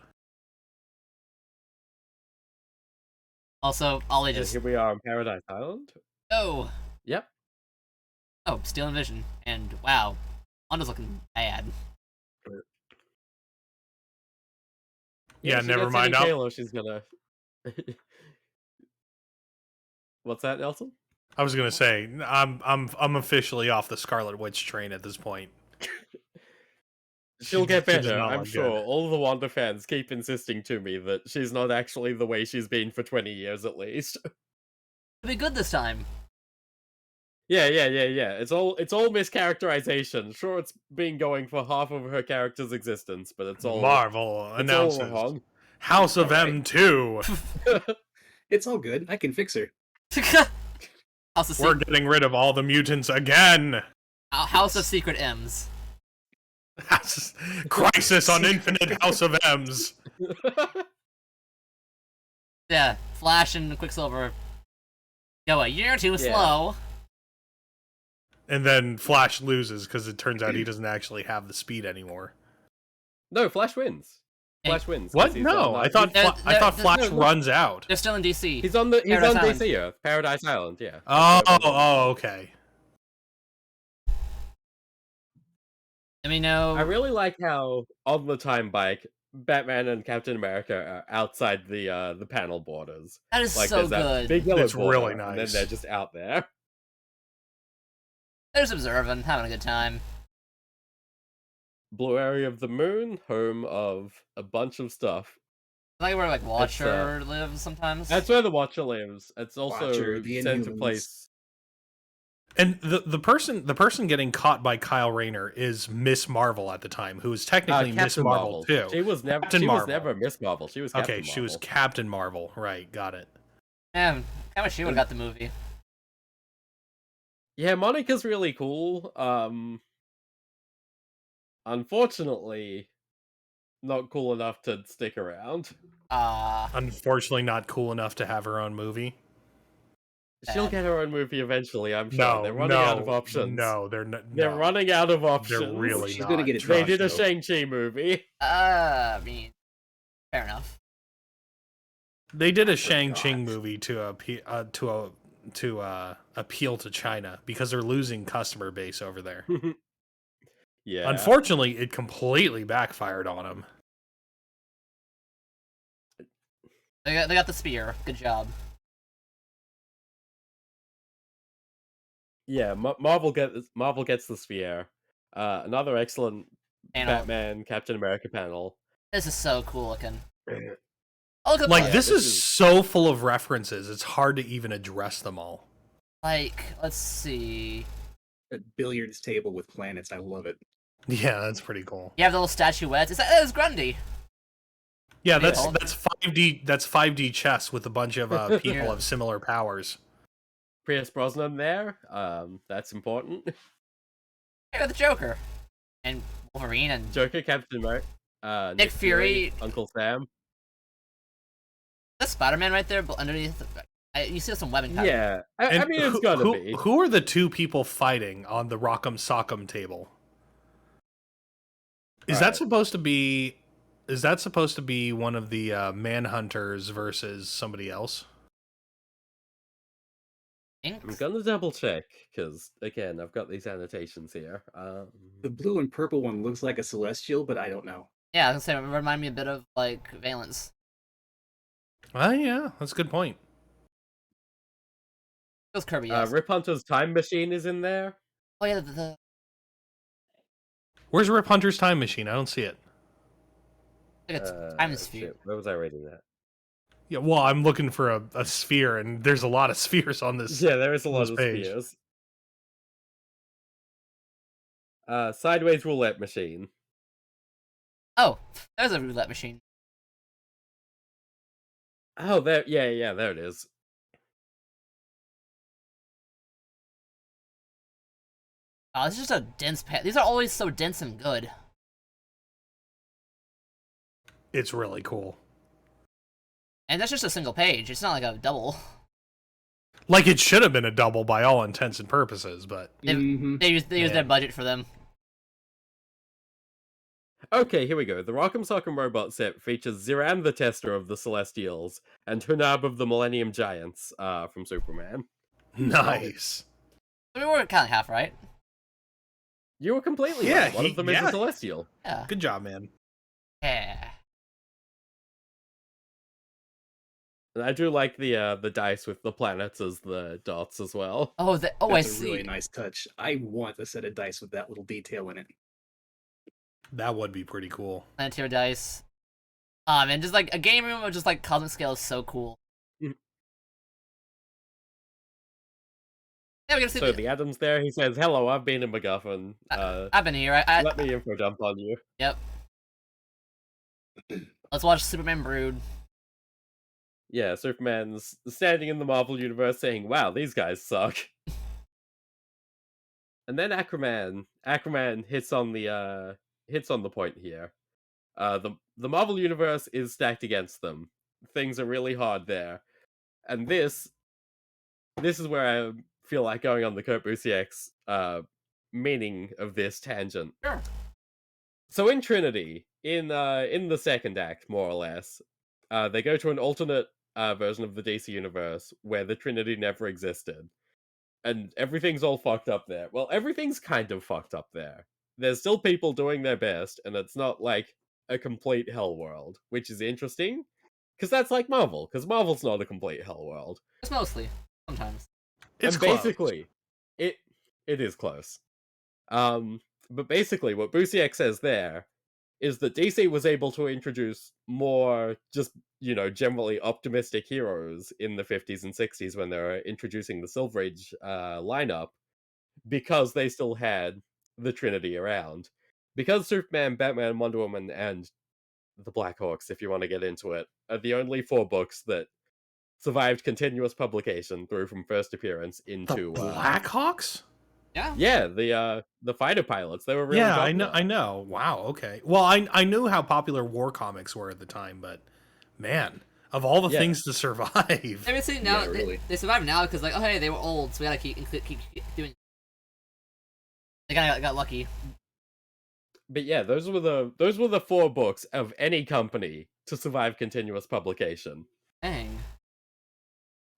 Also, Ollie And just here we are on Paradise Island. oh Yep. Steel and Vision, and wow, Wanda's looking bad. Yeah, she never gets mind. any I'll- Halo, she's gonna. What's that, Nelson? I was gonna say I'm officially off the Scarlet Witch train at this point. She'll get She does better, not I'm look sure. good. All the Wanda fans keep insisting to me that she's not actually the way she's been for 20 years at least. It'll be good this time. Yeah. It's all mischaracterization. Sure, it's been going for half of her character's existence, but it's all Marvel it's all announces wrong. House of Alright. M2. It's all good. I can fix her. House of We're Secret. getting rid of all the mutants again. House of Secret M's. Crisis on Infinite House of M's. Yeah, Flash and Quicksilver go a year too slow. And then Flash loses because it turns out he doesn't actually have the speed anymore. No, Flash wins. Flash wins. 'cause What? he's No, on, I thought Flash no. runs out. They're still in DC. He's on Paradise Island. DC Earth, Paradise Island. Yeah. Oh, okay. Let me know. I really like how on the time bike, Batman and Captain America are outside the panel borders. That is Like so there's that good. big yellow It's border, really and then nice. they're just out there. They're just observing, having a good time. Blue area of the moon, home of a bunch of stuff. I like where like Watcher lives sometimes. That's where the Watcher lives. It's also Watcher, the sent to Inhumans. place. And the person getting caught by Kyle Rayner is Miss Marvel at the time, who is technically Miss Captain Marvel too. She was never. Captain She was Marvel. never Miss Marvel. She was Captain Okay, she was Marvel. Captain Marvel. Right, got it. Man, how much she would have got the movie. Yeah, Monica's really cool. Unfortunately, not cool enough to stick around. Unfortunately, not cool enough to have her own movie. She'll Bad. get her own movie eventually, I'm sure. No, They're running out of options. No, they're not. They're running out of options. They're really She's not. gonna get it They Trust did a though. Shang-Chi movie. I mean, fair enough. They did a Shang forgot. Ching movie to appeal to China because they're losing customer base over there. Yeah. Unfortunately, it completely backfired on them. They got the spear. Good job. Yeah, Marvel gets the sphere. Another excellent Panel. Batman Captain America panel. This is so cool looking. Oh, look at Like the this this is is- so full of references; it's hard to even address them all. like. Let's see. A billiards table with planets. I love it. Yeah, that's pretty cool. You have the little statuettes. That is Grundy. Yeah, Pretty that's cool. that's 5D. That's 5D chess with a bunch of people Yeah. of similar powers. Pierce Brosnan there. That's important. You got the Joker, and Wolverine, and Joker, Captain America, Nick Fury. Uncle Sam. that's Spider-Man right there, but underneath. You see some webbing. Yeah, I And mean it's gonna who, be. Who are the two people fighting on the Rock'em Sock'em table? Is that Alright. supposed to be? Is that supposed to be one of the Manhunters versus somebody else? Ink? I'm gonna double check because again I've got these annotations here. The blue and purple one looks like a celestial, but I don't know. Yeah, I was gonna say, it remind me a bit of like Valence. Oh yeah, that's a good point. Feels Kirby. Yes. Rip Hunter's time machine is in there. Oh yeah, the Where's Rip Hunter's time machine? I don't see it. like a time sphere. Shit, where was I reading that? Yeah, well, I'm looking for a sphere, and there's a lot of spheres on this. Yeah, there is a lot this of page. spheres. Sideways roulette machine. Oh, there's a roulette machine. Oh, there. Yeah, there it is. Oh, it's just a dense pad. These are always so dense and good. It's really cool. And that's just a single page. It's not like a double. Like it should have been a double by all intents and purposes, but They use Yeah. their budget for them. Okay, here we go. The Rock'em Sock'em Robot set features Ziran the Tester of the Celestials and Hunab of the Millennium Giants from Superman. nice. We were kind of half right. You were completely Yeah, right. One of them is yeah. a Celestial. Yeah. Good job, man. Yeah. And I do like the dice with the planets as the dots as well. Oh, I That's a see. really nice touch. I want a set of dice with that little detail in it. That would be pretty cool. Planetary dice. And just like a game room of just like cosmic scale is so cool. Mhm. Yeah, we can see. So the Adam's there. He says, "Hello, I've been in MacGuffin. I've been here. Let me info dump on you." Yep. Let's watch Superman Brood. Yeah, Superman's standing in the Marvel universe saying, "Wow, these guys suck." And then Aquaman hits on the point here. The Marvel universe is stacked against them. Things are really hard there, and this is where I feel like going on the Kurt Busiek's meaning of this tangent. Sure. So in Trinity, in the second act, more or less, they go to an alternate version of the DC universe where the Trinity never existed, and everything's all fucked up there. Well, everything's kind of fucked up there. There's still people doing their best, and it's not like a complete hell world, which is interesting, because that's like Marvel, because Marvel's not a complete hell world. It's mostly. Sometimes. It's And close. basically, it is close. But basically, what Busiek says there is that DC was able to introduce more just, generally optimistic heroes in the 50s and 60s when they were introducing the Silver Age lineup, because they still had the Trinity around. Because Superman, Batman, Wonder Woman, and the Black Hawks, if you want to get into it, are the only 4 books that survived continuous publication through from first appearance The into Blackhawks? Yeah. Yeah, the fighter pilots. They were really Yeah, popular. I know. Wow, okay. Well, I knew how popular war comics were at the time, but man, of all the Yeah. things to survive. I mean, see, now Yeah, really. they survive now because like, oh hey, they were old, so we gotta keep doing. They kind of got lucky. But yeah, those were the 4 books of any company to survive continuous publication. Dang.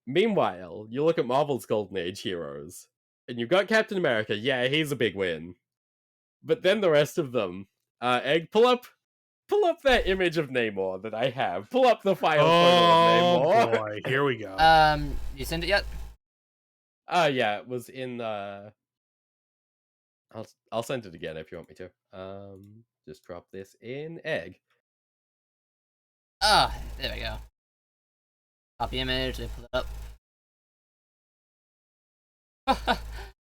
Meanwhile, you look at Marvel's Golden Age heroes, and you've got Captain America. Yeah, he's a big win. But then the rest of them, Egg, pull up that image of Namor that I have. Pull up the file Oh photo of Namor. boy, here we go. You sent it yet? Yeah, it was in. I'll send it again if you want me to. Just drop this in Egg. Ah, there we go. Copy image. They pull it up.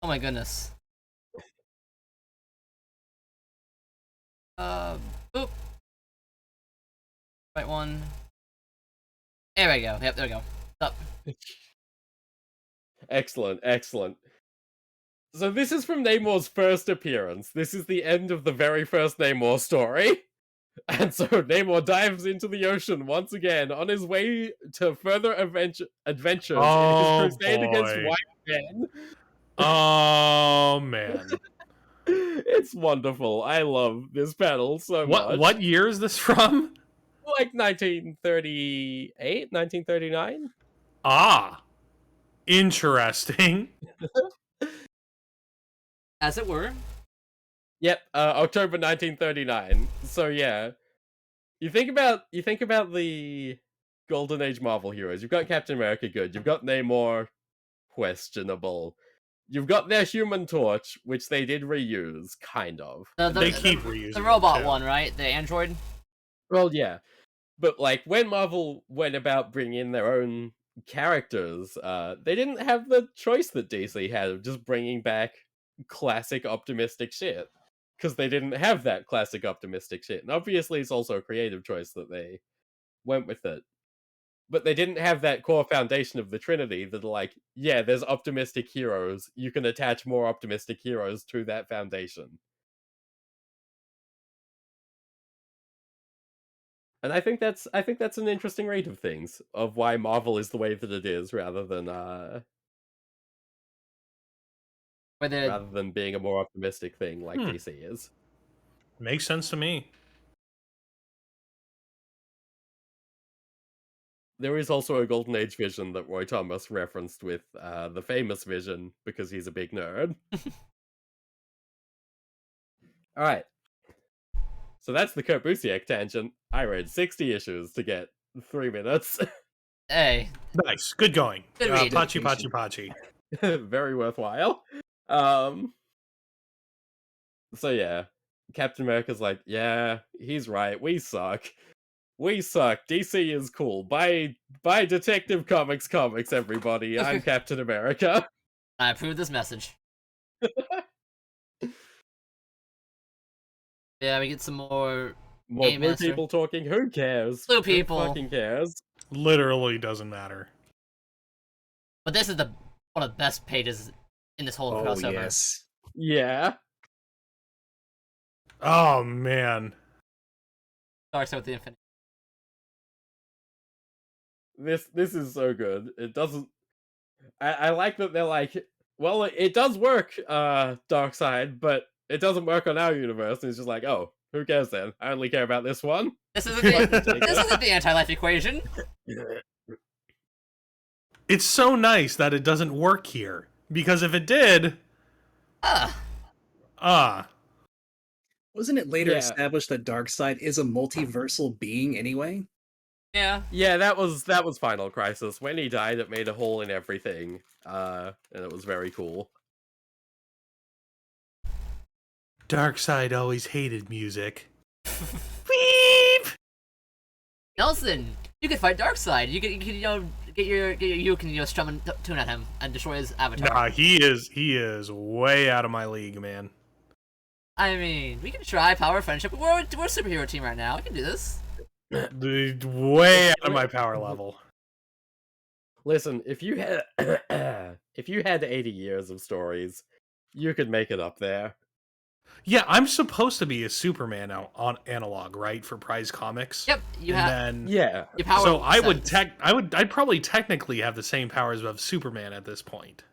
Oh my goodness. Boop. Right one. There we go. Yep, there we go. Up. Excellent. So this is from Namor's first appearance. This is the end of the very first Namor story. And so Namor dives into the ocean once again on his way to further adventures Oh, in his crusade against boy. white men. Oh man. It's wonderful. I love this panel so much. What year is this from? Like 1938, 1939? Ah. Interesting. As it were. Yep, October 1939. So yeah, you think about the Golden Age Marvel heroes. You've got Captain America, good. You've got Namor, questionable. You've got their Human Torch, which they did reuse, kind of. They keep reusing the robot it, too. one, right? The android. Well, yeah, but like when Marvel went about bringing in their own characters, they didn't have the choice that DC had of just bringing back classic optimistic shit, because they didn't have that classic optimistic shit. And obviously it's also a creative choice that they went with it, but they didn't have that core foundation of the Trinity that are like, yeah, there's optimistic heroes, you can attach more optimistic heroes to that foundation. And I think that's an interesting rate of things, of why Marvel is the way that it is, rather than being a more optimistic thing like DC is. Makes sense to me. There is also a Golden Age vision that Roy Thomas referenced with the famous Vision, because he's a big nerd. Alright. So that's the Kurt Busiek tangent. I read 60 issues to get 3 minutes. Hey. Nice. Good going. Good read. Pachi. Very worthwhile. So yeah. Captain America's like, yeah, he's right. We suck. We suck. DC is cool. Buy Detective Comics everybody. I'm Captain America. I approve this message. Yeah, we get some more More Game blue Master. people talking. Who cares? Blue Who people. fucking cares? Literally doesn't matter. But this is one of the best pages in this whole Oh crossover. yes. Yeah. Oh man. Dark Side with the Infinite. This is so good. It doesn't. I like that they're like, well, it does work, Darkseid, but it doesn't work on our universe. And it's just like, oh, who cares then? I only care about this one. This isn't the anti-life equation. It's so nice that it doesn't work here. Because if it did... Wasn't it later Yeah. established that Darkseid is a multiversal being anyway? Yeah. Yeah, that was Final Crisis. When he died, it made a hole in everything. And it was very cool. Darkseid always hated music. Beep! Nelson, you could fight Darkseid. You can you can strum and tune at him and destroy his avatar. Nah, he is way out of my league, man. I mean, we can try power of friendship. We're a superhero team right now. We can do this. Way out of my power level. Listen, if you had if you had 80 years of stories, you could make it up there. Yeah, I'm supposed to be a Superman on analog, right, for Prize Comics. Yep, you have. Then, Yeah. Your power so sense. I'd probably technically have the same powers of Superman at this point.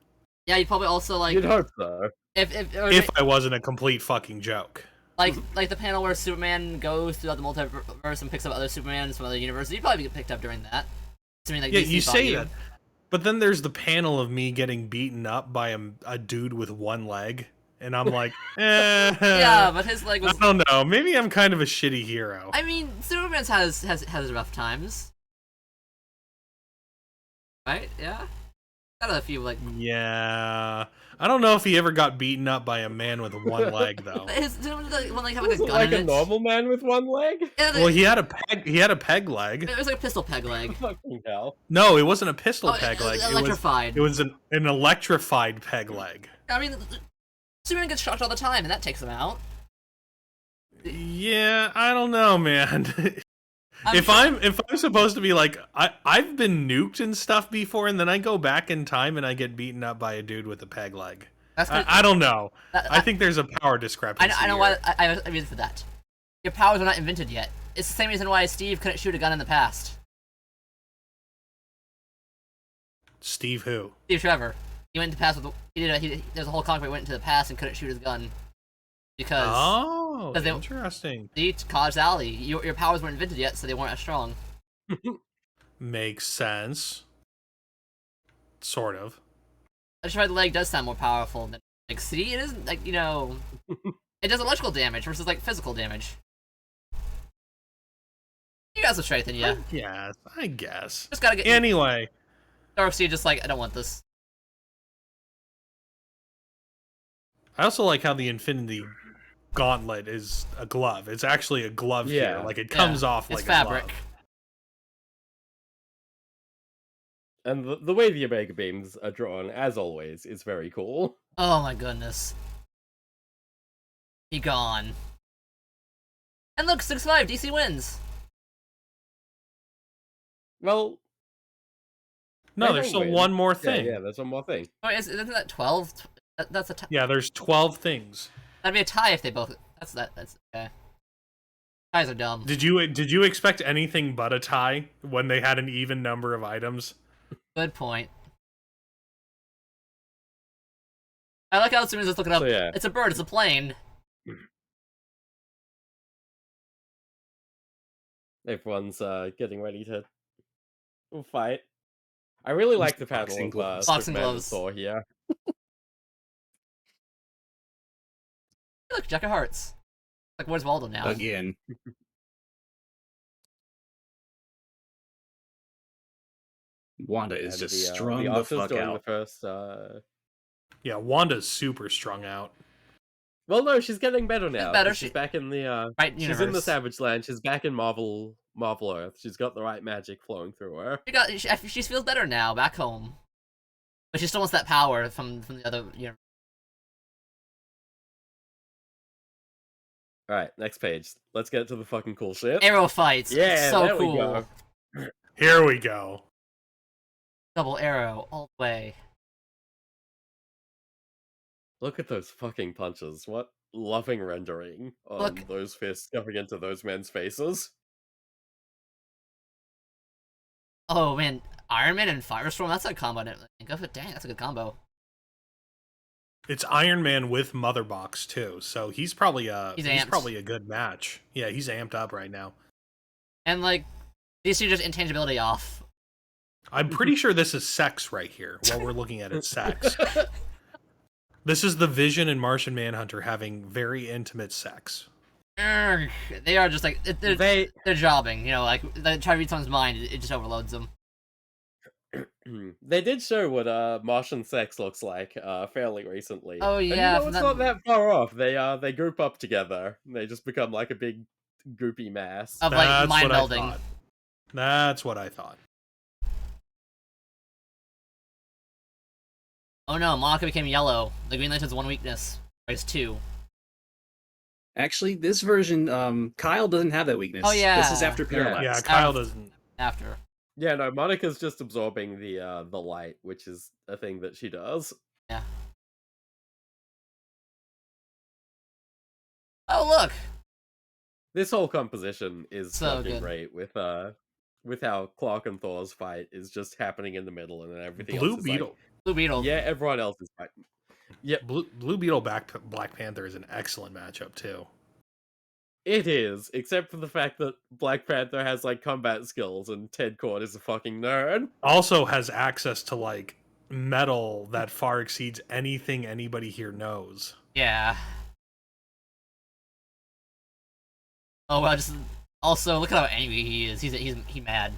Yeah, you'd probably also like You'd hope so. If I wasn't a complete fucking joke. like the panel where Superman goes throughout the multiverse and picks up other Supermans from other universes. You'd probably get picked up during that. Assuming like Yeah, DC you fought say that. But then there's the panel of me getting beaten up by a dude with one leg. And I'm like, Yeah, but his leg was. I don't know. Maybe I'm kind of a shitty hero. I mean, Superman's has rough times, right? Yeah, got a few like. Yeah. I don't know if he ever got beaten up by a man with one leg though. Didn't one like have Was like a it gun like in a it? normal man with one leg? Yeah, Well, he had a peg leg. it was like a pistol peg leg. Fucking hell. No, it wasn't a pistol Oh, peg leg. electrified. It was an electrified peg leg. I mean, Superman gets shocked all the time, and that takes him out. Yeah, I don't know, man. I'm sure- I'm supposed to be like I've been nuked and stuff before, and then I go back in time and I get beaten up by a dude with a peg leg. That's good. I don't know. That- I think there's a power discrepancy. I know here. why I mean for that. Your powers are not invented yet. It's the same reason why Steve couldn't shoot a gun in the past. Steve who? Steve Trevor. He went into the past with there's a whole comic where he went into the past and couldn't shoot his gun because Oh, 'cause they- interesting. the causality. Your powers weren't invented yet, so they weren't as strong. Makes sense. Sort of. Electrified leg does sound more powerful than like see it isn't like it does electrical damage versus like physical damage. You got some strength in you. I guess. Just gotta get Anyway, Darkseid just like I don't want this. I also like how the Infinity Gauntlet is a glove. It's actually a glove here. Yeah. Like it comes Yeah, off it's like fabric. a glove. And the way the Omega Beams are drawn, as always, is very cool. Oh my goodness. He gone. And look, 6-5, DC wins. Well, No, I there's don't still win. one more thing. Yeah, there's one more thing. Oh, isn't that 12? That's a tie. Yeah, there's 12 things. That'd be a tie if they both. That's okay. Ties are dumb. Did you expect anything but a tie when they had an even number of items? Good point. I like how as soon as it's looking up, So, yeah. it's a bird, it's a plane. Everyone's getting ready to fight. I really like the panel Boxing of gloves. Boxing Superman and gloves. Thor here. Look, Jack of Hearts. Like, where's Waldo now? Again. Wanda is And just strung the Octa's fuck doing out. the first. Yeah, Wanda's super strung out. Well, no, she's getting better now. better, 'cause she's back in the Right she's in the universe. Savage Land. She's back in Marvel Earth. She's got the right magic flowing through her. She feels better now, back home. But she still wants that power from the other, you know. All right, next page. Let's get to the fucking cool shit. Arrow fights. Yeah, so there cool. we go. Here we go. Double arrow all the way. Look at those fucking punches. What loving rendering on Look. those fists going into those men's faces. Oh man, Iron Man and Firestorm. That's a combo I didn't think of. But dang, that's a good combo. It's Iron Man with Mother Box too, so he's probably He's probably a good match. Yeah, he's amped up right now. And like, these two just intangibility off. I'm pretty sure this is sex right here. While we're looking at it, sex. This is the Vision and Martian Manhunter having very intimate sex. Urgh. They are just like they're jobbing. You know, like they try to read someone's mind, it just overloads them. They did show what Martian sex looks like fairly recently. Oh And yeah, you know, it's not that far off. They group up together. They just become like a big goopy mass. Of like That's mind what I melding. thought. That's what I thought. Oh no, Monica became yellow. The Green Lantern's one weakness. Or it's two. Actually, this version, Kyle doesn't have that weakness. Oh, yeah. This is after Parallax. Yeah, Kyle doesn't. After. Yeah, no, Monica's just absorbing the light, which is a thing that she does. Yeah. Oh look! This whole composition is So fucking good. great with how Clark and Thor's fight is just happening in the middle, and then everything Blue else is Beetle. Blue Beetle. like, yeah, everyone else is fighting. Yep, Blue Beetle Black Panther is an excellent matchup too. it is, except for the fact that Black Panther has like combat skills, and Ted Kord is a fucking nerd. Also has access to like metal that far exceeds anything anybody here knows. Yeah. Oh well, just also look at how angry he is. He's mad.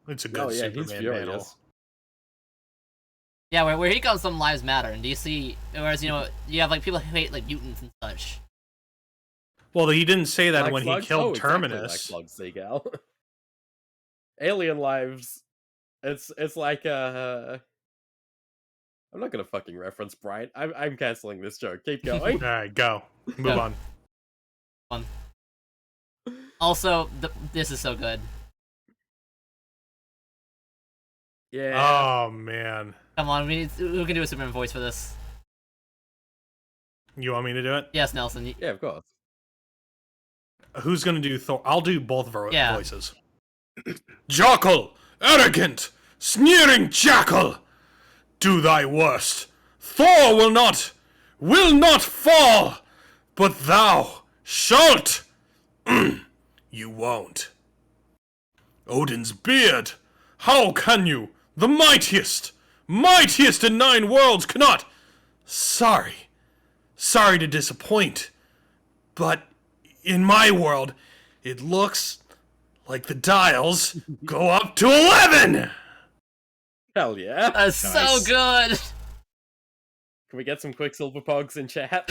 It's a good Oh yeah, he's Superman furious. battle. Yeah, where he comes from, lives matter. In DC, whereas you know you have like people who hate like mutants and such. Well, he didn't say that Like when slugs? he killed Oh, exactly Terminus. like slugs, Seagal. Alien lives. It's like I'm not gonna fucking reference Bright. I'm canceling this joke. Keep going. All right, go. Move Go. on. Also, this is so good. Yeah. Oh man, Come on, who can do a Superman voice for this? you want me to do it? Yes, Nelson. Yeah, of course. Who's gonna do Thor? I'll do both Yeah. voices. Jackal, arrogant, sneering jackal, do thy worst. Thor will not fall, but thou shalt. You won't. Odin's beard, how can you, the mightiest in 9 worlds, cannot? Sorry to disappoint, but in my world, it looks like the dials go up to 11! Hell yeah. That's so Nice. good. Can we get some Quicksilver Pogs in chat?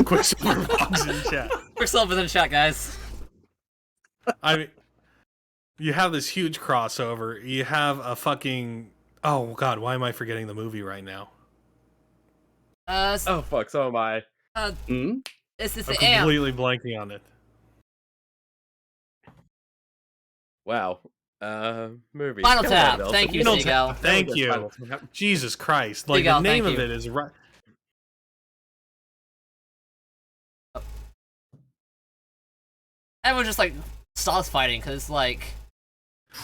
Quicksilver Fox in chat. Quicksilver's in the chat, guys. I mean, you have this huge crossover. You have a fucking... Oh, God, why am I forgetting the movie right now? Oh fuck, so am I. Hmm? It's I'm the amp. completely blanking on it. Wow. Movie. Final Come on, tap. Nelson. Thank you, Final Seagal. tap. Thank Yes, you. Final Tap. Jesus Christ. Like, Seagal, the name thank of you. it is right... Everyone just like stops fighting because like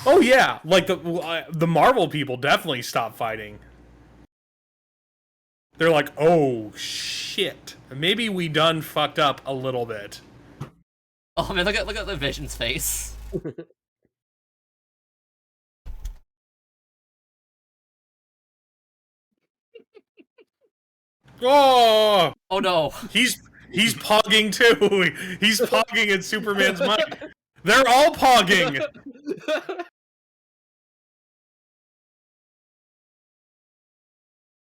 Oh, yeah. Like, the Marvel people definitely stopped fighting. They're like, oh, shit. Maybe we done fucked up a little bit. oh man, look at the Vision's face. Oh! Oh no. He's pogging too. He's pogging at Superman's mic. They're all pogging.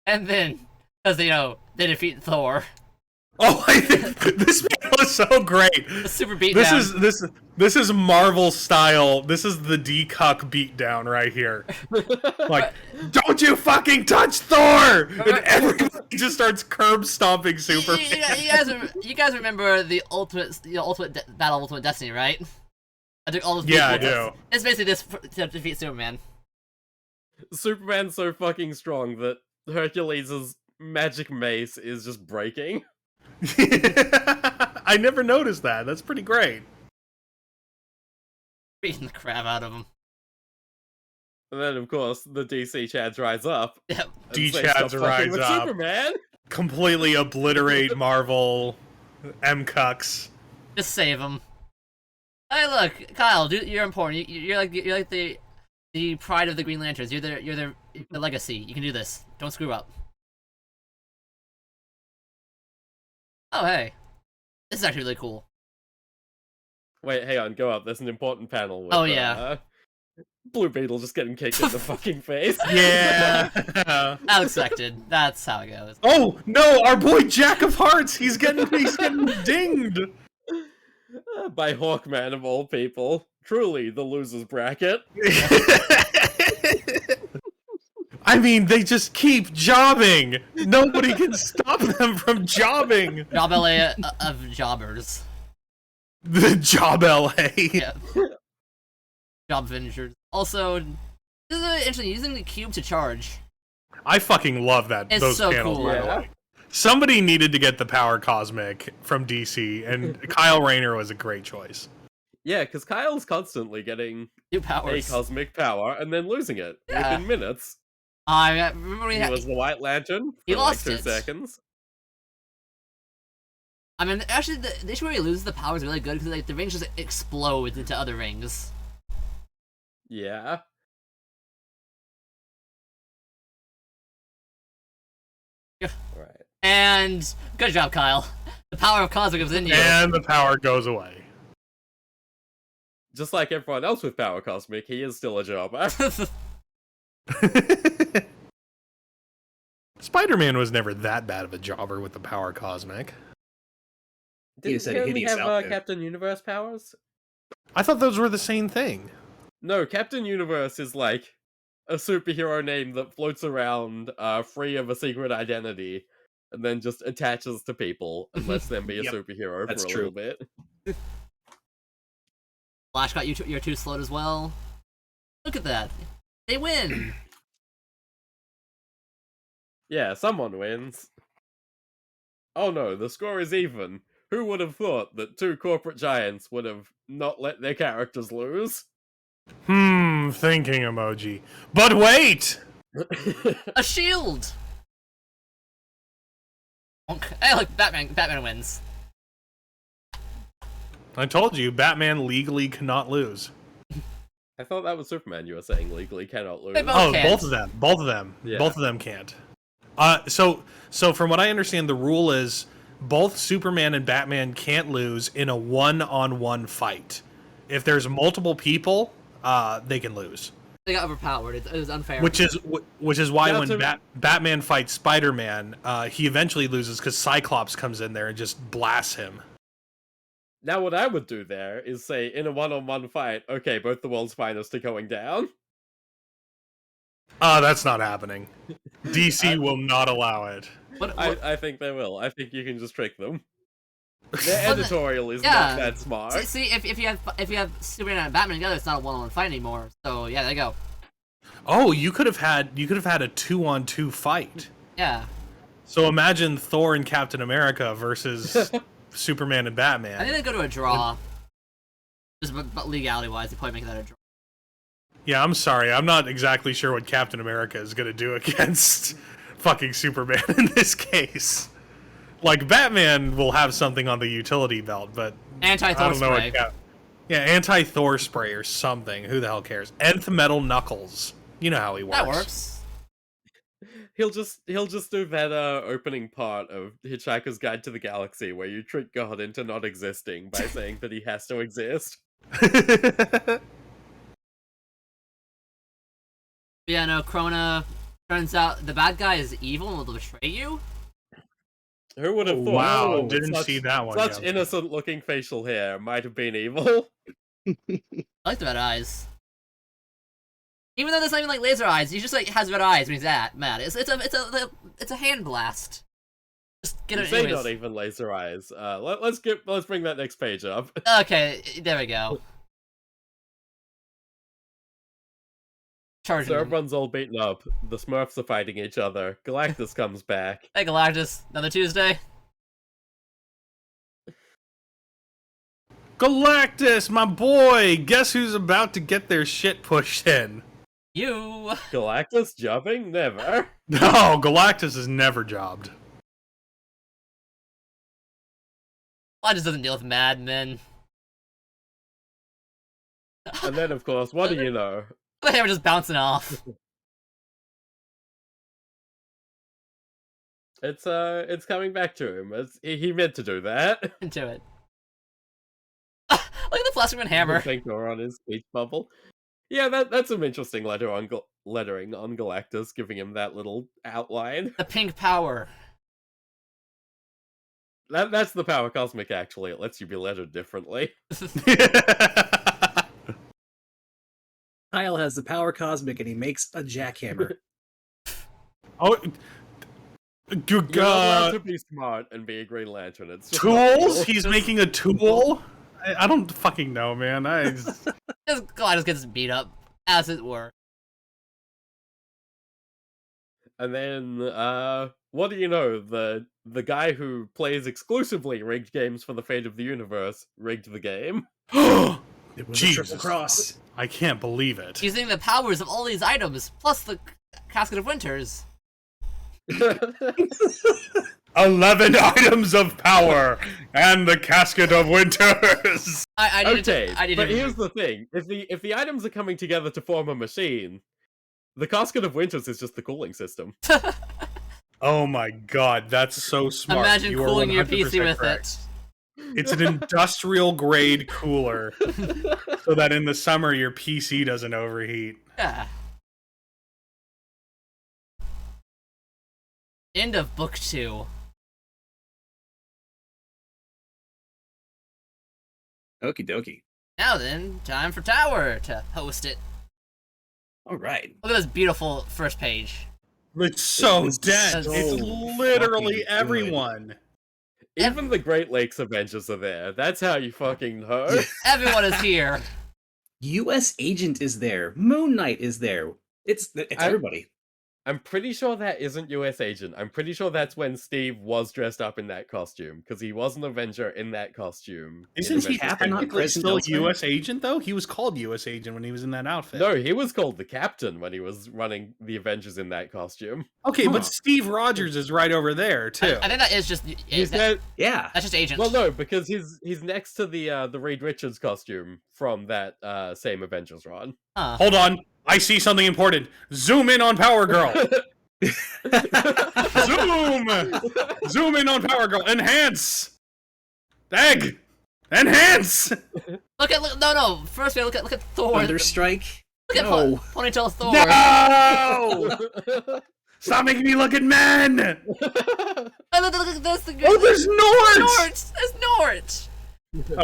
And then, because you know they defeat Thor. Oh, I think this panel is so great. The super beatdown. This is Marvel style. This is the D-Cuck beatdown right here. Like, don't you fucking touch Thor! And everybody just starts curb stomping Superman. You guys remember the ultimate battle of Ultimate Destiny, right? I took all those. Yeah, I do. It's basically this to defeat Superman. Superman's so fucking strong that Hercules' magic mace is just breaking. I never noticed that. That's pretty great. Beating the crap out of him. And then, of course, the DC Chads rise up. Yep. D-Chads rise up. Superman! Completely obliterate Marvel M-Cucks. Just save him. Hey, look, Kyle, you're important. You're like the pride of the Green Lanterns. You're the legacy. You can do this. Don't screw up. Oh, hey. This is actually really cool. Wait, hang on, go up. There's an important panel with, Blue Beetle just getting kicked in the fucking face. Yeah. As expected. That's how it goes. Oh, no, our boy Jack of Hearts. He's getting dinged. By Hawkman of all people. Truly, the loser's bracket. I mean, they just keep jobbing. Nobody can stop them from jobbing. Job LA of jobbers. The Job LA. Yeah. Job Avengers. Also, this is really interesting. Using the cube to charge. I fucking love that. It's those so panels, cool. by the way. Somebody needed to get the Power Cosmic from DC, and Kyle Rayner was a great choice. Yeah, because Kyle's constantly getting New a powers. cosmic power and then losing it within minutes. I remember He was the White Lantern He for like lost 2 it. seconds. I mean, actually, the issue where he loses the power is really good because like the rings just explode into other rings. Yeah. Yeah. Right. And good job, Kyle. The power of Cosmic is in you. And the power goes away. Just like everyone else with Power Cosmic, he is still a jobber. Spider-Man was never that bad of a jobber with the Power Cosmic. He just had he only hideous have outfit. Captain Universe powers? I thought those were the same thing. No, Captain Universe is like a superhero name that floats around free of a secret identity and then just attaches to people and lets them be a Yep, superhero that's for a true. little bit. Flash got you're too slow as well. Look at that. They win. Yeah, someone wins. Oh no, the score is even. Who would have thought that 2 corporate giants would have not let their characters lose? Thinking emoji. But wait! A shield. Hey, look, Batman wins. I told you, Batman legally cannot lose. I thought that was Superman you were saying legally cannot lose. They both Oh, can't. both of them. Yeah. Both of them can't. So from what I understand, the rule is both Superman and Batman can't lose in a one-on-one fight. If there's multiple people, they can lose. They got overpowered. It was unfair. Which is why Yeah, when Batman fights Spider-Man, he eventually loses because Cyclops comes in there and just blasts him. Now what I would do there is say, in a one-on-one fight, okay, both the world's finest are going down. That's not happening. DC will not allow it. I think they will. I think you can just trick them. Their Well, the- editorial is yeah. not that smart. See, if you have Superman and Batman together, it's not a one-on-one fight anymore. So yeah, there you go. Oh, you could have had a 2-on-2 fight. Yeah. So imagine Thor and Captain America versus Superman and Batman. I think they go to a draw. Just but legality-wise, they probably make that a draw. Yeah, I'm sorry. I'm not exactly sure what Captain America is going to do against fucking Superman in this case. Like, Batman will have something on the utility belt, but Anti-Thor I don't know spray. Yeah, anti-Thor spray or something. Who the hell cares? Nth Metal Knuckles. You know how he works. That works. He'll just do that opening part of Hitchhiker's Guide to the Galaxy where you trick God into not existing by saying that he has to exist. Yeah, no, Krona turns out the bad guy is evil and will betray you. Who would have thought? Wow, Oh, didn't such, see that one. Such Yep. innocent-looking facial hair might have been evil. I like the red eyes. Even though there's not even like laser eyes, he just like has red eyes when he's mad. It's a hand blast. Just get it. Say Anyways. not even laser eyes. Let's bring that next page up. Okay, there we go. Charging So him. everyone's all beaten up. The Smurfs are fighting each other. Galactus comes back. Hey Galactus, another Tuesday. Galactus, my boy! Guess who's about to get their shit pushed in? You. Galactus jumping? Never. No, Galactus is never jobbed. Galactus doesn't deal with madmen. And then, of course, what do you know? They were just bouncing off. It's coming back to him. He meant to do that. Into it. Look at the Flasterman hammer. Finger on his speech bubble. Yeah, that's some interesting lettering on Galactus, giving him that little outline. The pink power. That's the power cosmic. Actually, it lets you be lettered differently. Kyle has the power cosmic and he makes a jackhammer. Oh, You're not allowed to be smart and be a Green Lantern. It's just not tools? cool. He's making a tool? I don't fucking know, man. This Galactus gets beat up, as it were. And then, what do you know? The guy who plays exclusively rigged games for the fate of the universe rigged the game. It was a Jesus. triple cross. I can't believe it. Using the powers of all these items, plus the Casket of Winters. 11 items of power and the Casket of Winters. I need Okay, to, but here's the thing: if the items are coming together to form a machine, the Casket of Winters is just the cooling system. Oh my god, that's so smart. Imagine You are cooling your 100% PC with correct. It's an industrial grade cooler so that in the summer your PC doesn't overheat. it. Yeah. End of book 2. Okie dokie. Now then, time for Tower to host it. All right. Look at this beautiful first page. It's so It's dense. so It's fucking literally good. everyone. Even the Great Lakes Avengers are there. That's how you fucking know. Everyone is here. U.S. Agent is there. Moon Knight is there. It's everybody. I'm pretty sure that isn't US Agent. I'm pretty sure that's when Steve was dressed up in that costume, because he was an Avenger in that costume. in Isn't he Avengers Cap and not Endgame. technically present still elsewhere? U.S. agent, though? He was called U.S. agent when he was in that outfit. No, he was called the Captain when he was running the Avengers in that costume. Okay, Huh. but Steve Rogers is right over there, too. I think that is just He's there. Yeah. that's just Agent. Well, no, because he's next to the Reed Richards costume from that same Avengers run. Huh. Hold on. I see something important. Zoom in on Power Girl. Zoom! Zoom in on Power Girl. Enhance! Egg! Enhance! No. First we look at Thor. Thunderstrike. Look at No. Ponytail Thor. No! Stop making me look at men! Oh, look at this. Oh, there's Nort! Nort. There's Nort.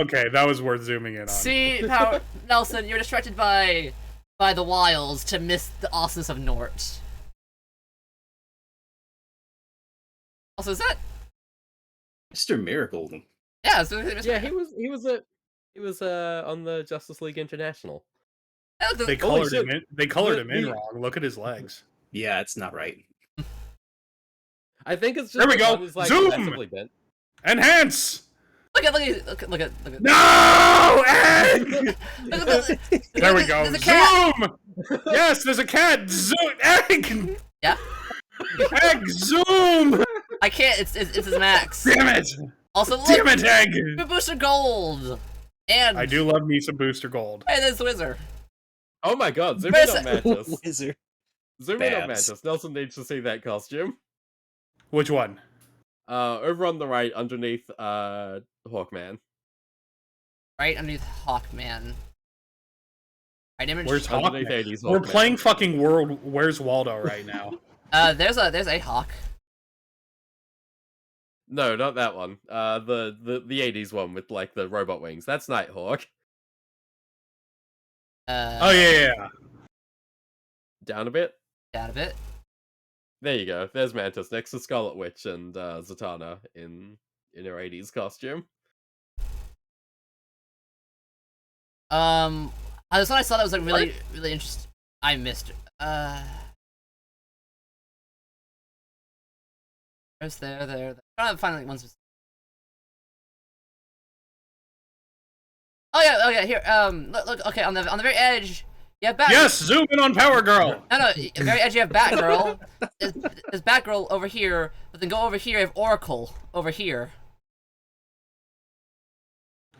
Okay, that was worth zooming in on. See, Nelson, you're distracted by the wilds to miss the awesomeness of Nort. Also, is that? Mr. Miracle. Yeah, it's Mr. Yeah, he was on the Justice League International. They Holy colored shit. him in. They colored him in The- wrong. Look at his legs. Yeah, it's not right. I think it's just There we the go. one who's, like, Zoom! massively bent. Enhance! Look at. No! Egg! There we go. There's a cat. Zoom! Yes, there's a cat. Zoom! Egg! Yeah. Egg! Zoom! I can't. It's his max. Damn it! Also, look. Damn it, Egg! Booster Gold. And I do love me some Booster Gold. Hey, there's the Wizard. Oh my god, zoom in on Where's Mantis. Wizard. Zoom in on Babs. Mantis. Nelson needs to see that costume. Which one? Over on the right, underneath Hawkman. Right underneath Hawkman. Right image. Where's Underneath Hawkman? 80s We're Hawkman. playing fucking Where's Waldo right now. There's a Hawk. No, not that one. The 80s one with like the robot wings. That's Nighthawk. Oh yeah. Down a bit. Out of it. There you go. There's Mantis next to Scarlet Witch and Zatanna in her 80s costume. I thought I saw that was like really interesting. I missed it. There's there. I'm trying to find like ones. Oh yeah. Here, look. Okay, on the very edge, you have Batgirl. Yes, zoom in on Power Girl. No. The very edge, you have Batgirl. There's Batgirl over here, but then go over here. You have Oracle over here.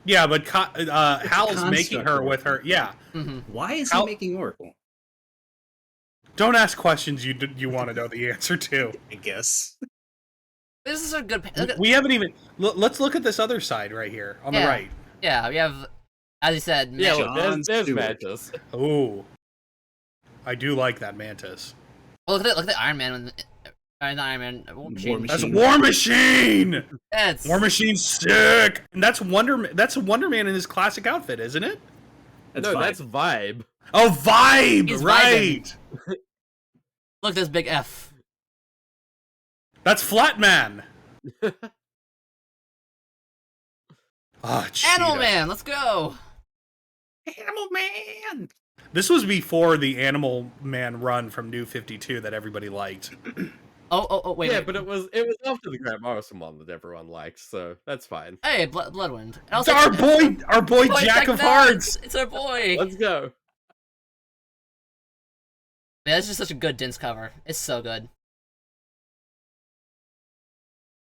Yeah, but Hal's making her Construct. with her. Yeah. Mm-hmm. Why is How- he making Oracle? Don't ask questions you want to know the answer to. I guess. This is a good. Look at, We haven't even. Let's look at this other side right here on the Yeah. right. yeah, we have, as you said. Yeah, Mantis. look, John there's Stewart. Mantis. Ooh, I do like that Mantis. Oh, look at the Iron Man. Not Iron Man. War Machine. That's Machine. War Machine. It's, War Machine's sick. And that's Wonder Man in his classic outfit, isn't it? That's No, fine. that's Vibe. Oh, Vibe. He's Right. Look, there's Big F. That's Flatman. Ah, Animal Cheetah. Man, let's go. Animal Man. This was before the Animal Man run from New 52 that everybody liked. Oh, wait. Yeah, wait. but it was after the Grant Morrison one that everyone liked, so that's fine. Hey, Bloodwind. And It's also, our boy Jack of Hearts. It's our boy. Let's go. Man, this is such a good Din's cover. It's so good.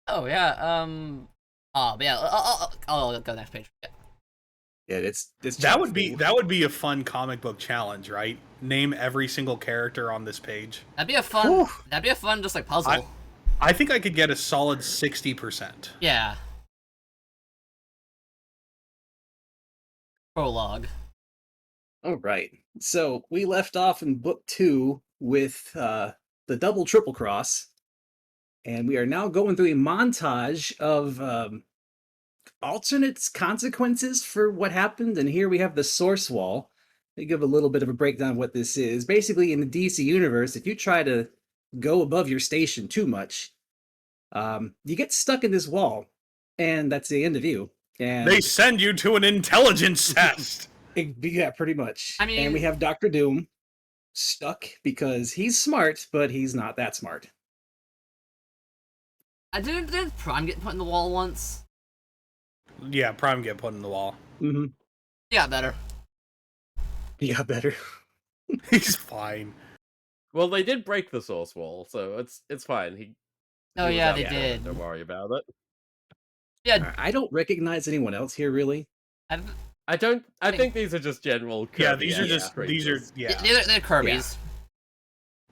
Oh yeah. Oh, but yeah. I'll go next page. Yeah. Yeah, it's That would be a fun comic book challenge, right? Name every single character on this page. That'd be a fun. Whew. That'd be a fun, just like puzzle. I think I could get a solid 60%. Yeah. Prologue. All right. So we left off in book 2 with the double triple cross, and we are now going through a montage of alternate consequences for what happened. And here we have the source wall. Let me give a little bit of a breakdown of what this is. Basically, in the DC universe, if you try to go above your station too much, you get stuck in this wall, and that's the end of you. And They send you to an intelligence test. yeah, pretty much. I mean- and we have Doctor Doom stuck because he's smart, but he's not that smart. I did Prime get put in the wall once? Yeah, Prime get put in the wall. Mm-hmm. He got better. He got better. He's fine. Well, they did break the source wall, so it's fine. He Oh was yeah, out they there, did. Don't worry about it. Yeah, I don't recognize anyone else here, really. I don't. I think these are just general. Yeah, Kirby these are just creatures. yeah. they're Kirby's.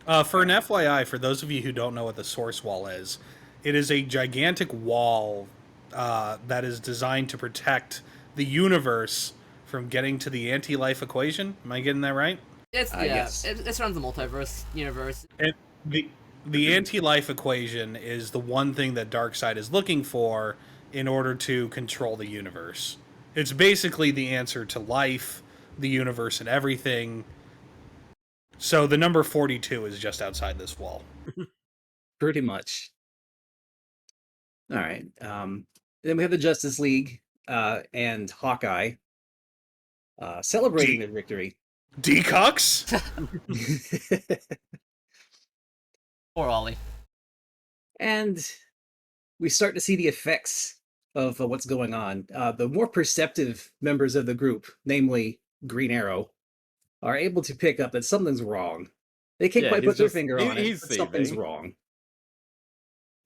For an FYI, for those of you who don't know what the source wall is, it is a gigantic wall that is designed to protect the universe from getting to the anti-life equation. Am I getting that right? It's Yes. it surrounds the multiverse universe. And the anti-life equation is the one thing that Darkseid is looking for in order to control the universe. It's basically the answer to life, the universe, and everything. So the number 42 is just outside this wall. Pretty much. All right. Then we have the Justice League and Hawkeye celebrating their victory. Decox? Poor Ollie. And we start to see the effects of what's going on. The more perceptive members of the group, namely Green Arrow, are able to pick up that something's wrong. They can't Yeah, quite he's put their just- finger on it, he's but something's seething. wrong.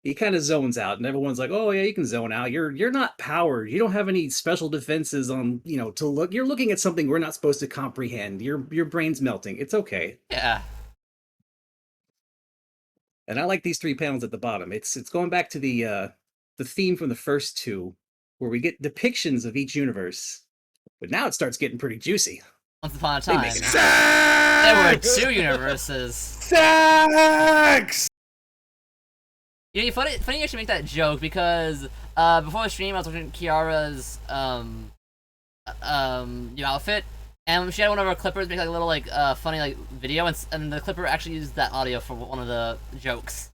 He kind of zones out, and everyone's like, "Oh yeah, you can zone out. You're not powered. You don't have any special defenses on to look. You're looking at something we're not supposed to comprehend. Your brain's melting. It's okay." Yeah. And I like these 3 panels at the bottom. It's going back to the theme from the first 2, where we get depictions of each universe. But now it starts getting pretty juicy. Once upon a They time, make it there were Sex! 2 universes. Sex! You know, funny you should make that joke because before the stream I was watching Kiara's new outfit, and she had one of her clippers make like a little like funny like video, and the clipper actually used that audio for one of the jokes.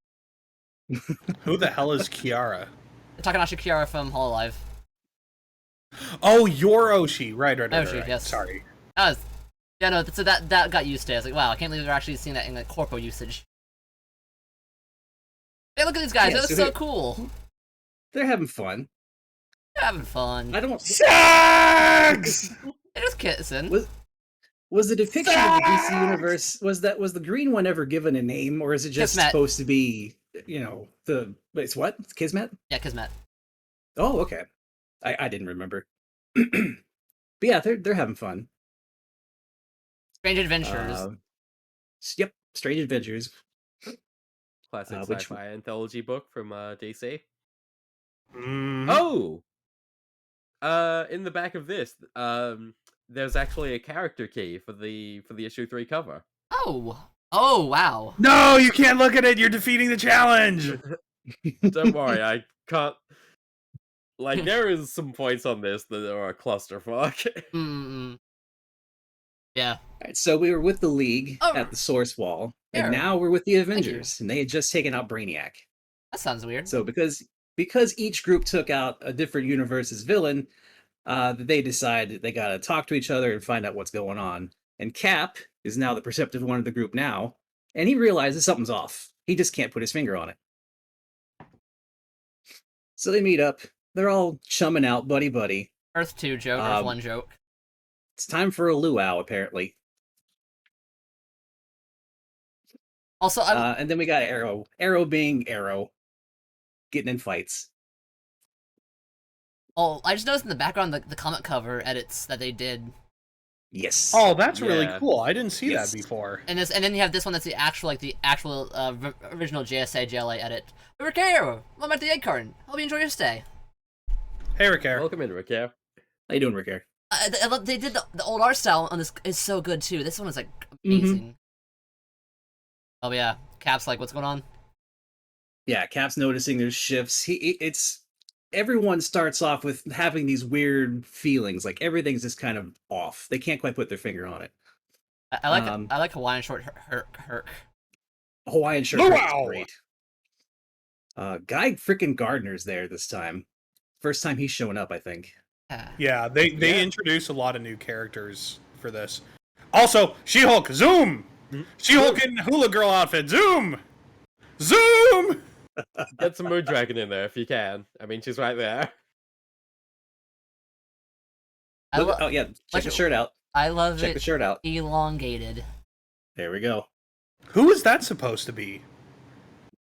Who the hell is Kiara? Takanashi Kiara from Hololive. Oh, you're Oshi. Right. Oshi, yes. Sorry. That was, yeah, no, so that got used to. I was like, wow, I can't believe they're actually seeing that in like corpo usage. Hey, look at these guys. Yeah, They look so so cool. They're having fun. They're having fun. I don't. Sucks! They're just kissing. Was the depiction of the DC universe was the green one ever given a name, or is it just Kismet. supposed to be it's what Kismet? Yeah, Kismet. Oh, okay. I didn't remember. But yeah, they're having fun. Strange Adventures. Yep, Strange Adventures. Classic which- sci-fi anthology book from DC. Mm. Oh! In the back of this, there's actually a character key for the issue 3 cover. Oh. Oh, wow. No, you can't look at it. You're defeating the challenge. Don't worry, I can't. Like, there is some points on this that are a clusterfuck. Mm-mm. Yeah. All right, so we were with the League Oh. at the Source Wall, Sure. and now we're with the you. Avengers, and they had just taken out Brainiac. That sounds weird. So because each group took out a different universe's villain, they decide they gotta talk to each other and find out what's going on. And Cap is now the perceptive one of the group now, and he realizes something's off. He just can't put his finger on it. So they meet up. They're all chumming out, buddy. Earth 2 joke, Earth 1 joke. It's time for a luau, apparently. Also, And then we got Arrow. Arrow being Arrow, getting in fights. I just noticed in the background the comic cover edits that they did. Yes. Oh, that's really Yeah. cool. I didn't see Yes. that before. And then you have this one that's the actual original JLA edit. Rick Air, welcome back to the Egg Carton. Hope you enjoy your stay. Hey, Ricker. Welcome in, Rick. Yeah. How you doing, Rick? They did the old art style on this is so good too. This one is like amazing. Oh yeah, Cap's like, what's going on? Yeah, Cap's noticing there's shifts. Everyone starts off with having these weird feelings, like everything's just kind of off. They can't quite put their finger on it. I like Hawaiian short Herc. Hawaiian shirt Luau! is great. Guy frickin' Gardner's there this time. First time he's showing up, I think. Yeah, they introduce a lot of new characters for this. Also, She-Hulk, zoom! She-Hulk in hula girl outfit, zoom! Zoom! Get some Moon Dragon in there if you can. I mean, she's right there. Oh yeah, check the shirt out. I love Check the it shirt out. elongated. There we go. Who is that supposed to be?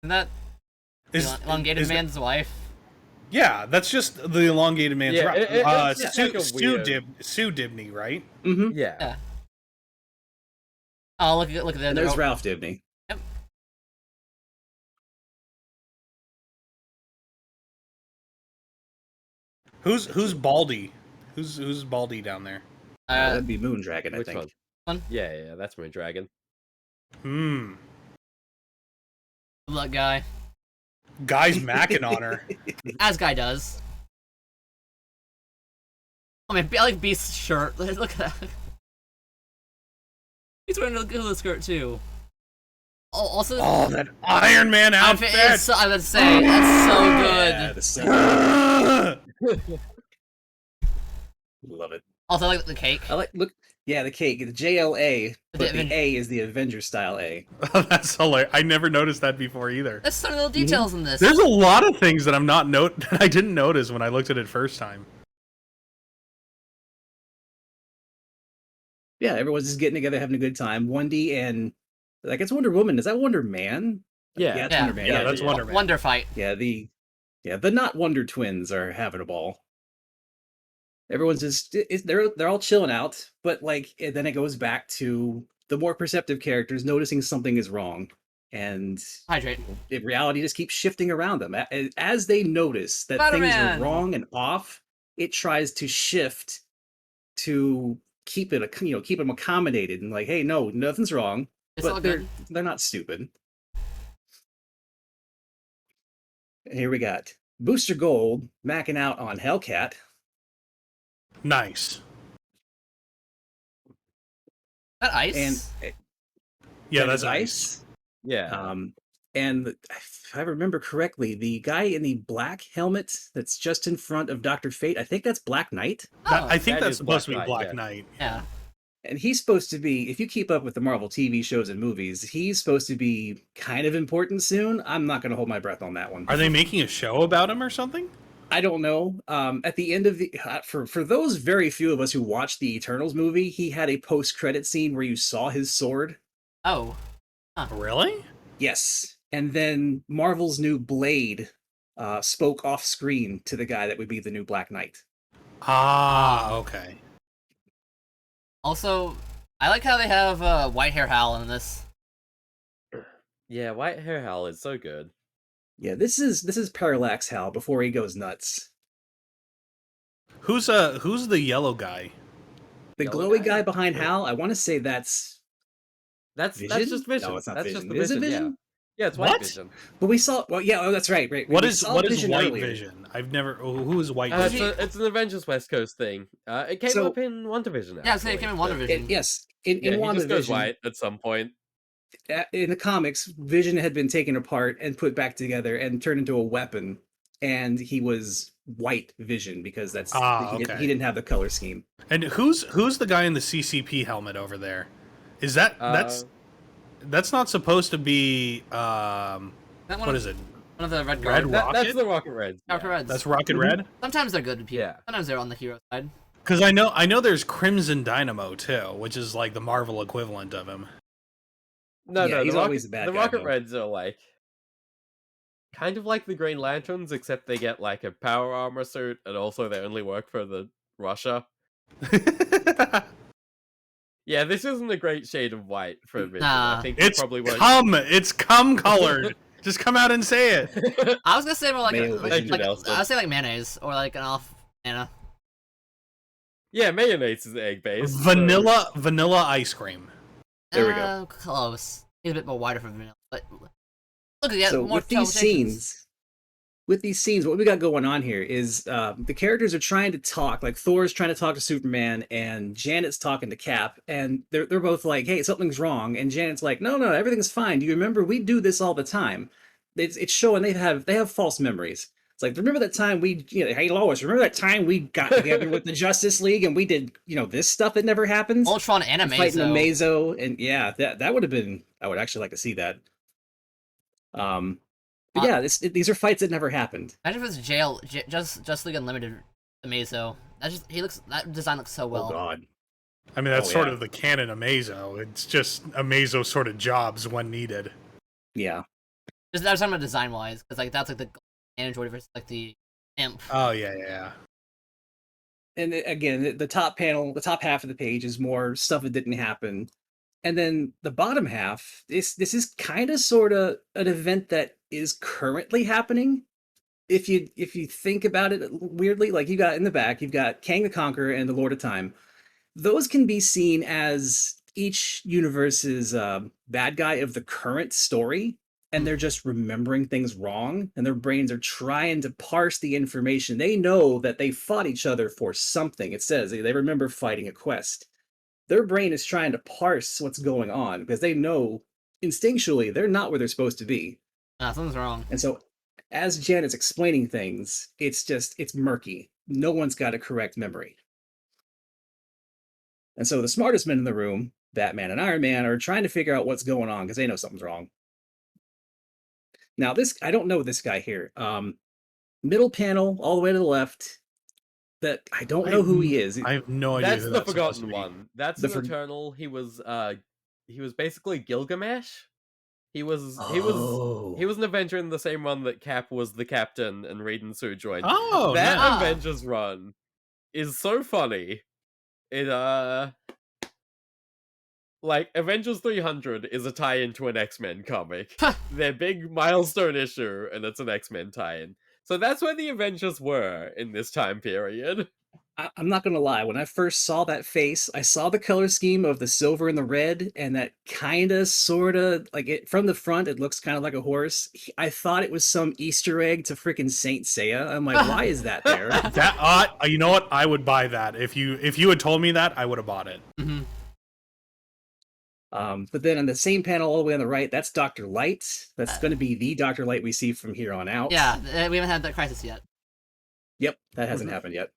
Isn't that elongated is that- man's wife? Yeah, that's just the elongated man's Yeah, right. it's like a weird- Sue Dibney, right? Mm-hmm. Yeah. Oh, look at And there's Ralph Dibney. Yep. Who's Baldy? Who's Baldy down there? That'd be Moondragon, I Which think. one? Yeah, that's Moon Dragon. Hmm. Good luck, guy. Guy's macking on her. As guy does. I mean, I like Beast's shirt. Look at that. He's wearing a hula skirt too. Oh, also, Oh, that Iron Man outfit! is so, I was to say that's so Yeah, good. the same. Love it. Also, I like the cake. Yeah, the cake, the JLA, but the Aven- A is the Avengers style A. That's hilarious. I never noticed that before either. There's some little details in this. There's a lot of things that that I didn't notice when I looked at it first time. Yeah, everyone's just getting together, having a good time. Wendy and like it's Wonder Woman. Is that Wonder Man? Yeah. it's Yeah. Wonder Man. Yeah, that's Wonder Man. Wonder Fight. Yeah, the not Wonder Twins are having a ball. Everyone's just they're all chilling out, but like then it goes back to the more perceptive characters noticing something is wrong, and Hydrate. reality just keeps shifting around them as they notice that things Spider-Man! are wrong and off. It tries to shift to keep them accommodated and like, hey, no, nothing's wrong. It's all But good. they're not stupid. And here we got Booster Gold macking out on Hellcat. Nice. That ice. And Yeah, that that's is ice. Yeah. And if I remember correctly, the guy in the black helmet that's just in front of Dr. Fate, I think that's Black Knight. I think That that's is supposed to Black be Knight, Black yeah. Knight. Yeah. And he's supposed to be, if you keep up with the Marvel TV shows and movies, he's supposed to be kind of important soon. I'm not going to hold my breath on that one. Are they making a show about him or something? I don't know. At the end of the for those very few of us who watched the Eternals movie, he had a post-credit scene where you saw his sword. Oh. Really? Yes. And then Marvel's new Blade spoke off screen to the guy that would be the new Black Knight. Ah, okay. Also, I like how they have white hair Hal in this. Yeah, White Hair Hal is so good. Yeah, this is Parallax Hal before he goes nuts. Who's the yellow guy? The Yellow glowy guy? guy behind Hal, I want to say that's That's Vision? just Vision. No, it's not that's Vision. just the Is it Vision, Vision? Yeah, it's White What? Vision. But we saw. Well, yeah. Oh, that's right. Right. What we is saw what is Vision White earlier. Vision? I've never. Who is White It's, Vision? it's an Avengers West Coast thing. It came So- up in WandaVision. Yeah, I was saying it actually, came in but- WandaVision. Yes, Yeah, in he just goes WandaVision, white at some point. in the comics, Vision had been taken apart and put back together and turned into a weapon, and he was White Vision because that's okay. he didn't have the color scheme. And who's the guy in the CCP helmet over there? Is that that's not supposed to be That one what of- is it? One of the red Red guards. Rocket? That's the Rocket Reds. Rocket Reds. That's Rocket Mhm. Red? Sometimes they're good people. Yeah. Sometimes they're on the hero side. Because I know there's Crimson Dynamo too, which is like the Marvel equivalent of him. No, Yeah, no, he's the always Rocket, the bad the guy, Rocket though. Reds are like kind of like the Green Lanterns, except they get like a power armor suit, and also they only work for the Russia. Yeah, this isn't a great shade of white for Vision. Nah. I think you It's probably won't. it's cum colored. Just come out and say it. I was gonna say more like, Mayo like, Vision. like I Nelson. would say like mayonnaise or like an off Anna. Yeah, mayonnaise is egg based. Vanilla ice cream. There we go. Close. He's a bit more wider for vanilla, but look at that. So more with these scenes, what we got going on here is the characters are trying to talk. Like Thor's trying to talk to Superman, and Janet's talking to Cap, and they're both like, "Hey, something's wrong," and Janet's like, "No, everything's fine. Do you remember we do this all the time?" It's showing they have false memories. It's like, remember that time hey Lois, remember that time we got together with the Justice League and we did this stuff that never happens. Ultron and Fighting the Amazo. Mazo, and yeah, that would have been. I would actually like to see that. But yeah, these are fights that never happened. Imagine if it's Just League Unlimited Amazo. That design looks so well. Oh God. I mean, that's Oh, sort yeah. of the canon Amazo. It's just Amazo sort of jobs when needed. Yeah. Just I was talking about design wise, because like that's like the android versus like the imp. Oh yeah. And again, the top panel, the top half of the page is more stuff that didn't happen. And then the bottom half, this is kind of sort of an event that is currently happening. If you think about it weirdly, like you got in the back, you've got Kang the Conqueror and the Lord of Time. Those can be seen as each universe's bad guy of the current story, and they're just remembering things wrong, and their brains are trying to parse the information. They know that they fought each other for something. It says they remember fighting a quest. Their brain is trying to parse what's going on because they know instinctually they're not where they're supposed to be. Something's wrong. And so as Janet's explaining things, it's murky. No one's got a correct memory. And so the smartest men in the room, Batman and Iron Man, are trying to figure out what's going on because they know something's wrong. Now I don't know this guy here. Middle panel, all the way to the left, that I don't know who he is. I have no idea. That's who the that's supposed to forgotten be. one. That's The an Eternal. He was basically Gilgamesh. He was he was an Avenger in the same run that Cap was the captain and Raiden Sue joined. Oh, That nice. Avengers run is so funny. It like Avengers 300 is a tie-in to an X-Men comic. Their big milestone issue, and it's an X-Men tie-in. So that's where the Avengers were in this time period. I'm not gonna lie. When I first saw that face, I saw the color scheme of the silver and the red, and that kind of, sort of, like it from the front, it looks kind of like a horse. I thought it was some Easter egg to freaking Saint Seiya. I'm like, why is that there? That you know what? I would buy that if you had told me that, I would have bought it. Mhm. But then on the same panel, all the way on the right, that's Dr. Light. That's going to be the Dr. Light we see from here on out. Yeah, we haven't had that crisis yet. Yep, that hasn't happened yet.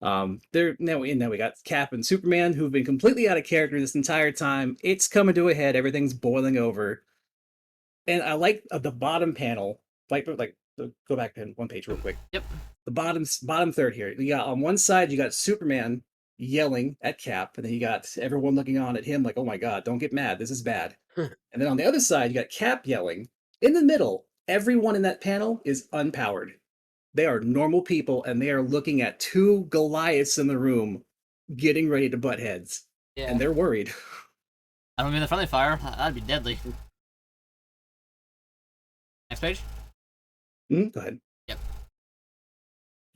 There now we got Cap and Superman, who've been completely out of character this entire time. It's coming to a head. Everything's boiling over, and I like the bottom panel. Go back to one page real quick. Yep. The bottom third here. You got on one side, you got Superman yelling at Cap, and then you got everyone looking on at him like, "Oh my God, don't get mad. This is bad." And then on the other side, you got Cap yelling. In the middle, everyone in that panel is unpowered. They are normal people, and they are looking at two Goliaths in the room, getting ready to butt heads, Yeah. and they're worried. I don't mean the friendly fire. That'd be deadly. Next page. Go ahead. Yep.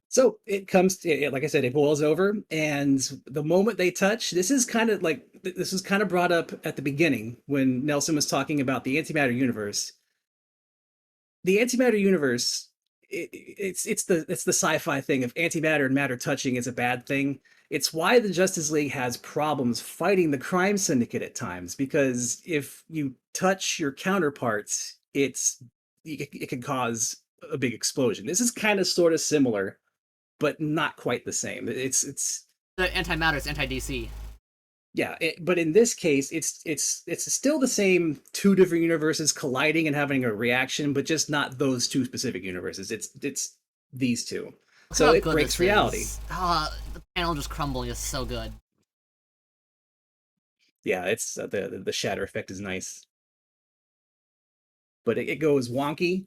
So it comes to, like I said, it boils over, and the moment they touch, this is kind of brought up at the beginning when Nelson was talking about the antimatter universe. The antimatter universe, it's the sci-fi thing of antimatter and matter touching is a bad thing. It's why the Justice League has problems fighting the crime syndicate at times, because if you touch your counterparts, it can cause a big explosion. This is kind of sort of similar, but not quite the same. It's The antimatter is anti-DC. yeah, but in this case, it's still the same two different universes colliding and having a reaction, but just not those two specific universes. It's these two. Look So how it good breaks this reality. is. The panel just crumbling is so good. Yeah, it's the shatter effect is nice, but it goes wonky,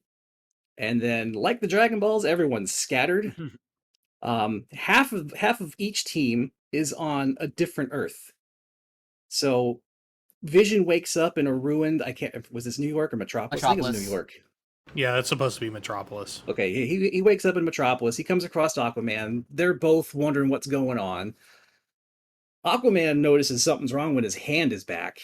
and then like the Dragon Balls, everyone's scattered. Half of each team is on a different Earth. So Vision wakes up in a ruined. I can't. Was this New York or Metropolis? I think it was New York. Yeah, that's supposed to be Metropolis. Okay, he wakes up in Metropolis. He comes across Aquaman. They're both wondering what's going on. Aquaman notices something's wrong when his hand is back,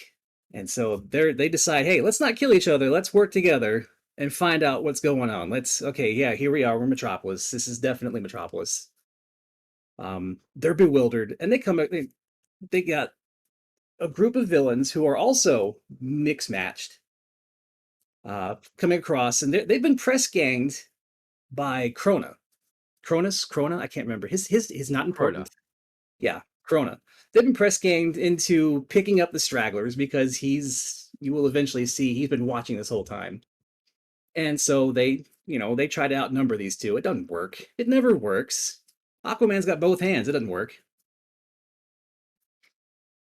and so they decide, hey, let's not kill each other. Let's work together and find out what's going on. Here we are. We're Metropolis. This is definitely Metropolis. They're bewildered, and they got a group of villains who are also mixed matched, coming across, and they've been press ganged by Krona. Krona? I can't remember. His not important. Yeah, Krona. They've been press ganged into picking up the stragglers because you will eventually see he's been watching this whole time. And so they try to outnumber these two. It doesn't work. It never works. Aquaman's got both hands. It doesn't work.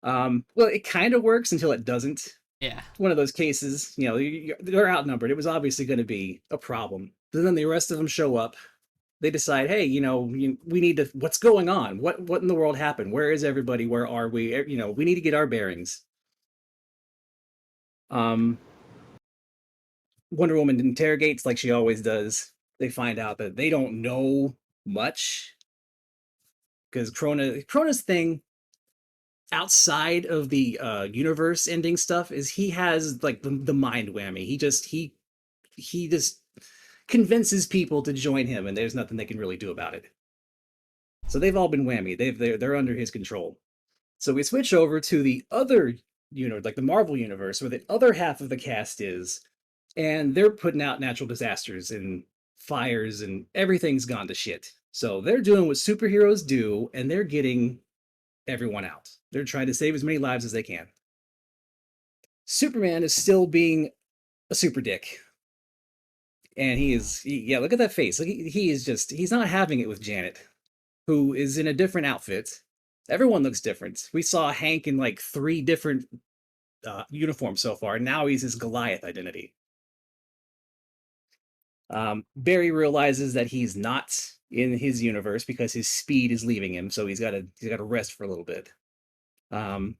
Well, it kind of works until it doesn't. Yeah. One of those cases, they're outnumbered. It was obviously going to be a problem. But then the rest of them show up. They decide, hey, we need to. What's going on? What in the world happened? Where is everybody? Where are we? We need to get our bearings. Wonder Woman interrogates like she always does. They find out that they don't know much because Krona's thing outside of the universe ending stuff is he has like the mind whammy. He just convinces people to join him, and there's nothing they can really do about it. So they've all been whammy. They're under his control. So we switch over to the other, like the Marvel universe, where the other half of the cast is, and they're putting out natural disasters and fires, and everything's gone to shit. So they're doing what superheroes do, and they're getting everyone out. They're trying to save as many lives as they can. Superman is still being a super dick. And look at that face. Look, he's not having it with Janet, who is in a different outfit. Everyone looks different. We saw Hank in like 3 different uniforms so far. Now he's his Goliath identity. Barry realizes that he's not in his universe because his speed is leaving him, so he's got to rest for a little bit. We can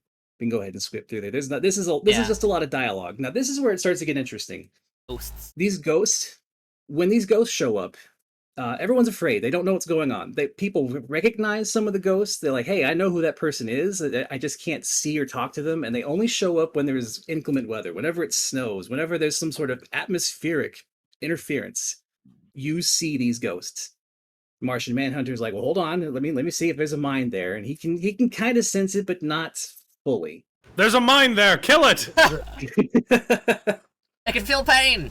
go ahead and skip through there. This is just a lot of dialogue. Now this is where it starts to get interesting. Ghosts. When these ghosts show up, everyone's afraid. They don't know what's going on. People recognize some of the ghosts. They're like, "Hey, I know who that person is. I just can't see or talk to them." And they only show up when there's inclement weather, whenever it snows, whenever there's some sort of atmospheric interference. You see these ghosts. Martian Manhunter's like, "Well, hold on. Let me see if there's a mind there." And he can kind of sense it, but not fully. There's a mine there. Kill it. I can feel pain.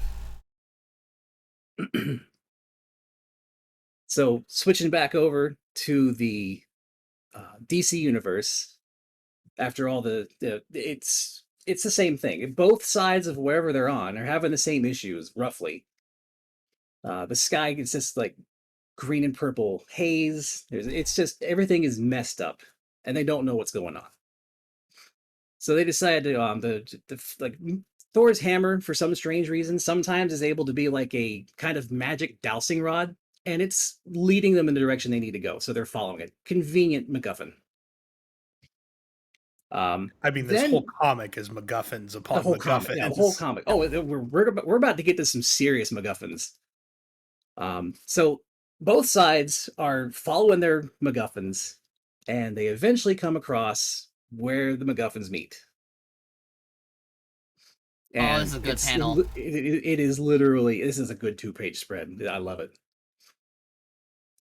So switching back over to the DC universe, after all it's the same thing. Both sides of wherever they're on are having the same issues, roughly. The sky is just like green and purple haze. It's just everything is messed up, and they don't know what's going on. So they decided to like Thor's hammer, for some strange reason, sometimes is able to be like a kind of magic dowsing rod, and it's leading them in the direction they need to go. So they're following it. Convenient MacGuffin. I mean, this Then- whole comic is MacGuffins upon The whole MacGuffins. comic. Yeah, the whole comic. Oh, we're about to get to some serious MacGuffins. So both sides are following their MacGuffins, and they eventually come across where the MacGuffins meet. Oh, this is a good panel. It is literally, this is a good 2-page spread. I love it.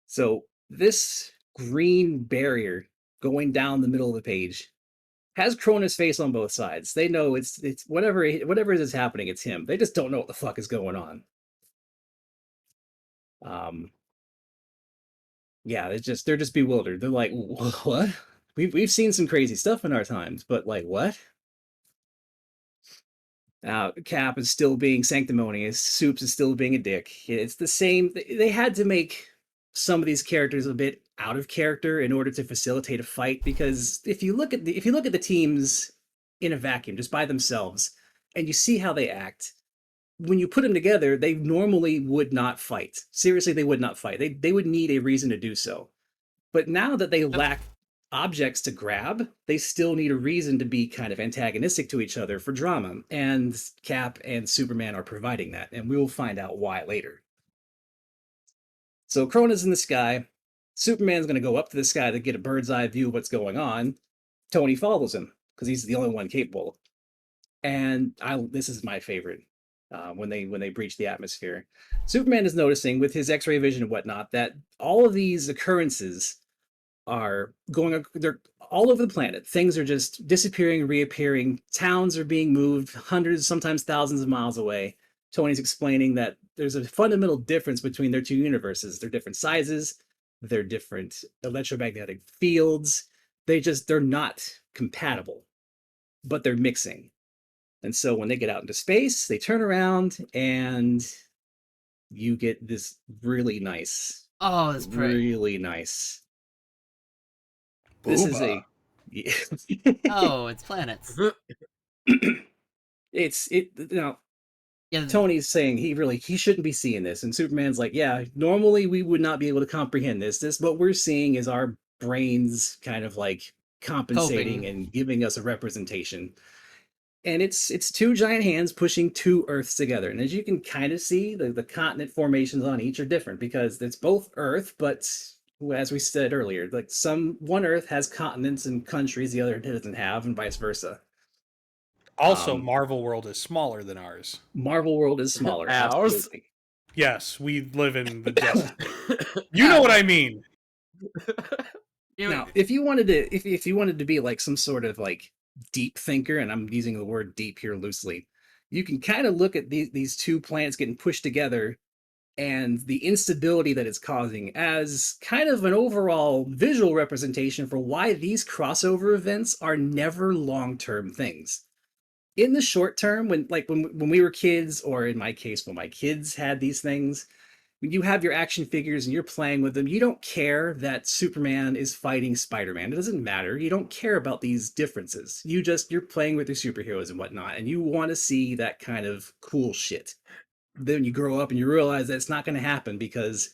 So this green barrier going down the middle of the page has Cronus' face on both sides. They know it's whatever is happening, it's him. They just don't know what the fuck is going on. Yeah, they're just bewildered. They're like, "What? We've seen some crazy stuff in our times, but like what?" Cap is still being sanctimonious. Soups is still being a dick. It's the same. They had to make some of these characters a bit out of character in order to facilitate a fight, because if you look at the teams in a vacuum, just by themselves, and you see how they act, when you put them together, they normally would not fight. Seriously, they would not fight. They would need a reason to do so. But now that they lack objects to grab, they still need a reason to be kind of antagonistic to each other for drama. And Cap and Superman are providing that, and we will find out why later. So Krona's in the sky. Superman's going to go up to the sky to get a bird's eye view of what's going on. Tony follows him because he's the only one capable. And this is my favorite. When they breach the atmosphere, Superman is noticing with his X-ray vision and whatnot that all of these occurrences they're all over the planet. Things are just disappearing, reappearing. Towns are being moved hundreds, sometimes thousands of miles away. Tony's explaining that there's a fundamental difference between their two universes. They're different sizes, they're different electromagnetic fields. They're not compatible, but they're mixing. And so when they get out into space, they turn around and you get this really nice. Oh, that's pretty. Really nice. This is a. Oh, it's planets. Now Yeah, Tony's saying he shouldn't be seeing this, and Superman's like, yeah, normally we would not be able to comprehend this. What we're seeing is our brains kind of like compensating Coping. and giving us a representation. And it's two giant hands pushing two Earths together. And as you can kind of see, the continent formations on each are different because it's both Earth, but as we said earlier, like one Earth has continents and countries the other doesn't have, and vice versa. Also, Marvel World is smaller than ours. Marvel World is smaller. Ours? Absolutely. Yes, we live in the Justice League. You know what I mean. Now, if you wanted to be like some sort of like deep thinker, and I'm using the word deep here loosely, you can kind of look at these two planets getting pushed together and the instability that it's causing as kind of an overall visual representation for why these crossover events are never long-term things. In the short term, when we were kids, or in my case, when my kids had these things, when you have your action figures and you're playing with them, you don't care that Superman is fighting Spider-Man. It doesn't matter. You don't care about these differences. You're playing with your superheroes and whatnot, and you want to see that kind of cool shit. Then you grow up and you realize that it's not going to happen because,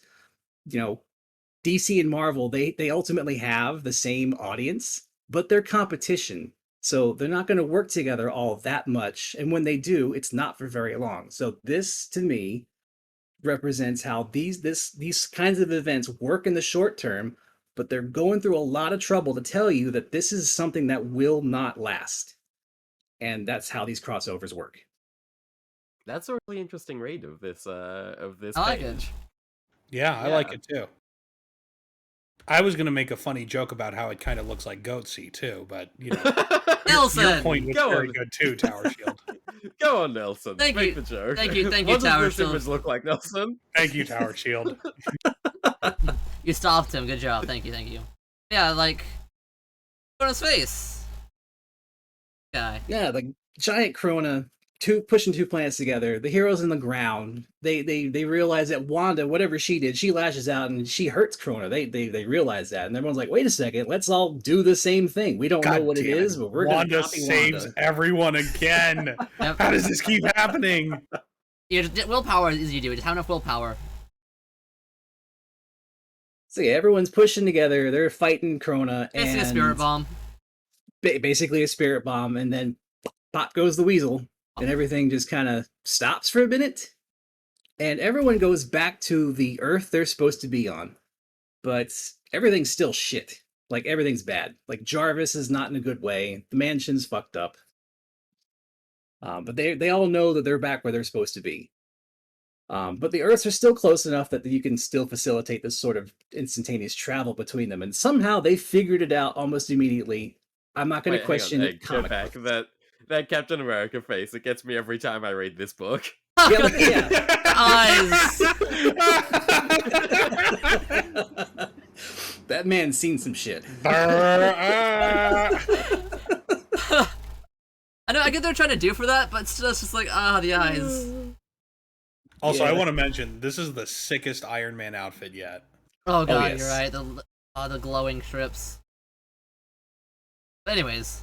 DC and Marvel, they ultimately have the same audience, but they're competition. So they're not going to work together all that much. And when they do, it's not for very long. So this, to me, represents how these kinds of events work in the short term, but they're going through a lot of trouble to tell you that this is something that will not last. And that's how these crossovers work. That's a really interesting read of this I like it. page. Yeah, I like it too. I was gonna make a funny joke about how it kind of looks like Goatsy too, but you know, Nelson! your point was Go very on. good too, Towershield. Go on, Nelson. Thank Make you. the joke. Thank you, What does Tower this Shield. image look like, Nelson? Thank you, Towershield. You stopped him. Good job. Thank you. Yeah, like, on his face. Guy. Yeah, the giant Krona, pushing two planets together. The heroes in the ground. They realize that Wanda, whatever she did, she lashes out and she hurts Krona. They realize that, and everyone's like, "Wait a second, let's all do the same thing. We don't know what it is, but we're Wanda gonna copy saves Wanda." everyone again. Yep. How does this keep happening? Yeah, willpower is easy to do. Just have enough willpower. So yeah, everyone's pushing together. They're fighting Krona, Basically and a spirit bomb. Basically a spirit bomb, and then pop goes the weasel, and everything just kind of stops for a minute, and everyone goes back to the Earth they're supposed to be on, but everything's still shit. Like everything's bad. Like Jarvis is not in a good way. The mansion's fucked up. But they all know that they're back where they're supposed to be. But the Earths are still close enough that you can still facilitate this sort of instantaneous travel between them, and somehow they figured it out almost immediately. I'm not going to question Hang on, it. go back. That Captain America face, it gets me every time I read this book. Yeah. Eyes. That man's seen some shit. I know, I get they're trying to do for that, but still, it's just like, the eyes. Also, Yeah. I want to mention this is the sickest Iron Man outfit yet. Oh god, yes. you're right. The glowing strips. But anyways,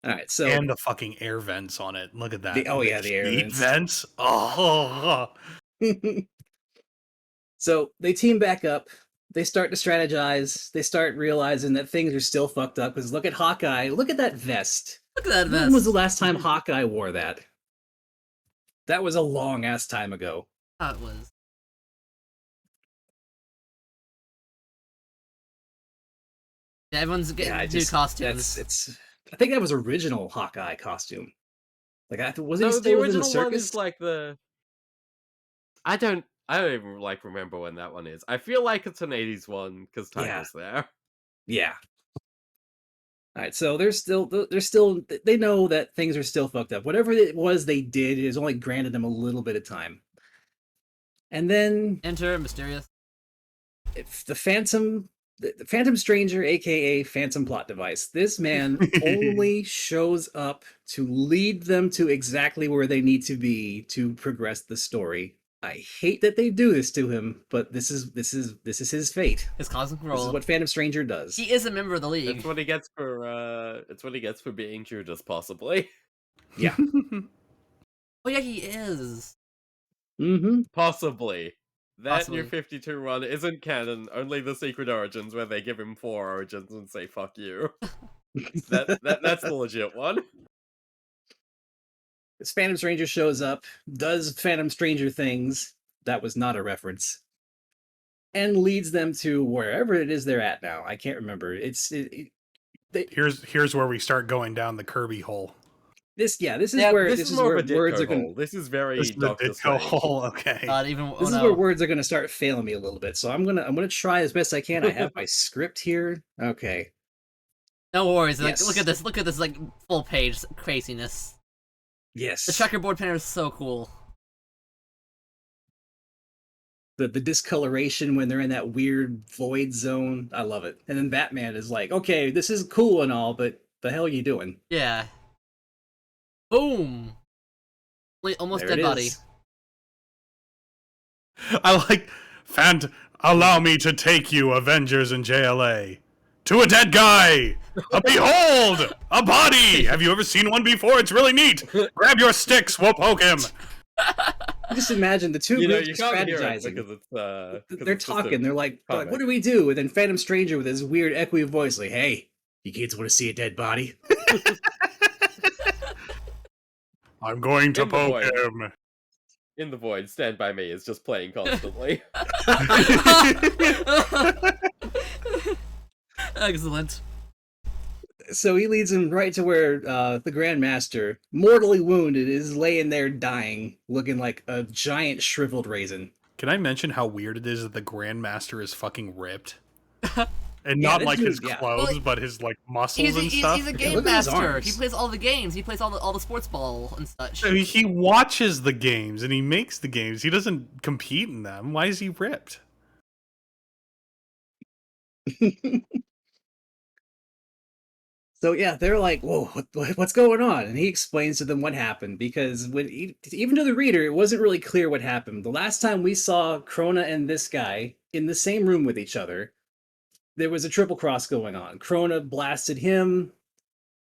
All right, so And the fucking air vents on it. Look at that. The air heat vents. Oh. so they team back up. They start to strategize. They start realizing that things are still fucked up. Because look at Hawkeye. Look at that vest. look at that When vest. was the last time Hawkeye wore that? That was a long ass time ago. Oh, it was. Yeah, everyone's getting new costumes. I think that was original Hawkeye costume. Like, was it No, the still within the original one circus? is like the. I don't even like remember when that one is. I feel like it's an 80s one because time Yeah. was there. Yeah. All right, so they know that things are still fucked up. Whatever it was they did is only granted them a little bit of time. And then Enter Mysterious. the Phantom Stranger, aka Phantom Plot Device. This man only shows up to lead them to exactly where they need to be to progress the story. I hate that they do this to him, but this is his fate. His cosmic This role. is what Phantom Stranger does. He is a member of the league. It's what he gets for. It's what he gets for being Judas, possibly. Yeah. Oh yeah, he is. Mm-hmm. Possibly. That Possibly. New 52 run isn't canon. Only the Secret Origins, where they give him 4 origins and say "fuck you." That's the legit one. This Phantom Stranger shows up, does Phantom Stranger things. That was not a reference. And leads them to wherever it is they're at now. I can't remember. Here's where we start going down the Kirby hole. This is Yeah, where this is more where of a words Ditko are going. hole. This is very This is the Doctor Ditko Strange. hole. Okay. God, even This is where words are going to start failing me a little bit. So I'm gonna try as best I can. I have my script here. Okay. No worries. Like, Yes. look at this like full page craziness. Yes. The checkerboard pattern is so cool. The discoloration when they're in that weird void zone. I love it. And then Batman is like, okay, this is cool and all, but the hell are you doing? Yeah. Boom. Wait, almost There dead it body. is. I like allow me to take you, Avengers and JLA, to a dead guy. Behold, a body. Have you ever seen one before? It's really neat. Grab your sticks. We'll poke him. Just imagine the two You know, groups you can't hear it strategizing. because it's. 'Cause They're it's just a talking. They're like, comic. what do we do? And then Phantom Stranger with his weird echoey voice, like, hey, you kids want to see a dead body? I'm going to In the poke void. him. In the Void, Stand By Me is just playing constantly. Excellent. So he leads him right to where the Grandmaster, mortally wounded, is laying there dying, looking like a giant shriveled raisin. Can I mention how weird it is that the Grandmaster is fucking ripped? And Yeah, not this like his dude- yeah. clothes, Well, but his like muscles and stuff. He's a Yeah, game look at his master. arms. He plays all the games. He plays all the sports ball and such. I mean, he watches the games and he makes the games. He doesn't compete in them. Why is he ripped? So yeah, they're like, "Whoa, what's going on?" And he explains to them what happened because even to the reader, it wasn't really clear what happened. The last time we saw Krona and this guy in the same room with each other, there was a triple cross going on. Krona blasted him.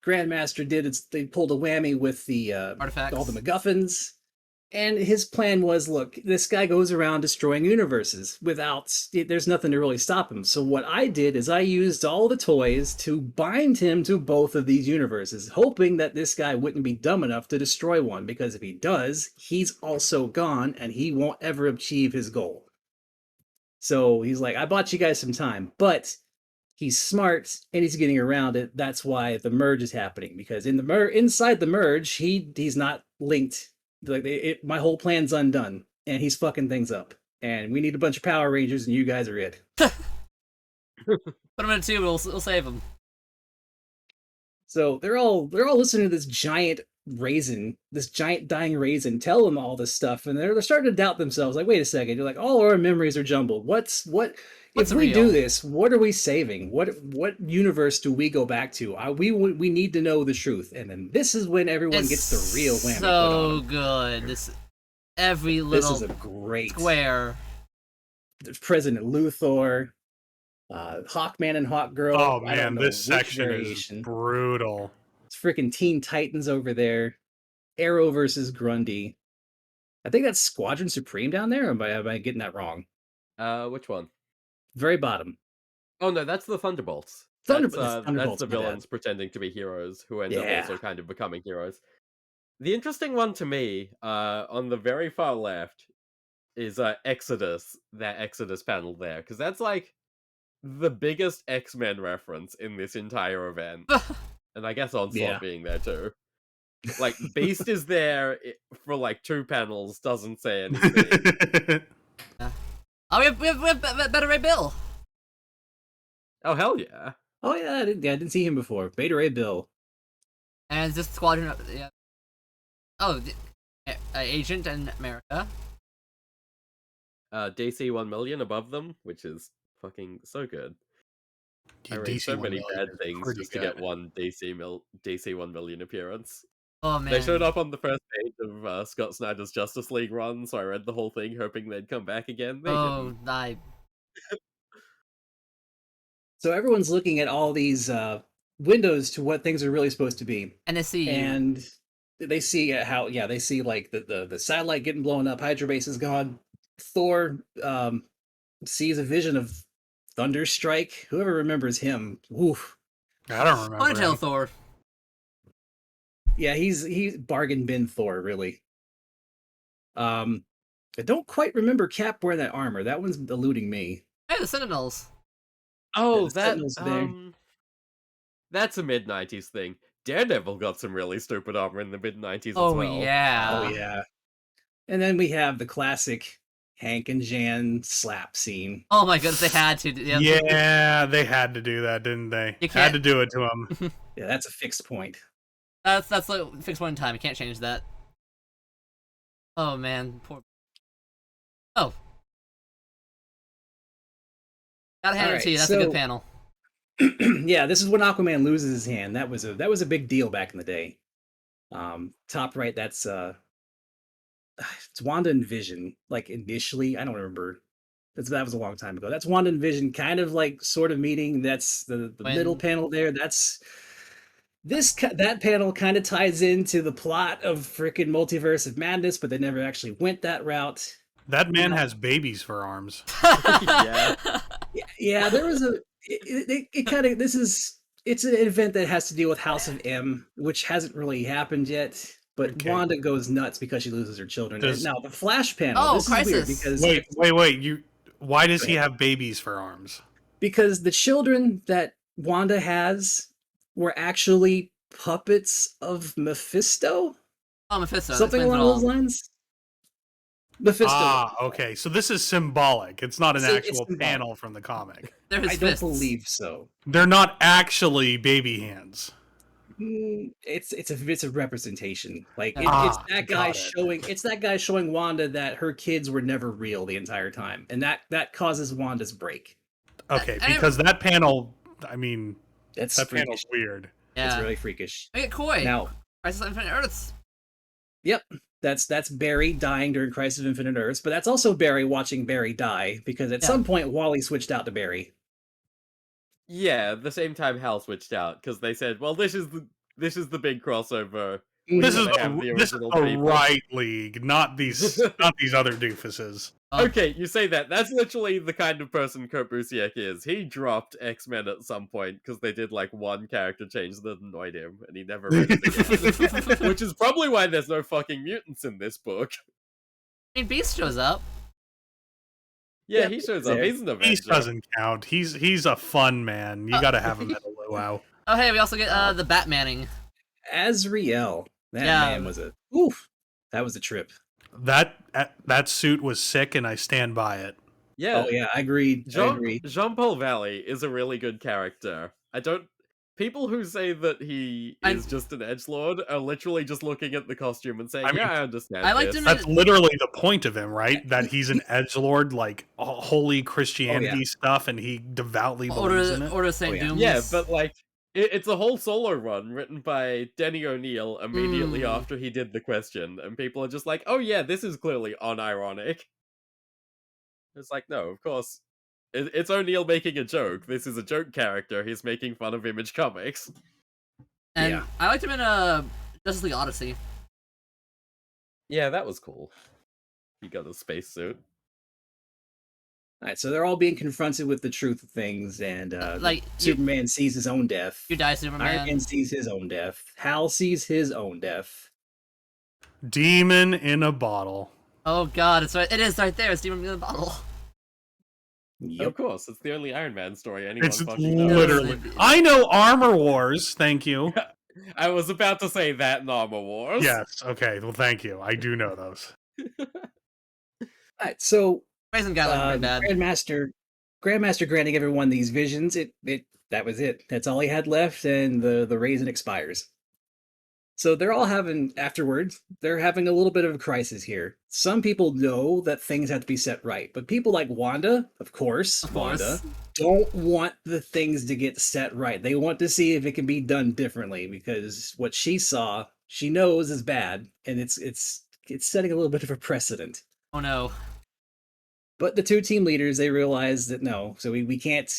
Grandmaster they pulled a whammy with the Artifacts. all the MacGuffins. And his plan was, look, this guy goes around destroying universes there's nothing to really stop him. So what I did is I used all the toys to bind him to both of these universes, hoping that this guy wouldn't be dumb enough to destroy one, because if he does, he's also gone and he won't ever achieve his goal. So he's like, I bought you guys some time, but he's smart and he's getting around it. That's why the merge is happening, because inside the merge, he's not linked. Like my whole plan's undone, and he's fucking things up. And we need a bunch of Power Rangers, and you guys are it. Put him in a tube. We'll save him. So they're all listening to this giant dying raisin, tell them all this stuff, and they're starting to doubt themselves. Like, wait a second, you're like, all our memories are jumbled. What's if we real? do this? What are we saving? What universe do we go back to? We need to know the truth. And then this is when everyone gets the real whammy. put on So them. good. Every This little is a great square. There's President Luthor, Hawkman and Hawkgirl. Oh I don't man, know this which section is variation. brutal. It's freaking Teen Titans over there. Arrow versus Grundy. I think that's Squadron Supreme down there. Or am I getting that wrong? Which one? Very bottom. Oh no, that's the Thunderbolts. Thunderbolts, That's the my bad. villains pretending to be heroes who end up Yeah. also kind of becoming heroes. The interesting one to me, on the very far left, is Exodus. That Exodus panel there, because that's like the biggest X-Men reference in this entire event, and I guess Onslaught Yeah. being there too. Like Beast is there for like 2 panels, doesn't say anything. Oh, we have Better Ray Bill. Oh hell yeah! Oh yeah, I didn't see him before. Beta Ray Bill. And it's just Squadron. Yeah. Oh, Agent in America. DC 1 million above them, which is fucking so good. I read so many bad things just to get one DC 1 million appearance. Oh man. They showed up on the first page of Scott Snyder's Justice League run, so I read the whole thing hoping they'd come back again. They Oh, didn't. So everyone's looking at all these windows to what things are really supposed to be. And they see you. And they see they see like the satellite getting blown up, Hydra base is gone. Thor sees a vision of Thunderstrike. Whoever remembers him, oof. I don't remember. Ponytail him. Thor. Yeah, he's bargain bin Thor, really. I don't quite remember Cap wearing that armor. That one's eluding me. Hey, the Sentinels. Oh, the Sentinels there. That's a mid-90s thing. Daredevil got some really stupid armor in the mid-90s as Oh well. yeah. Oh yeah. And then we have the classic Hank and Jan slap scene. Oh my goodness, they had to. Yeah, they had to do that, didn't they? You Had can't- to do it to him. Yeah, that's a fixed point. That's like fixed one time. You can't change that. Oh man, poor. Oh. Gotta hand it to you. That's a good panel. Yeah, this is when Aquaman loses his hand. That was a big deal back in the day. Top right, that's it's Wanda and Vision. Like initially, I don't remember. That was a long time ago. That's Wanda and Vision kind of like sort of meeting. That's the middle panel there. That panel kind of ties into the plot of freaking Multiverse of Madness, but they never actually went that route. That man has babies for arms. Yeah. Yeah, there was it kind of it's an event that has to deal with House of M, which hasn't really happened yet. But Okay. Wanda goes nuts because she loses her children. Does- Now the Flash panel. Oh, this is weird Crisis. because Wait. Why does Go he ahead. have babies for arms? because the children that Wanda has were actually puppets of Mephisto, Oh, Mephisto. something That explains along it all. those lines. Mephisto. Ah, okay. So this is symbolic. It's not an So it's actual symbolic. panel from the comic. They're his I don't fists. believe so. They're not actually baby hands. It's a representation. Like it's Ah, that guy got it. showing Wanda that her kids were never real the entire time, and that causes Wanda's break. Okay, I- because that panel, I mean, That's that freakish. panel's weird. It's Yeah. really freakish. I get Koi. Now, Crisis on Infinite Earths. yep, that's Barry dying during Crisis of Infinite Earths, but that's also Barry watching Barry die because at Yeah. some point Wally switched out to Barry. Yeah, at the same time Hal switched out because they said, "Well, this is the big crossover." This is gotta have the this is original the people. right league, not these other doofuses. Oh. Okay, you say that. That's literally the kind of person Kurt Busiek is. He dropped X-Men at some point because they did like one character change that annoyed him, and he never read it again. Which is probably why there's no fucking mutants in this book. I mean, Beast shows up. Yeah, Yeah, he shows there. up. He's an Avenger. He doesn't count. He's a fun man. You gotta have him at a luau. Oh, hey, we also get the Batmaning. Azrael. That Yeah. man was a oof. That was a trip. That suit was sick, and I stand by it. Yeah, Oh yeah, I agreed. I agree. Jean-Paul Valley is a really good character. People who say that he is just an edgelord are literally just looking at the costume and saying, I mean, "Yeah, I understand." I liked this." him That's literally the point of him, right? That he's an edgelord, like holy Christianity stuff, and he devoutly believes in it. Order of St. Oh, yeah. Dooms. Yeah, but like it's a whole solo run written by Denny O'Neil immediately Mm. after he did the question, and people are just like, "Oh yeah, this is clearly unironic." It's like, no, of course, it's O'Neil making a joke. This is a joke character. He's making fun of Image Comics. And Yeah. I liked him in Justice League Odyssey. Yeah, that was cool. He got a spacesuit. All right, so they're all being confronted with the truth of things, and Like, Superman sees his own death. You die, Iron Superman. Man sees his own death. Hal sees his own death. Demon in a bottle. Oh god, it's right. It is right there. It's Demon in the Bottle. Yep. Of course, it's the only Iron Man story anyone It's fucking knows. literally. I know Armor Wars. Thank you. I was about to say that in Armor Wars. Yes. Okay. Well, thank you. I do know those. All right, so Amazing guy looking pretty bad. Grandmaster granting everyone these visions. That was it. That's all he had left, and the raisin expires. So they're all having they're having a little bit of a crisis here. Some people know that things have to be set right, but people like Wanda, of course, Wanda, don't want the things to get set right. They want to see if it can be done differently because what she saw, she knows is bad, and it's setting a little bit of a precedent. Oh no. But the two team leaders, they realize that no, so we can't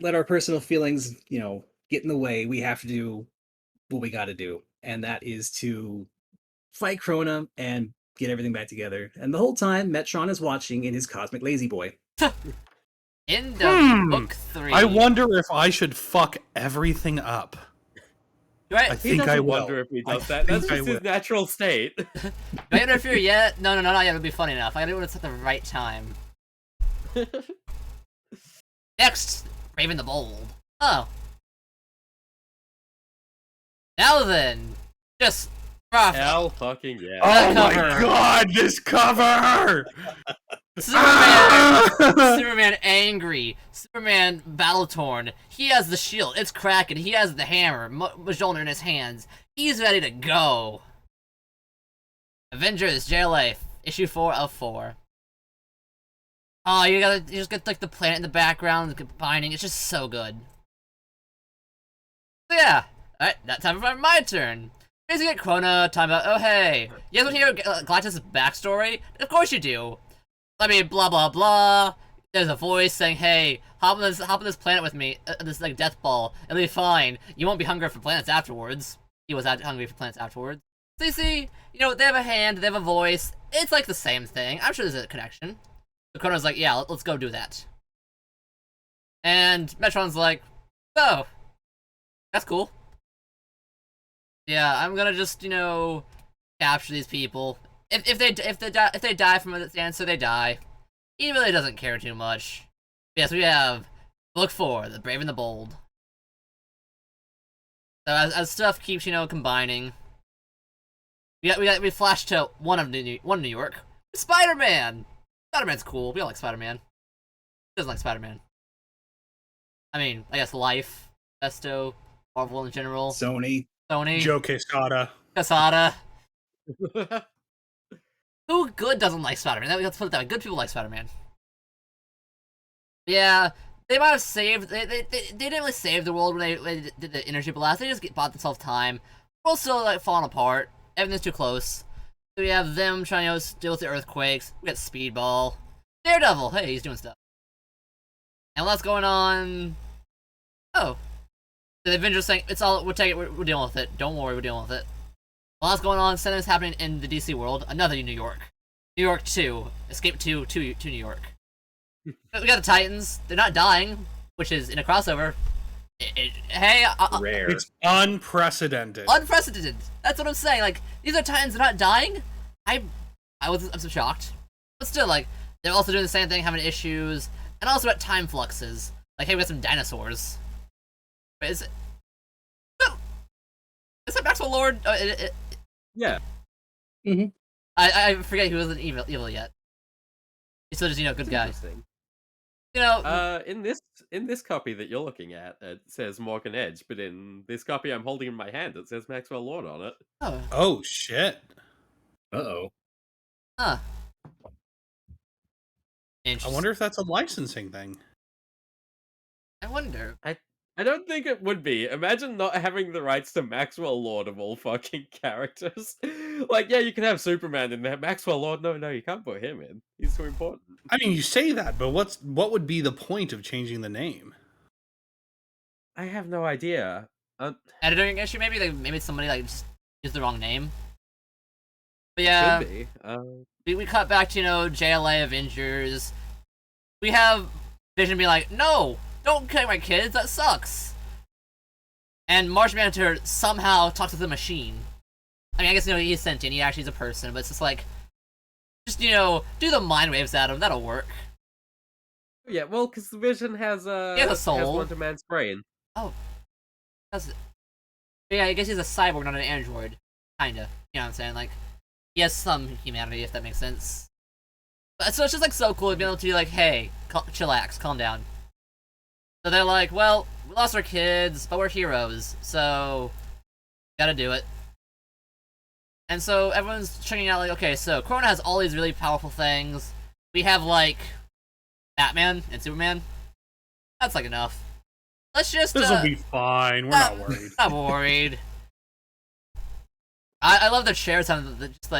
let our personal feelings, get in the way. We have to do what we got to do, and that is to fight Krona and get everything back together. And the whole time, Metron is watching in his cosmic lazy boy. End of book 3. I wonder if I should fuck everything up. Right? I He think doesn't I will. wonder if he I does that. That's think I just his will. natural state. Do I interfere yet? No, not yet. It'll be funny enough. I gotta do it at the right time. Next, Raven the Bold. Oh. Now then, just rough. Hell fucking yeah. Oh my cover. god, this cover! Superman angry. Superman battle-torn. He has the shield. It's cracking. He has the hammer. Mjolnir in his hands. He's ready to go. Avengers JLA issue 4 of 4. Oh, you just get like the planet in the background combining. It's just so good. So yeah, alright, that time for my turn. Basically, get Krona talking about, oh hey, you guys want to hear Galactus' backstory? Of course you do. I mean, blah blah blah. There's a voice saying, hey, hop on this planet with me, this like death ball. It'll be fine. You won't be hungry for planets afterwards. He was hungry for planets afterwards. So you see, they have a hand, they have a voice. It's like the same thing. I'm sure there's a connection. So Krona's like, yeah, let's go do that. And Metron's like, oh, that's cool. Yeah, I'm gonna just, capture these people. If they die from the answer, they die. He really doesn't care too much. Yes, we have Book 4, The Brave and the Bold. So as stuff keeps, combining, we flash to one New York. Spider-Man! Spider-Man's cool. We all like Spider-Man. Who doesn't like Spider-Man? I mean, I guess Life, Besto, Marvel in general. Sony. Joe Quesada. Who good doesn't like Spider-Man? Let's put it that way. Good people like Spider-Man. Yeah, they might have saved. They didn't really save the world when they did the energy blast. They just bought themselves time. We're still like falling apart. Everything's too close. So we have them trying to deal with the earthquakes. We got Speedball, Daredevil. Hey, he's doing stuff. And what's going on? Oh, the Avengers saying it's all. We're dealing with it. Don't worry, we're dealing with it. What's going on? Something's happening in the DC world. Another New York. New York 2. Escape to New York. We got the Titans. They're not dying, which is in a crossover. Rare. It's unprecedented. Unprecedented. That's what I'm saying. Like, these are Titans. They're not dying. I'm so shocked. But still, like, they're also doing the same thing, having issues, and also about time fluxes. Like, hey, we got some dinosaurs. But is it Maxwell Lord? Yeah. Mm-hmm. I forget he wasn't evil yet. He's still just, good guy. Interesting. In this copy that you're looking at, it says Morgan Edge, but in this copy I'm holding in my hand, it says Maxwell Lord on it. Oh shit. Uh-oh. Huh. I wonder if that's a licensing thing. I wonder. I don't think it would be. Imagine not having the rights to Maxwell Lord of all fucking characters. Like, yeah, you can have Superman in there. Maxwell Lord, no, you can't put him in. He's too important. I mean, you say that, but what would be the point of changing the name? I have no idea. Editing issue, maybe? Maybe somebody, just used the wrong name. But yeah, Could be. we cut back to, JLA Avengers. We have Vision be like, no! Don't kill my kids, that sucks! And Martian Manhunter somehow talks with the machine. I mean, I guess, he's sentient, he actually is a person, but it's just like, do the mind waves at him, that'll work. Yeah, well, because the Vision has He has a soul. Has Wonder Man's brain. Oh. Yeah, I guess he's a cyborg, not an android. Kinda. You know what I'm saying? Like, he has some humanity, if that makes sense. But, so it's just, so cool to be able to be like, hey, chillax, calm down. So they're like, well, we lost our kids, but we're heroes, so gotta do it. And so everyone's checking out, okay, so Corona has all these really powerful things. We have, Batman and Superman. That's, enough. Let's just, This'll be fine, we're not worried. Not worried. I love the chairs on just,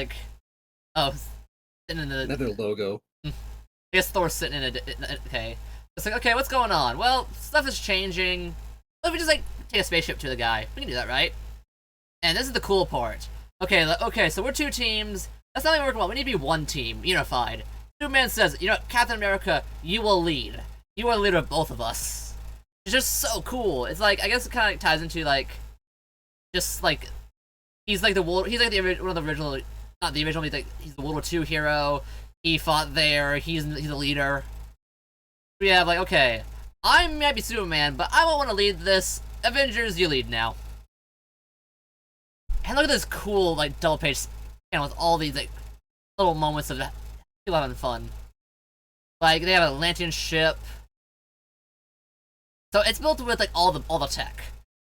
sitting in the... Another logo. I guess Thor's sitting in okay. It's like, okay, what's going on? Well, stuff is changing. Let me just, take a spaceship to the guy. We can do that, right? And this is the cool part. Okay, so we're two teams. That's not even working well. We need to be one team, unified. Superman says, Captain America, you will lead. You are the leader of both of us. It's just so cool. It's I guess it kind of ties into, he's one of the original, not the original, he's the World War II hero. He fought there. He's the leader. We have, okay, I might be Superman, but I won't want to lead this. Avengers, you lead now. And look at this cool, double page panel with all these, little moments of people having fun. They have an Atlantean ship. So it's built with, all the tech.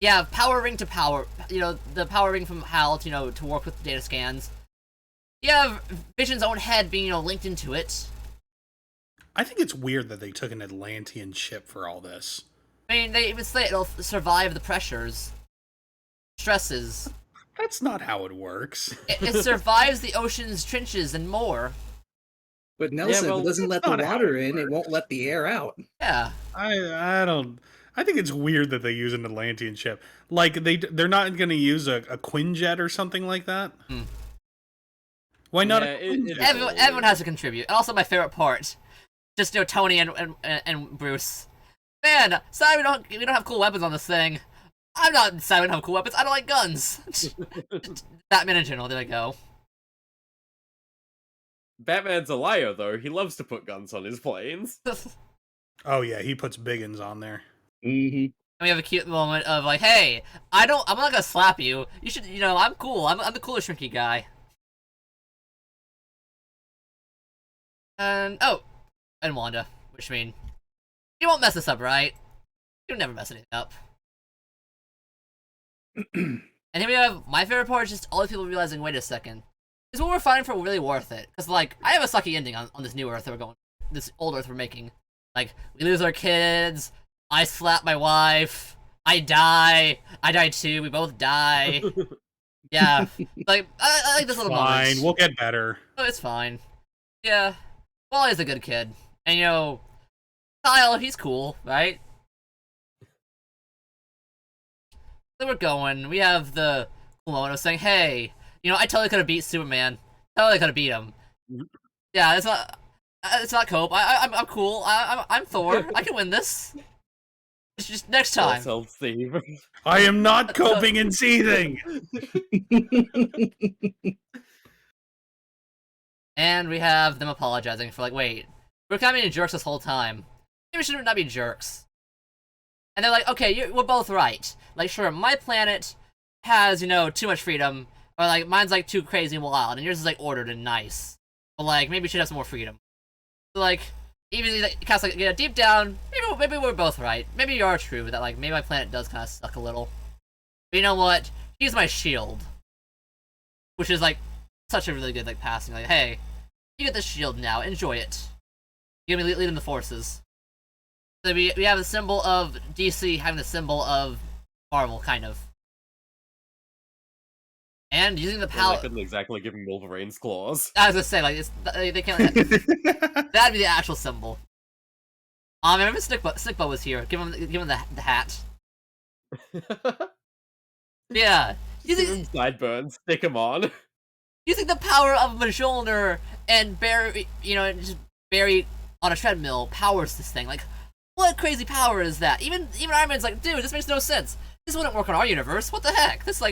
You have power ring to power, the power ring from HAL, to work with data scans. You have Vision's own head being, linked into it. I think it's weird that they took an Atlantean ship for all this. I mean, they even say it'll survive the pressures, stresses. That's not how it works. It survives the ocean's trenches and more. But Nelson, if it doesn't let the water in, it won't let the air out. Yeah. I think it's weird that they use an Atlantean ship. They're not going to use a Quinjet or something like that? Hmm. Why not Yeah, a Quinjet? Everyone has to contribute. And also my favorite part. Just, Tony and Bruce. Man, sorry we don't have cool weapons on this thing. I'm not sorry we don't have cool weapons. I don't like guns. Batman in general, there we go. Batman's a liar, though. He loves to put guns on his planes. Oh yeah, he puts biggins on there. Mm-hmm. We have a cute moment of like, hey, I'm not gonna slap you. You should, I'm cool. I'm the coolest shrinky guy. And and Wanda, which mean you won't mess this up, right? You'll never mess anything up. And here we have my favorite part is just all the people realizing, wait a second, is what we're fighting for really worth it? Because like I have a sucky ending on this new Earth that we're going, this old Earth we're making. Like we lose our kids. I slap my wife. I die too. We both die. Yeah, like I like this little moment. Fine, we'll get better. Oh, it's fine. Yeah, Wally's a good kid, and Kyle, he's cool, right? So we're going. We have the Kumono saying, "Hey, I totally could have beat Superman. Totally could have beat him. Yeah, it's not cope. I'm cool. I'm Thor. I can win this. It's just next time." Steve. I am not coping and seething. And we have them apologizing for like, wait, we're kind of being jerks this whole time. Maybe we should not be jerks. And they're like, okay, we're both right. Like, sure, my planet has, too much freedom, or like mine's like too crazy and wild, and yours is like ordered and nice. But like, maybe we should have some more freedom. So like, even like, deep down, maybe we're both right. Maybe you are true that like maybe my planet does kind of suck a little. But you know what? He's my shield, which is like such a really good like passing. Like, hey, you get the shield now. Enjoy it. You're gonna be leading the forces. So we have the symbol of DC having the symbol of Marvel, kind of. And using the Well, I power. couldn't exactly give him Wolverine's claws. I was gonna say like they can't. That'd be the actual symbol. Remember Snickbo was here. Give him the hat. Yeah. Using Sideburns, stick him on. Using the power of Mjolnir and Barry, just Barry on a treadmill powers this thing. Like, what crazy power is that? Even Iron Man's like, dude, this makes no sense. This wouldn't work on our universe. What the heck? This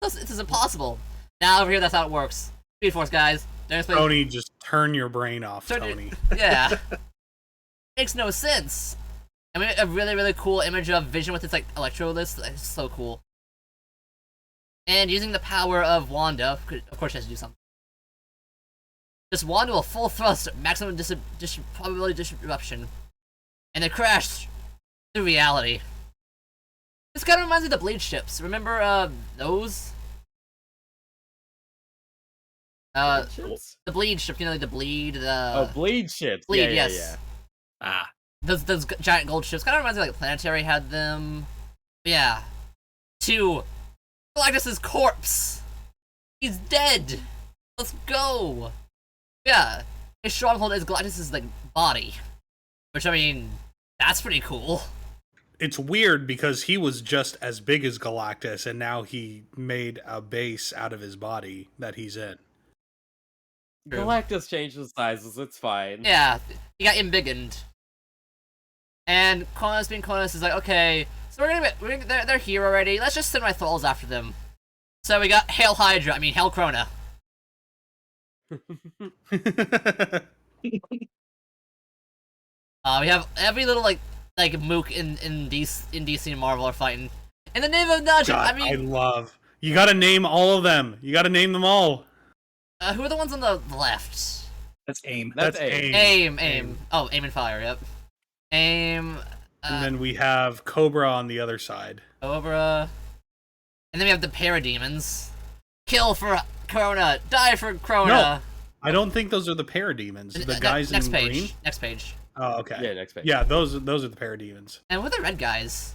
is impossible. Now over here, that's how it works. Speed Force, guys. Tony, just turn your brain off, Tony. Yeah. Makes no sense. I mean, a really, really cool image of Vision with its, like, electro list. It's so cool. And using the power of Wanda, of course she has to do something. Just Wanda will full thrust, maximum probability disruption. And they crash through reality. This kind of reminds me of the Blade ships. Remember, those? Ships? The Bleed ship, like the Bleed, Oh, Bleed ships. Bleed, yeah, yes. Ah. Those giant gold ships. Kind of reminds me of like Planetary had them. But yeah. 2. Galactus' corpse! He's dead! Let's go! Yeah. His stronghold is Galactus' like body. Which, I mean, that's pretty cool. It's weird because he was just as big as Galactus, and now he made a base out of his body that he's in. True. Galactus changes sizes, it's fine. Yeah, he got embiggened. And Kronos being Kronos is like, okay, so they're here already, let's just send my thralls after them. So we got Hail Hydra, Hail Krona. We have every little like mook in DC and Marvel are fighting. In the name of Nudge, God, I love. You gotta name all of them. You gotta name them all. Who are the ones on the left? That's AIM. That's AIM. AIM. Oh, AIM and Fire, yep. AIM. And then we have Cobra on the other side. Cobra. And then we have the Parademons. Kill for Krona. Die for Krona. No, I don't think those are the Parademons. The guys in green. Next page. Oh, okay. Yeah, next page. Yeah, those are the Parademons. And what are the red guys?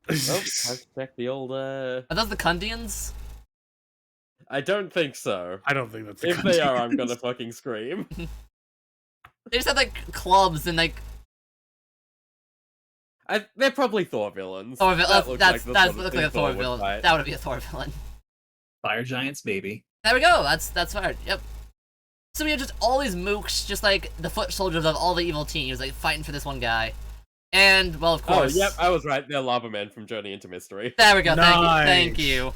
Oh, let's check the old, Are those the Kundians? I don't think so. I don't think that's the If they are, I'm gonna fucking scream. They just have like clubs and like. They're probably Thor villains. Thor That looks like the sort of like thing a Thor would villain. fight. That would be a Thor villain. Fire Giants, baby. There we go. That's fired. Yep. So we have just all these mooks, just like the foot soldiers of all the evil teams, like fighting for this one guy. And well, of course. Oh, yep, I was right. They're Lava Men from Journey into Mystery. There we go. Nice. Thank you.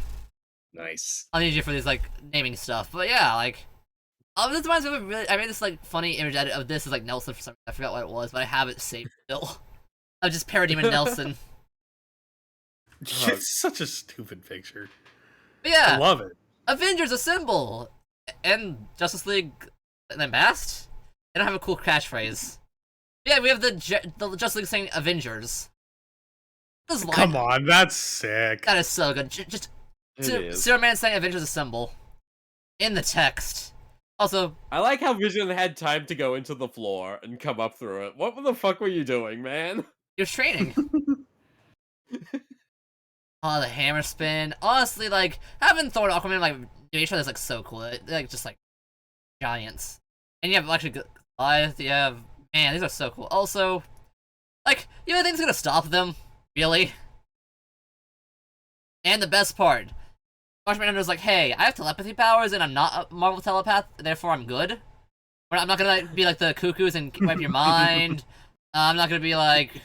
Nice. I'll need you for these like naming stuff. But yeah, like This reminds me of really. I made this like funny image edit of this as like Nelson for some reason. I forgot what it was, but I have it saved still. Of just Parademon Nelson. It's such a stupid picture. But yeah, I love it. Avengers Assemble and Justice League Lambast. They don't have a cool catchphrase. Yeah, we have the Justice League saying Avengers. Come on, that's sick. That is so good. Just Superman saying Avengers Assemble in the text. Also, I like how Vision had time to go into the floor and come up through it. What the fuck were you doing, man? you're training. Oh, the hammer spin. Honestly, like having Thor and Aquaman like do each other is like so cool. They're like just like giants, and you have actually good Goliath. You have man, these are so cool. Also, like you know, things gonna stop them, really. And the best part, Marshman was like, "Hey, I have telepathy powers, and I'm not a Marvel telepath, therefore I'm good. I'm not gonna like, be like the cuckoos and wipe your mind. I'm not gonna be like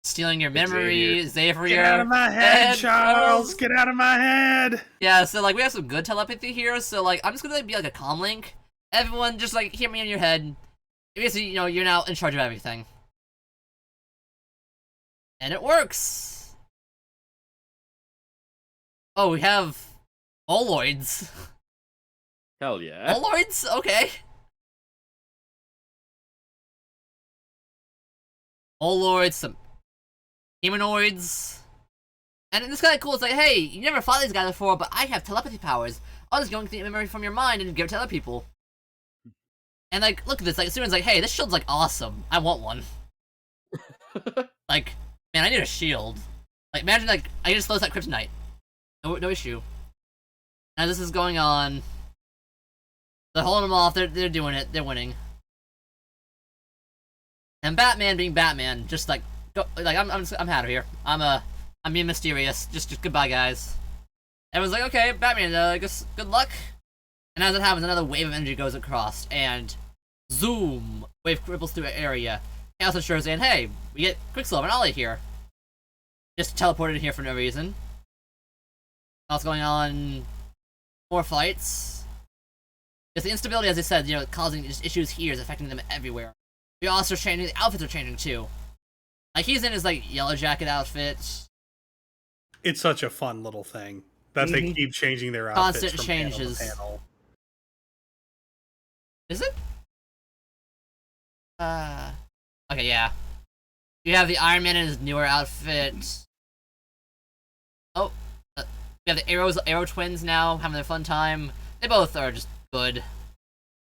stealing your memory, Xavier. Get out of my head, Charles! Get out of my head! Yeah, so like we have some good telepathy here. So like I'm just gonna like, be like a comm link. Everyone, just like hear me in your head. Basically, you know, you're now in charge of everything, and it works. Oh, we have Oloids. Hell yeah. Oloids? Okay. Oloids, some humanoids. And it's kind of cool. It's like, hey, you never fought these guys before, but I have telepathy powers. I'll just go and get memory from your mind and give it to other people. And like, look at this. Like, Superman's like, hey, this shield's like awesome. I want one. Like, man, I need a shield. Like, imagine like I can just slow that kryptonite. No issue. Now this is going on. They're holding them off. They're doing it. They're winning. And Batman being Batman, just like go. Like I'm out of here. I'm being mysterious. Just goodbye, guys. Everyone's like, okay, Batman. I guess good luck. And as it happens, another wave of energy goes across, and zoom, wave ripples through an area. Chaos assures saying, hey, we get Quicksilver and Ollie here. Just teleported here for no reason. What's going on? More fights. It's the instability, as I said, you know, causing just issues here is affecting them everywhere. The also are changing. The outfits are changing too. Like he's in his like yellow jacket outfit. It's such a fun little thing that they keep changing their outfits. Constant from changes. Panel to panel. Is it? Okay, yeah. You have the Iron Man in his newer outfit. Oh. We have the Arrow twins now, having their fun time. They both are just good.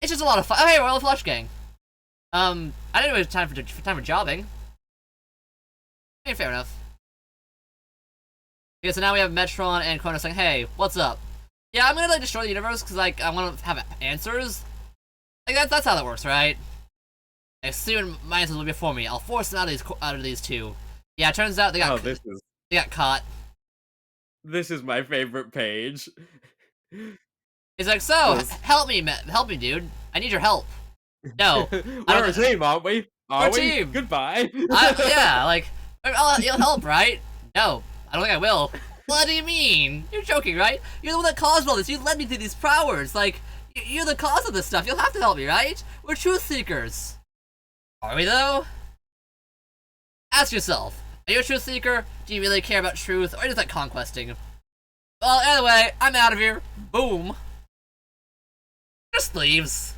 It's just a lot of fun. Oh, hey, Royal Flush Gang. I didn't know it was time for jobbing. Okay, fair enough. Okay, so now we have Metron and Kronos saying, hey, what's up? Yeah, I'm gonna like destroy the universe because like I want to have answers. Like that's how that works, right? Like, soon my answers will be before me. I'll force them out of these two. Yeah, it turns out they got they got caught. This is my favorite page. He's like, so help me, dude. I need your help. No, we're a team, aren't we? Are we? Team. Goodbye. Yeah, like you'll help, right? No, I don't think I will. What do you mean? You're joking, right? You're the one that caused all this. You led me to these powers. Like, you're the cause of this stuff. You'll have to help me, right? We're truth seekers. Are we though? Ask yourself. Are you a truth seeker? Do you really care about truth, or just like conquesting? Well, anyway, I'm out of here. Boom. Just leaves.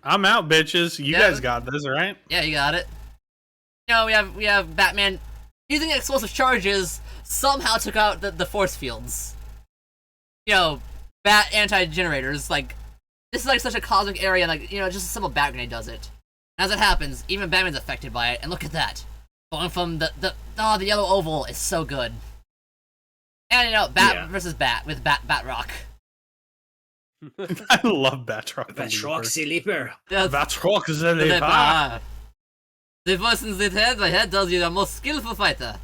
I'm out, bitches. You guys got this, right? Yeah, you got it. You know, we have Batman using explosive charges somehow took out the force fields. You know, bat anti-generators. Like, this is like such a cosmic area. Like, you know, just a simple bat grenade does it. As it happens, even Batman's affected by it. And look at that, going from the yellow oval is so good. And you know, Bat versus Bat with Bat Rock. I love Batroc. Batroc the Leaper. Batroc the Leaper. The voice in the head tells you the most skillful fighter.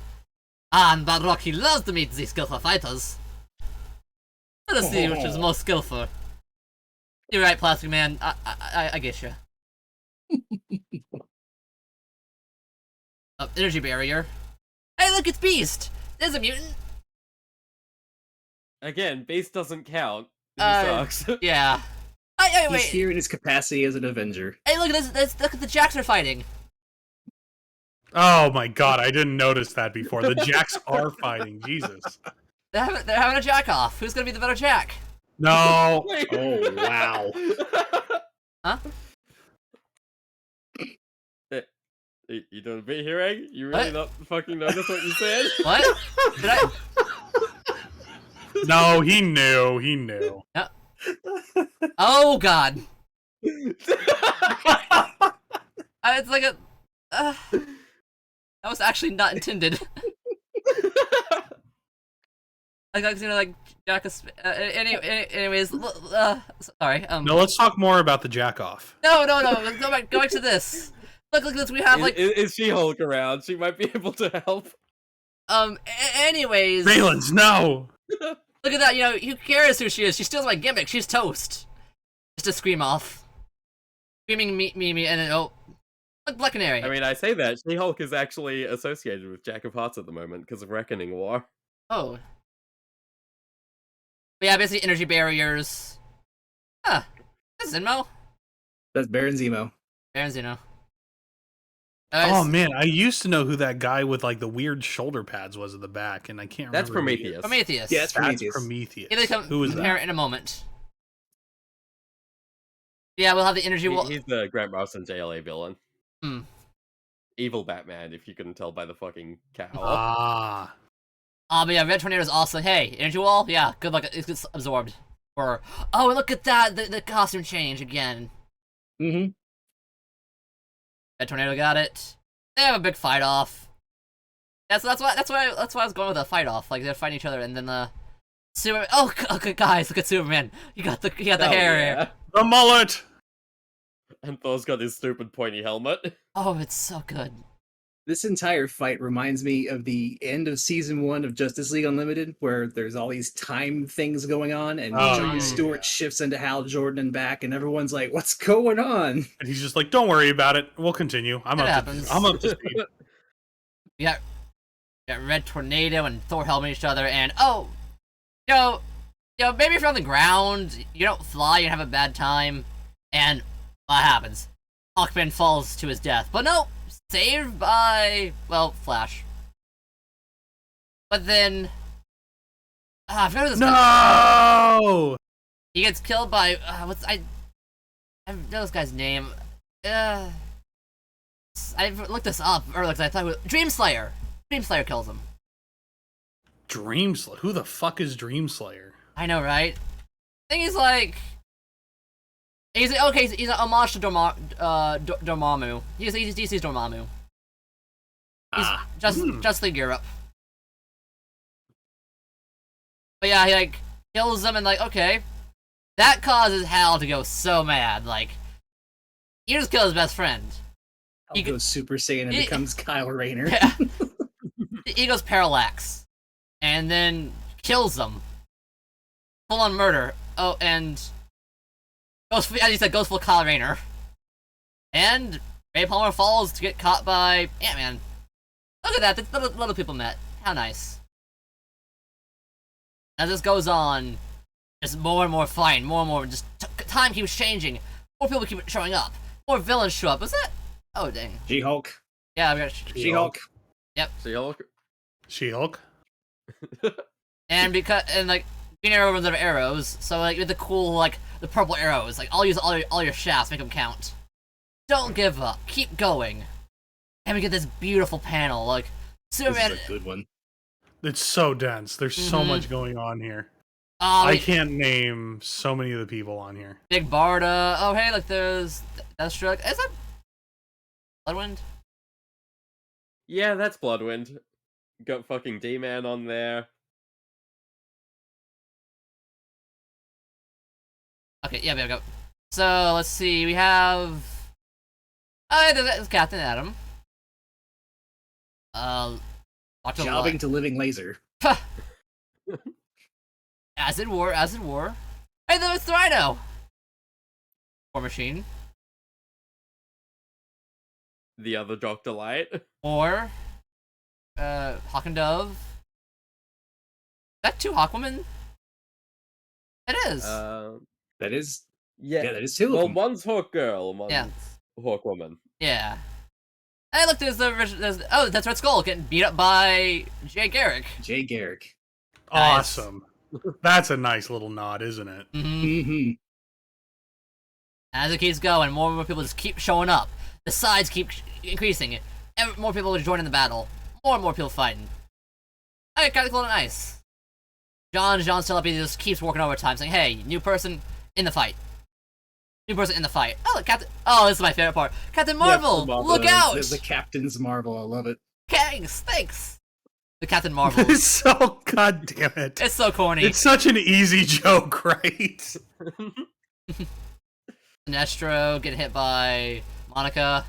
And Batroc, he loves to meet these skillful fighters. Let us see which is most skillful. You're right, Plastic Man. I get you. Energy barrier. Hey, look, it's Beast. There's a mutant. Again, Beast doesn't count. Sucks. Yeah. Hey, He's wait. here in his capacity as an Avenger. Hey, look at this. Look at the Jacks are fighting. Oh my god, I didn't notice that before. The Jacks are fighting. Jesus. They're having a jack off. Who's gonna be the better Jack? No. Wait. Oh, wow. Huh? You doing a bit here, Egg? You really not fucking notice what you said? What? Did I? No, he knew. He knew. Oh God. It's like a. That was actually not intended. Like Jack is. Anyways, sorry. No, let's talk more about the jack off. No. Go back to this. Look at this. We have like. Is She-Hulk around? She might be able to help. Anyways. Valence, no. Look at that. You know, who cares who she is? She steals my gimmick. She's toast. Just to scream off. Screaming me, and then look, Black Canary. I mean, I say that She-Hulk is actually associated with Jack of Hearts at the moment because of Reckoning War. Oh. But yeah, basically energy barriers. Huh. That's Zenmo. That's Baron Zemo. Baron Zeno. Oh man, I used to know who that guy with like the weird shoulder pads was at the back, and I can't remember. That's Prometheus. Prometheus. Yeah, that's Prometheus. That's Prometheus. He'll become Who is that? apparent in a moment. Yeah, we'll have the energy wall. He's the Grant Morrison JLA villain. Hmm. Evil Batman, if you couldn't tell by the fucking cowl. Ah. But yeah, Red Tornado's also, hey, energy wall? Yeah, good luck, it gets absorbed. Or, oh, look at that, the costume change again. Mm-hmm. Red Tornado got it. They have a big fight off. That's why I was going with a fight off. Like they're fighting each other, and then the Superman. Oh, okay, guys, look at Superman. You got the hair. Yeah. The mullet. And Thor's got his stupid pointy helmet. Oh, it's so good. This entire fight reminds me of the end of season 1 of Justice League Unlimited, where there's all these time things going on, and Oh, John yeah. Stewart shifts into Hal Jordan and back, and everyone's like, "What's going on?" And he's just like, "Don't worry about it. We'll continue. I'm It up happens. to speed." We got Red Tornado and Thor helping each other, and you know, maybe if you're on the ground, you don't fly, you have a bad time, and what happens? Hawkman falls to his death, but no, saved by, well, Flash. But then, I forgot who this guy. No. He gets killed by I know this guy's name. I looked this up earlier because I thought it was Dreamslayer. Dreamslayer kills him. Dreamslayer. Who the fuck is Dreamslayer? I know, right? I think he's like. He's an homage to Dormammu. He's DC's Dormammu. He's Just League Europe. But yeah, he like kills him and like, okay, that causes Hal to go so mad. Like, he just killed his best friend. He goes Super Saiyan and becomes Kyle Rayner. Yeah. He goes Parallax, and then kills him. Full on murder. Oh, and goes, as you said, goes full Kyle Rayner. And Ray Palmer falls to get caught by Ant-Man. Look at that, the little people met. How nice. As this goes on, just more and more fighting, more and more, just time keeps changing. More people keep showing up. More villains show up. Was that? Oh, dang. She-Hulk. Yeah, we got She-Hulk. Yep. She-Hulk. She-Hulk. And like Green Arrow runs out of arrows, so like with the cool like the purple arrows, like I'll use all your shafts, make them count. Don't give up, keep going. And we get this beautiful panel, like Superman. This is a good one. It's so dense. There's so much going on here. I can't name so many of the people on here. Big Barda. Oh hey, like there's Deathstroke. Is that Bloodwind? Yeah, that's Bloodwind. Got fucking D-Man on there. Okay, yeah, there we go. So let's see, we have. Oh, yeah, there's Captain Atom. Jobbing to Living Laser. Acid War. Hey, there was Rhino. War Machine. The other Dr. Light. Or Hawk and Dove. Is that two Hawkwomen? It is. That is, Yeah. yeah, that is 2 of Well, them. one's Hawk Girl and one's Yeah. Hawk Woman. Yeah. Hey, look, oh, that's Red Skull getting beat up by Jay Garrick. Jay Garrick. Nice. Awesome. That's a nice little nod, isn't it? Mm-hmm. As it keeps going, more and more people just keep showing up. The sides keep increasing. More people are joining the battle. More and more people fighting. Hey, kind of cool and nice. John's telepathy just keeps working overtime, saying, "Hey, new person in the fight. New person in the fight." Oh, look, Captain. Oh, this is my favorite part. Captain Marvel, look out! The Captain's Marvel. I love it. Thanks. The Captain Marvel. It's so goddamn it. It's so corny. It's such an easy joke, right? Sinestro getting hit by Monica.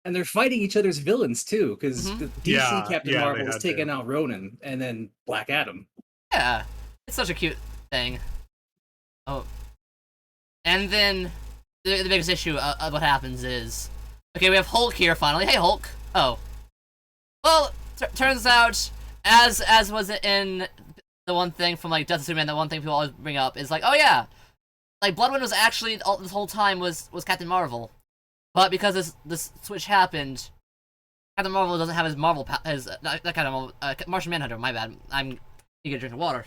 And they're fighting each other's villains too, because Mhm. DC Yeah, Captain yeah, Marvel they is had taking to. out Ronan, and then Black Adam. Yeah, it's such a cute thing. Oh, and then the biggest issue of what happens is, okay, we have Hulk here finally. Hey, Hulk. Oh, well, turns out, as was it in the one thing from like Death of Superman, the one thing people always bring up is like, oh yeah, like Bloodwind was actually this whole time was Captain Marvel, but because this switch happened, Captain Marvel doesn't have his Marvel not Captain Marvel, Martian Manhunter. My bad. You get a drink of water.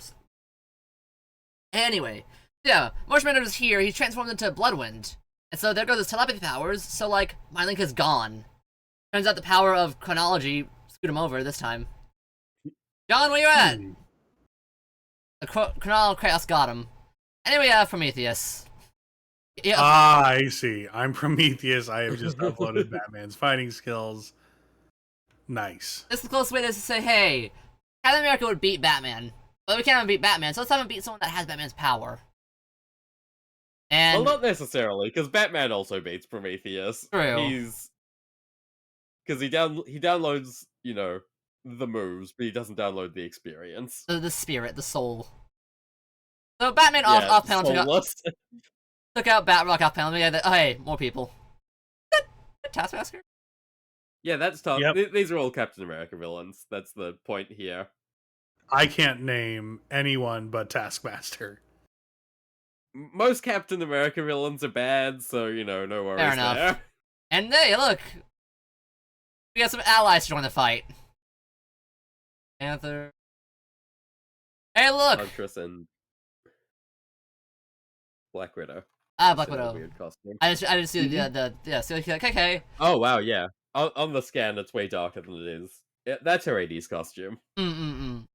Anyway, yeah, Martian Manhunter's here. He's transformed into Bloodwind, and so there goes his telepathy powers. So like, my link is gone. Turns out the power of chronology screwed him over this time. John, where you at? The chronological chaos got him. Anyway, Prometheus. Yeah. I see. I'm Prometheus. I have just uploaded Batman's fighting skills. Nice. This is the closest way to say, hey, Captain America would beat Batman, but we can't beat Batman, so let's have him beat someone that has Batman's power. And Well, not necessarily, because Batman also beats Prometheus. True. Because he downloads, the moves, but he doesn't download the experience. the spirit, the soul. So Batman off panel took out Batrock off panel. Oh, hey, more people. Taskmaster? Yeah, that's tough. Yep. These are all Captain America villains. That's the point here. I can't name anyone but Taskmaster. Most Captain America villains are bad, so, no worries Fair enough. there. And hey, look! We got some allies to join the fight. Panther. Hey, look! Huntress and Black Widow. Black It's in a Widow. weird costume. I didn't see so like, okay. Oh, wow, yeah. On the scan, it's way darker than it is. Yeah, that's her 80s costume. I'm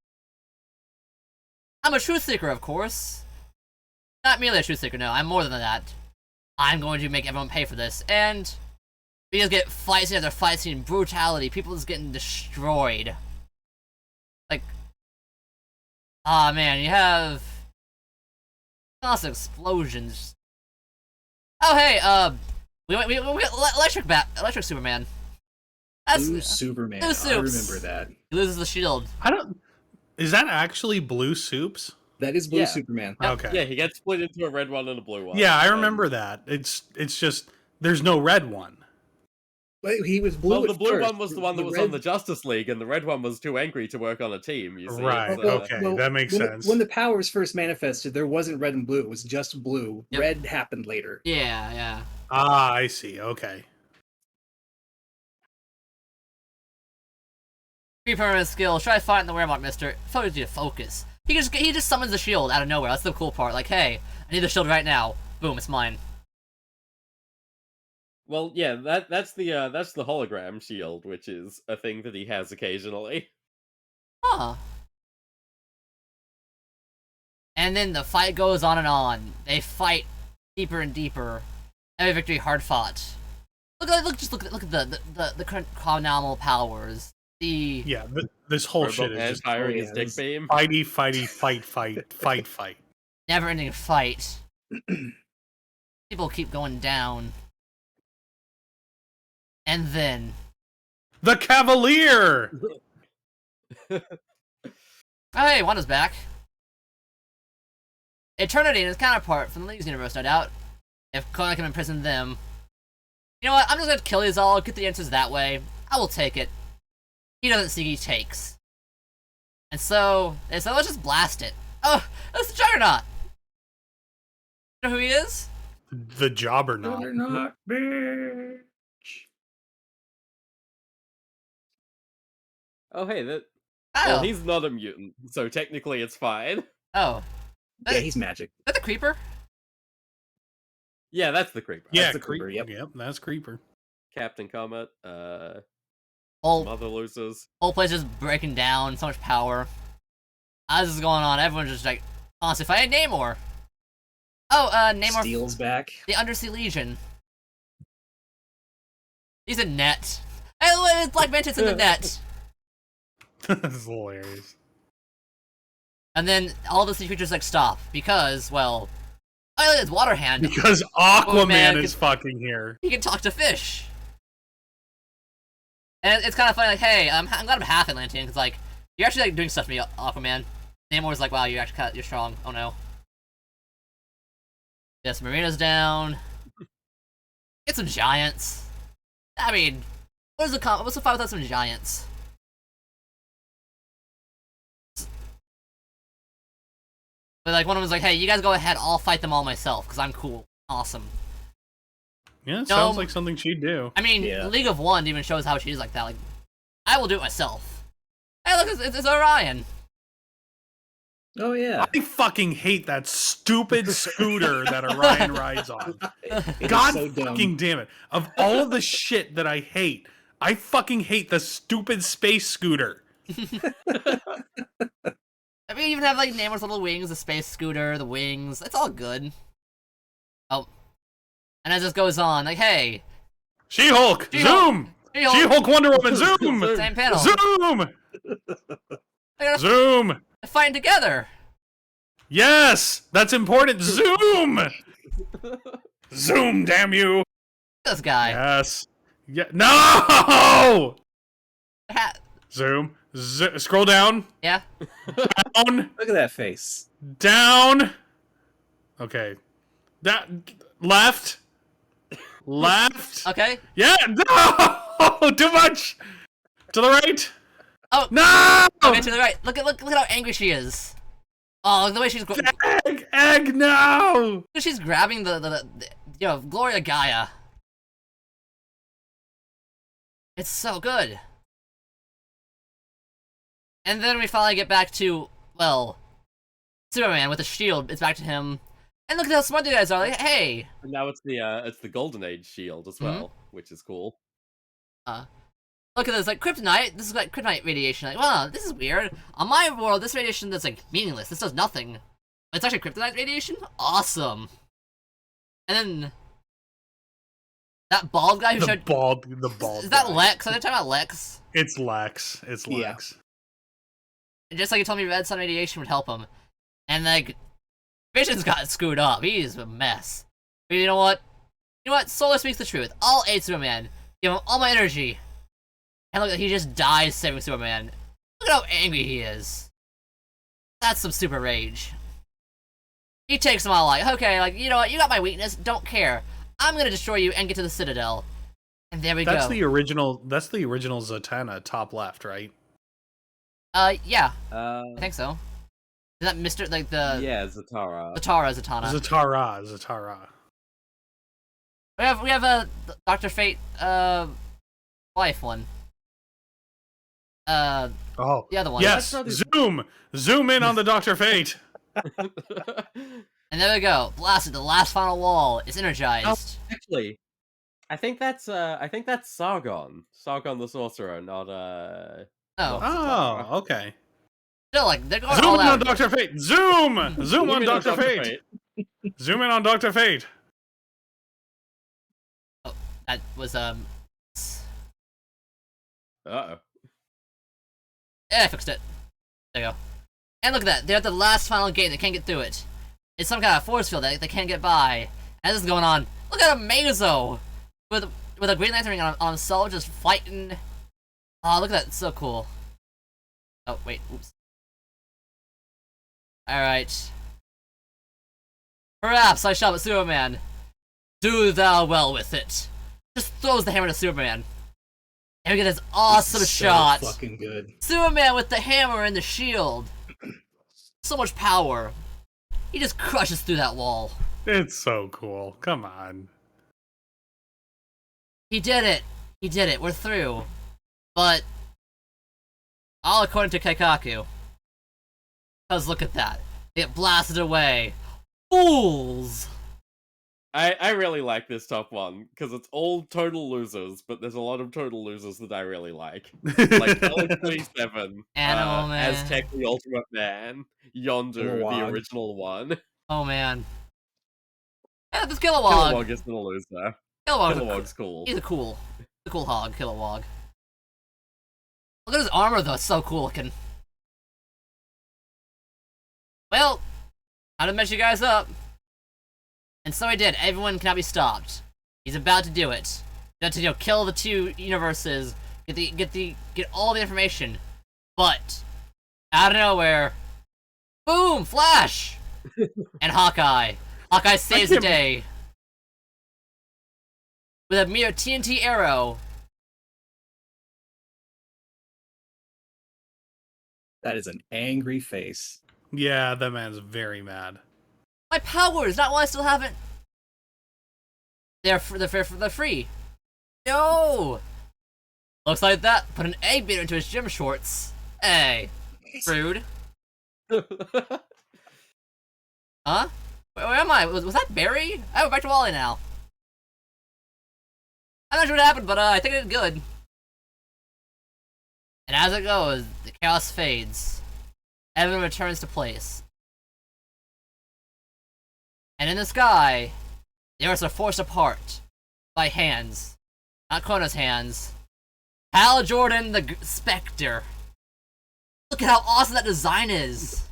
a truth seeker, of course. Not merely a truth seeker, no, I'm more than that. I'm going to make everyone pay for this, and we just get fight scene after fight scene, brutality, people just getting destroyed. Like, man, you have constant explosions. Oh, hey, we electric Superman. That's Blue Superman. Blue I Soups. remember that. He loses the shield. Is that actually Blue Soups? That is Blue Yeah. Superman. Okay. Yeah, he gets split into a red one and a blue one. Yeah, I remember that. It's just there's no red one. Wait, he was blue. Well, the at blue first. one was the one that was red- on the Justice League, and the red one was too angry to work on a team, you see. Right, It's, okay. That makes sense. When the powers first manifested, there wasn't red and blue. It was just blue. Yep. Red happened later. Yeah. I see. Okay. Three permanent skills. Try fighting the werewolf, mister. Focus you to focus. He just summons the shield out of nowhere. That's the cool part. Like, hey, I need the shield right now. Boom, it's mine. Well, yeah, that's the hologram shield, which is a thing that he has occasionally. Huh. And then the fight goes on and on. They fight deeper and deeper. Every victory hard fought. Look at the current chronomenal powers. Yeah, this whole shit is Roboman just firing oh, his yeah, dick this- beam. fight. Never-ending fight. People keep going down. And then... The Cavalier! Oh, hey, Wanda's back. Eternity and his counterpart from the League's universe, no doubt. If Conan can imprison them. You know what, I'm just gonna kill these all, get the answers that way. I will take it. He doesn't see, he takes. And so they said, let's just blast it. Oh, that's the Juggernaut. You know who he is? The Jobbernaut. Juggernaut, bitch. Oh, hey, Oh. well, he's not a mutant, so technically it's fine. Oh. Yeah, he's magic. Is that the Creeper? Yeah, that's the Creeper. Yeah, the Creeper, yep. That's Creeper. Captain Comet, Whole Mother Losers. place just breaking down, so much power. As this is going on, everyone's just like, honestly, if I had Namor. Oh, Namor. Steel's back. The Undersea Legion. He's a net. Hey, Black Manta's in the net. That's hilarious. And then all the sea creatures like stop because, well, oh, it's Water Hand. Because Aquaman Aquaman is fucking here. He can talk to fish. And it's kind of funny, like, hey, I'm glad I'm half Atlantean, because, like, you're actually, like, doing stuff to me, Aquaman. Namor's like, wow, you're strong. Oh, no. Yes, Marina's down. Get some giants. I mean, what's the fight without some giants? But, like, one of them was like, hey, you guys go ahead, I'll fight them all myself, because I'm cool. Awesome. Yeah, it sounds like something she'd do. I mean, Yeah. League of One even shows how she's like that. Like, I will do it myself. Hey, look, it's Orion. Oh yeah. I fucking hate that stupid scooter that Orion rides on. It is God so dumb. fucking damn it. Of all of the shit that I fucking hate the stupid space scooter. I mean, you even have like Namor's little wings, the space scooter, the wings. It's all good. Oh, and as this goes on, like, hey, She-Hulk, zoom! She-Hulk. She-Hulk, Wonder Woman, zoom! Same panel. Zoom! They're Zoom! fighting together. Yes! That's important! Zoom! Zoom, damn you! This guy. Yes. Yeah. No! Ha- Zoom. Scroll down. yeah. Down. Look at that face. Down. Okay. That left. Left. Okay. Yeah. No. Too much. To the right. Oh. No. Okay, to the right. Look at how angry she is. Oh, look the way she's Egg. No. she's grabbing the Gloria Gaia. It's so good. And then we finally get back to, well, Superman with a shield. It's back to him. And look at how smart you guys are. Like, hey. And now it's the Golden Age shield as well, which is cool. Look at this, like, kryptonite. This is like kryptonite radiation. Like, wow, this is weird. On my world, this radiation that's, like, meaningless. This does nothing. But it's actually kryptonite radiation? Awesome. And then that bald guy who showed... The bald Is that guy. Lex? Are they talking about Lex? It's Lex. It's Yeah. Lex. And just like you told me red sun radiation would help him. And, like, Vision's got screwed up. He's a mess. But you know what? Solar speaks the truth. I'll aid Superman. Give him all my energy. And look, he just dies saving Superman. Look at how angry he is. That's some super rage. He takes him all like, okay, like, you know what? You got my weakness. Don't care. I'm gonna destroy you and get to the Citadel. And there we go. That's the original Zatanna, top left, right? Yeah. I think so. Is that Mr. like the... Yeah, Zatara. Zatanna. Zatara. We have a Dr. Fate, wife one. Oh. The other one. Yes. Zoom in on the Dr. Fate. And there we go. Blasted. The last final wall is energized. Oh, actually, I think that's Sargon. Sargon the Sorcerer, not Oh. Oh, okay. Still, like, they're going Zoom all in on out. Dr. Fate. Zoom! Zoom on in Dr. Fate. Zoom in on Dr. Fate. Oh, that was, Uh-oh. Yeah, I fixed it. There you go. And look at that. They're at the last final gate. They can't get through it. It's some kind of force field that they can't get by. And this is going on. Look at Amazo! With a Green Lantern on himself, just fighting. Oh, look at that. It's so cool. Oh, wait. Oops. Alright. Perhaps I shall, but Superman. Do thou well with it. Just throws the hammer to Superman. And we get this awesome This is shot. So fucking good. Superman with the hammer and the shield. So much power. He just crushes through that wall. It's so cool. Come on. He did it. He did it. We're through. But all according to Keikaku. Because look at that. It blasted away. Fools! I really like this top one, because it's all total losers, but there's a lot of total losers that I really like. Like Alex 27, Animal Man. Aztec the Ultimate Man, Yondu, the Kilowog. original one. Oh man. Yeah, this Kilowog. Kilowog isn't a loser. Kilowog's cool. He's a cool hog, Kilowog. Look at his armor though, it's so cool looking. Well, how to mess you guys up. And so he did. Everyone cannot be stopped. He's about to do it. About to, kill the two universes, get all the information. But out of nowhere, boom, Flash, and Hawkeye. Hawkeye saves the day with a mere TNT arrow. That is an angry face. Yeah, that man's very mad. My powers, not while I still haven't. They're free. No. Looks like that. Put an egg beater into his gym shorts. Hey, rude. Huh? Where am I? Was that Barry? Oh, back to Wally now. I'm not sure what happened, but I think it did good. And as it goes, the chaos fades. Everyone returns to place. And in the sky, the Earths are forced apart by hands. Not Kono's hands. Hal Jordan, the Spectre. Look at how awesome that design is.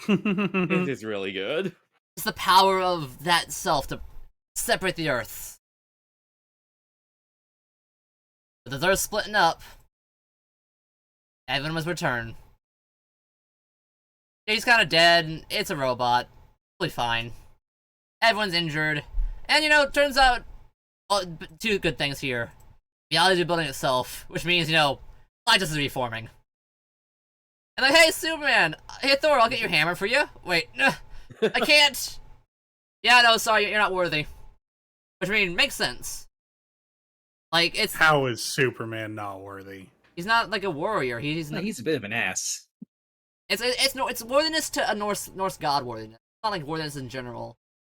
It is really good. It's the power of that self to separate the Earths. With the Earth splitting up, everyone must return. He's kind of dead. It's a robot. Totally fine. Everyone's injured. And, turns out, two good things here. Reality is building itself, which means, life just is reforming. And like, hey, Superman! Hey, Thor, I'll get your hammer for you. Wait, I can't! Yeah, no, sorry, you're not worthy. Which means, makes sense. Like, it's... How is Superman not worthy? He's not, like, a warrior. He's No, he's a bit of an ass. It's worthiness to a Norse god worthiness. It's not like worthiness in general.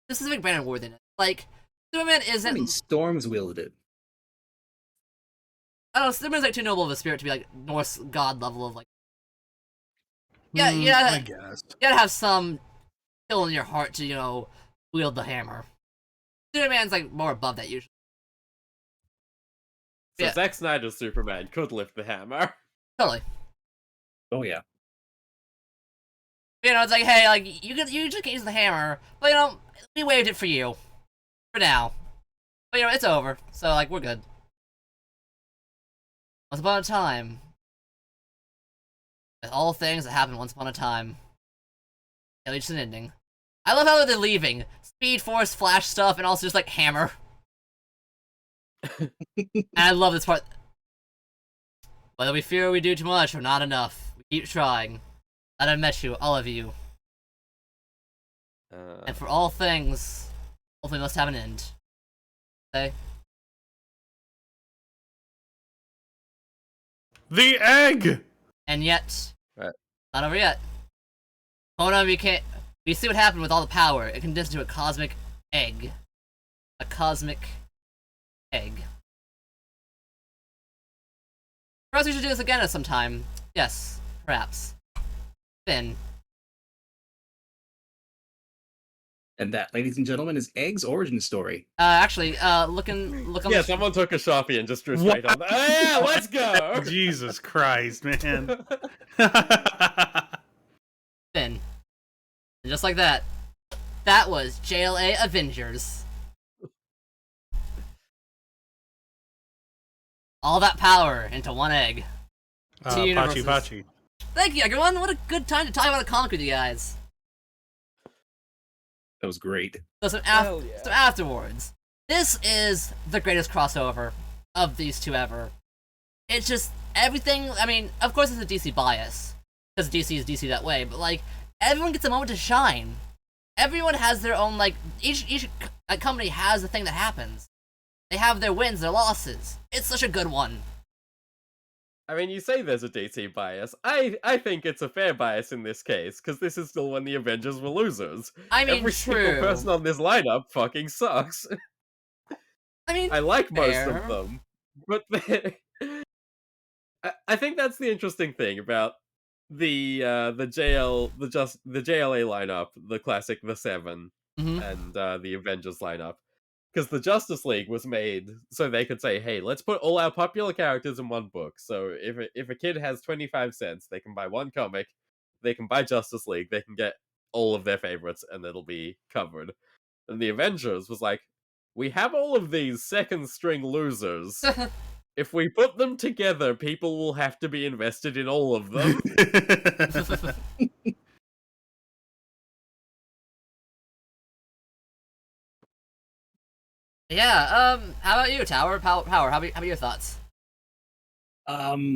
Specific brand of worthiness. Like, Superman isn't... I mean, Storm's wielded. I don't know, Superman's like too noble of a spirit to be like Norse god level of like... Yeah, I guess. You gotta have some chill in your heart to, wield the hammer. Superman's like more above that usually. So Yeah. Zack Snyder's Superman could lift the hammer. Totally. Oh yeah. It's like, hey, like, you just can't use the hammer, but, we waived it for you. For now. But, it's over, so, like, we're good. Once upon a time. With all things that happened once upon a time. It reached an ending. I love how they're leaving. Speed Force, Flash stuff, and also just, like, hammer. And I love this part. Whether we fear we do too much or not enough, we keep trying. That I met you, all of you. And for all things, hopefully must have an end. Okay? The egg! And yet, Right. not over yet. Kono, we see what happened with all the power. It condensed into a cosmic egg. A cosmic egg. Perhaps we should do this again at some time. Yes, perhaps. Finn. And that, ladies and gentlemen, is Egg's origin story. Actually, look on Yeah, the... someone took a Sharpie and just drew straight on that. Yeah, let's go! Jesus Christ, man. Finn. And just like that, that was JLA Avengers. All that power into one egg. Two Pachi universes. Pachi. Thank you, everyone. What a good time to talk about a comic with you guys. That was great. So some yeah. afterwards. This is the greatest crossover of these two ever. it's just everything. I mean, of course, it's a DC bias because DC is DC that way. But like, everyone gets a moment to shine. Everyone has their own like each company has the thing that happens. They have their wins, their losses. It's such a good one. I mean, you say there's a DC bias. I think it's a fair bias in this case, because this is still when the Avengers were losers. I mean, Every single true. person on this lineup fucking sucks. I mean, I like most fair. of them, but I think that's the interesting thing about the JLA lineup, the classic The Seven, Mhm. and the Avengers lineup. Because the Justice League was made so they could say, hey, let's put all our popular characters in one book. So if a kid has 25 cents, they can buy one comic, they can buy Justice League, they can get all of their favorites, and it'll be covered. And the Avengers was like, we have all of these second string losers. If we put them together, people will have to be invested in all of them. Yeah. How about you, Tower? Power. How about your thoughts? I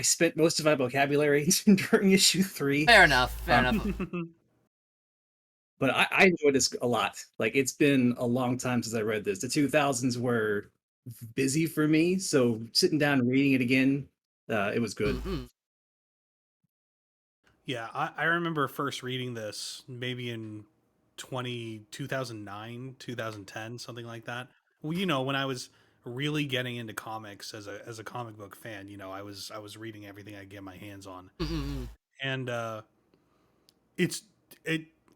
spent most of my vocabulary during issue 3. Fair enough. Fair enough. But I enjoyed this a lot. Like, it's been a long time since I read this. The 2000s were busy for me, so sitting down and reading it again, it was good. Mm-mm. Yeah, I remember first reading this maybe in 2009, 2010, something like that. Well, you know, when I was really getting into comics as a comic book fan, you know, I was reading everything I could get my hands on. Mm-mm. And it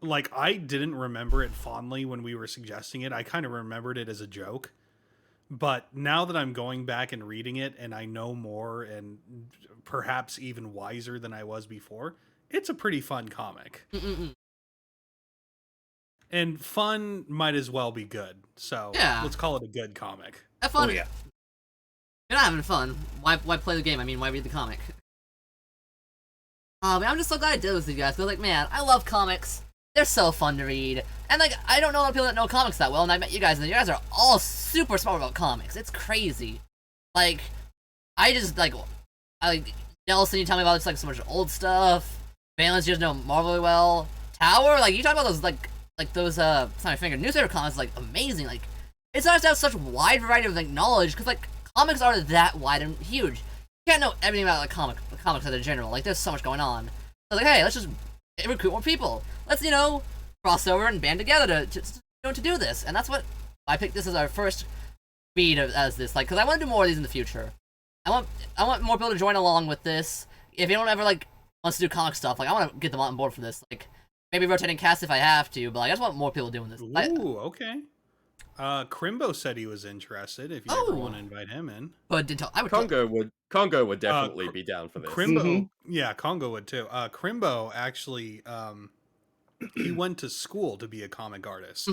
like I didn't remember it fondly when we were suggesting it. I kind of remembered it as a joke. But now that I'm going back and reading it and I know more and perhaps even wiser than I was before, it's a pretty fun comic. Mm-mm. And fun might as well be good. So Yeah. let's call it a good comic. Have fun. Oh yeah. You're not having fun. Why play the game? I mean, why read the comic? Man, I'm just so glad I did this with you guys. Cause like, man, I love comics. They're so fun to read. And like, I don't know a lot of people that know comics that well, and I met you guys, and you guys are all super smart about comics. It's crazy. Like, I just like, Nelson, you tell me about just like so much old stuff. Valence, you just know Marvel really well. Tower, like you talk about those like those it's not my finger newspaper comics, like amazing. Like, it's nice to have such a wide variety of like knowledge, because like comics are that wide and huge. You can't know everything about like comics in general. Like, there's so much going on. So like, hey, let's just recruit more people. Let's, you know, cross over and band together to do this. And that's what I picked this as our first read as this, like, because I want to do more of these in the future. I want more people to join along with this. If anyone ever like wants to do comic stuff, like I want to get them on board for this. Like, maybe rotating cast if I have to, but like, I just want more people doing this. Ooh, okay. Crimbo said he was interested. If you ever want to invite him in, But didn't tell. I would. Congo would definitely be down for this. Crimbo, yeah, Congo would too. Crimbo actually, he went to school to be a comic artist.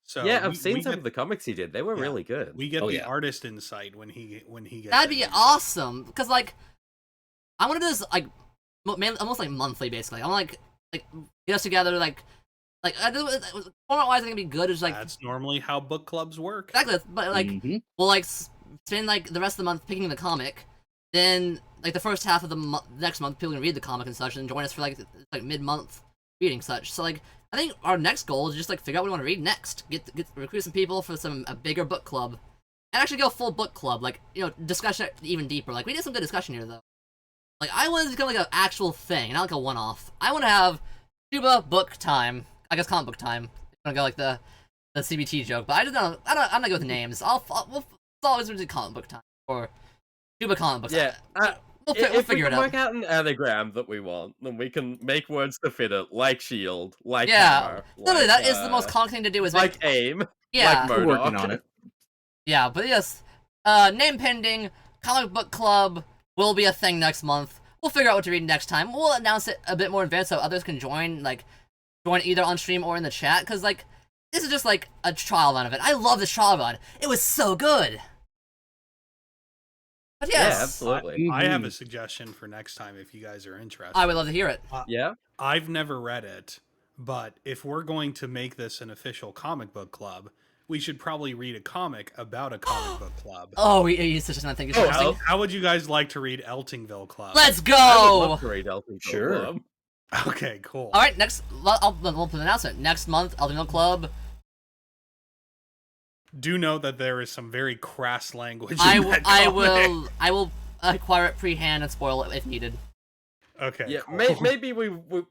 So yeah, I've seen some of the comics he did. They were really good. We get the artist insight when he gets. That'd be awesome, because like, I want to do this like, almost like monthly, basically. I want like get us together, like format wise, I think it'd be good. Is like that's normally how book clubs work. Exactly, but like we'll like spend like the rest of the month picking the comic, then like the first half of the next month people can read the comic and such, and join us for like mid-month reading such. So like, I think our next goal is just like figure out what we want to read next, get recruit some people for a bigger book club, and actually go full book club. Like, you know, discussion even deeper. Like, we did some good discussion here though. Like, I want to become like an actual thing, not like a one-off. I want to have Cuba book time. I guess comic book time. I'm gonna go like the CBT joke, but I'm not gonna go with names. We'll always do comic book time or Cuba comic book time. Yeah, we'll if figure it we can out. work out an anagram that we want, then we can make words to fit it, like shield, like yeah, hammer, literally, like, that is the most common thing to do. Is like aim, yeah, like we're working on it. Yeah, but yes, name pending. Comic book club will be a thing next month. We'll figure out what to read next time. We'll announce it a bit more in advance so others can join. Like, join either on stream or in the chat, because like, this is just like a trial run of it. I love this trial run. It was so good. But yes, yeah, absolutely. I have a suggestion for next time if you guys are interested. I would love to hear it. Yeah, I've never read it, but if we're going to make this an official comic book club, we should probably read a comic about a comic book club. Oh, you such a nice thing. How would you guys like to read Eltingville Club? Let's I would go! love to read Elton Sure. Club. Okay, cool. Alright, we'll put an announcement. Next month, Elden Club. Do note that there is some very crass language in I that comic. will acquire it pre-hand and spoil it if needed. Okay, Yeah, cool.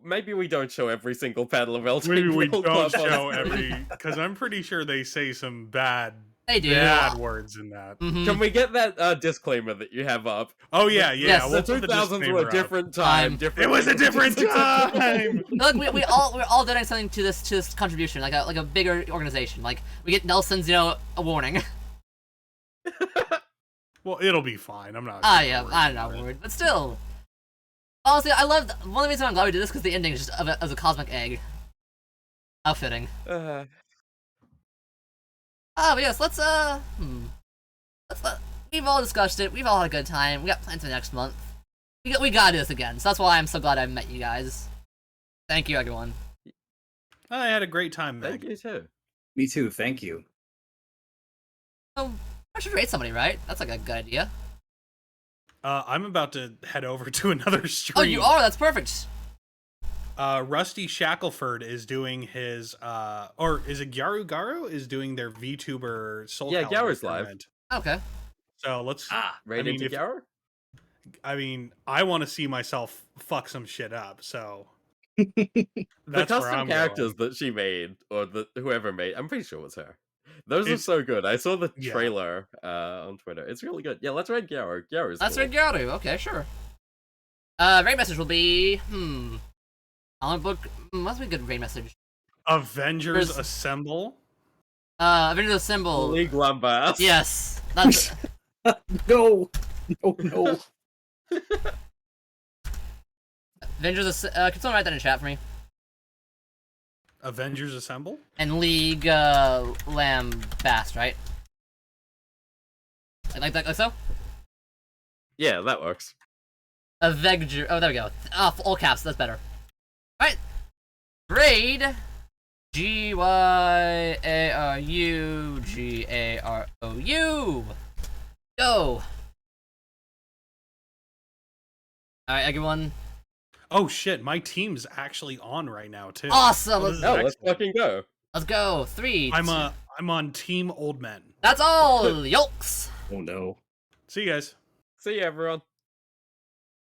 maybe we don't show every single panel of Elton Maybe we Club don't on show stream. every, because I'm pretty sure they say some bad words in that. Mhm. Can we get that disclaimer that you have up? Oh yeah, yeah. Yes. We'll The put the 2000s disclaimer were a up. different time. It was a different time. Look, we're all doing something to this contribution, like a bigger organization. Like we get Nelson's, a warning. Well, it'll be fine. I'm not. Yeah, I'm not worried, but still. Honestly, one of the reasons I'm glad we did this because the ending is just as a cosmic egg. How fitting. But yes, let's we've all discussed it. We've all had a good time. We got plans for next month. We gotta do this again. So that's why I'm so glad I met you guys. Thank you, everyone. I had a great time, Thank Meg. you too. Me too. Thank you. So I should rate somebody, right? That's like a good idea. I'm about to head over to another stream. Oh, you are. That's perfect. Rusty Shackelford is doing his or is it Garu is doing their VTuber Soul Yeah, Calibur Garu's live. tournament. Okay. So let's Rated if- Tower? I mean, I want to see myself fuck some shit up, so The that's where custom I'm characters going. that she made, or whoever made, I'm pretty sure it was her. Those are It's- so good. I saw the Yeah. trailer on Twitter. It's really good. Yeah, let's rate Gyaru. Gyaru's That's cool. right, Garu. Okay, sure. Raid message will be on book. What's a good raid message? Avengers There's- Assemble. Avengers Symbol. League Lambast. Yes, that's. No. No. Avengers. Can someone write that in chat for me? Avengers Assemble. And League Lambast, right? Like that, like so? Yeah, that works. Avenger. Oh, there we go. All caps. That's better. All right. Raid. GYARU. Go. All right, everyone. Oh shit, my team's actually on right now too. Awesome. Well, this is No, let's excellent. fucking go. Let's go. 3. I'm on Team Old Men. That's all. Yolks. Oh no. See you guys. See you, everyone.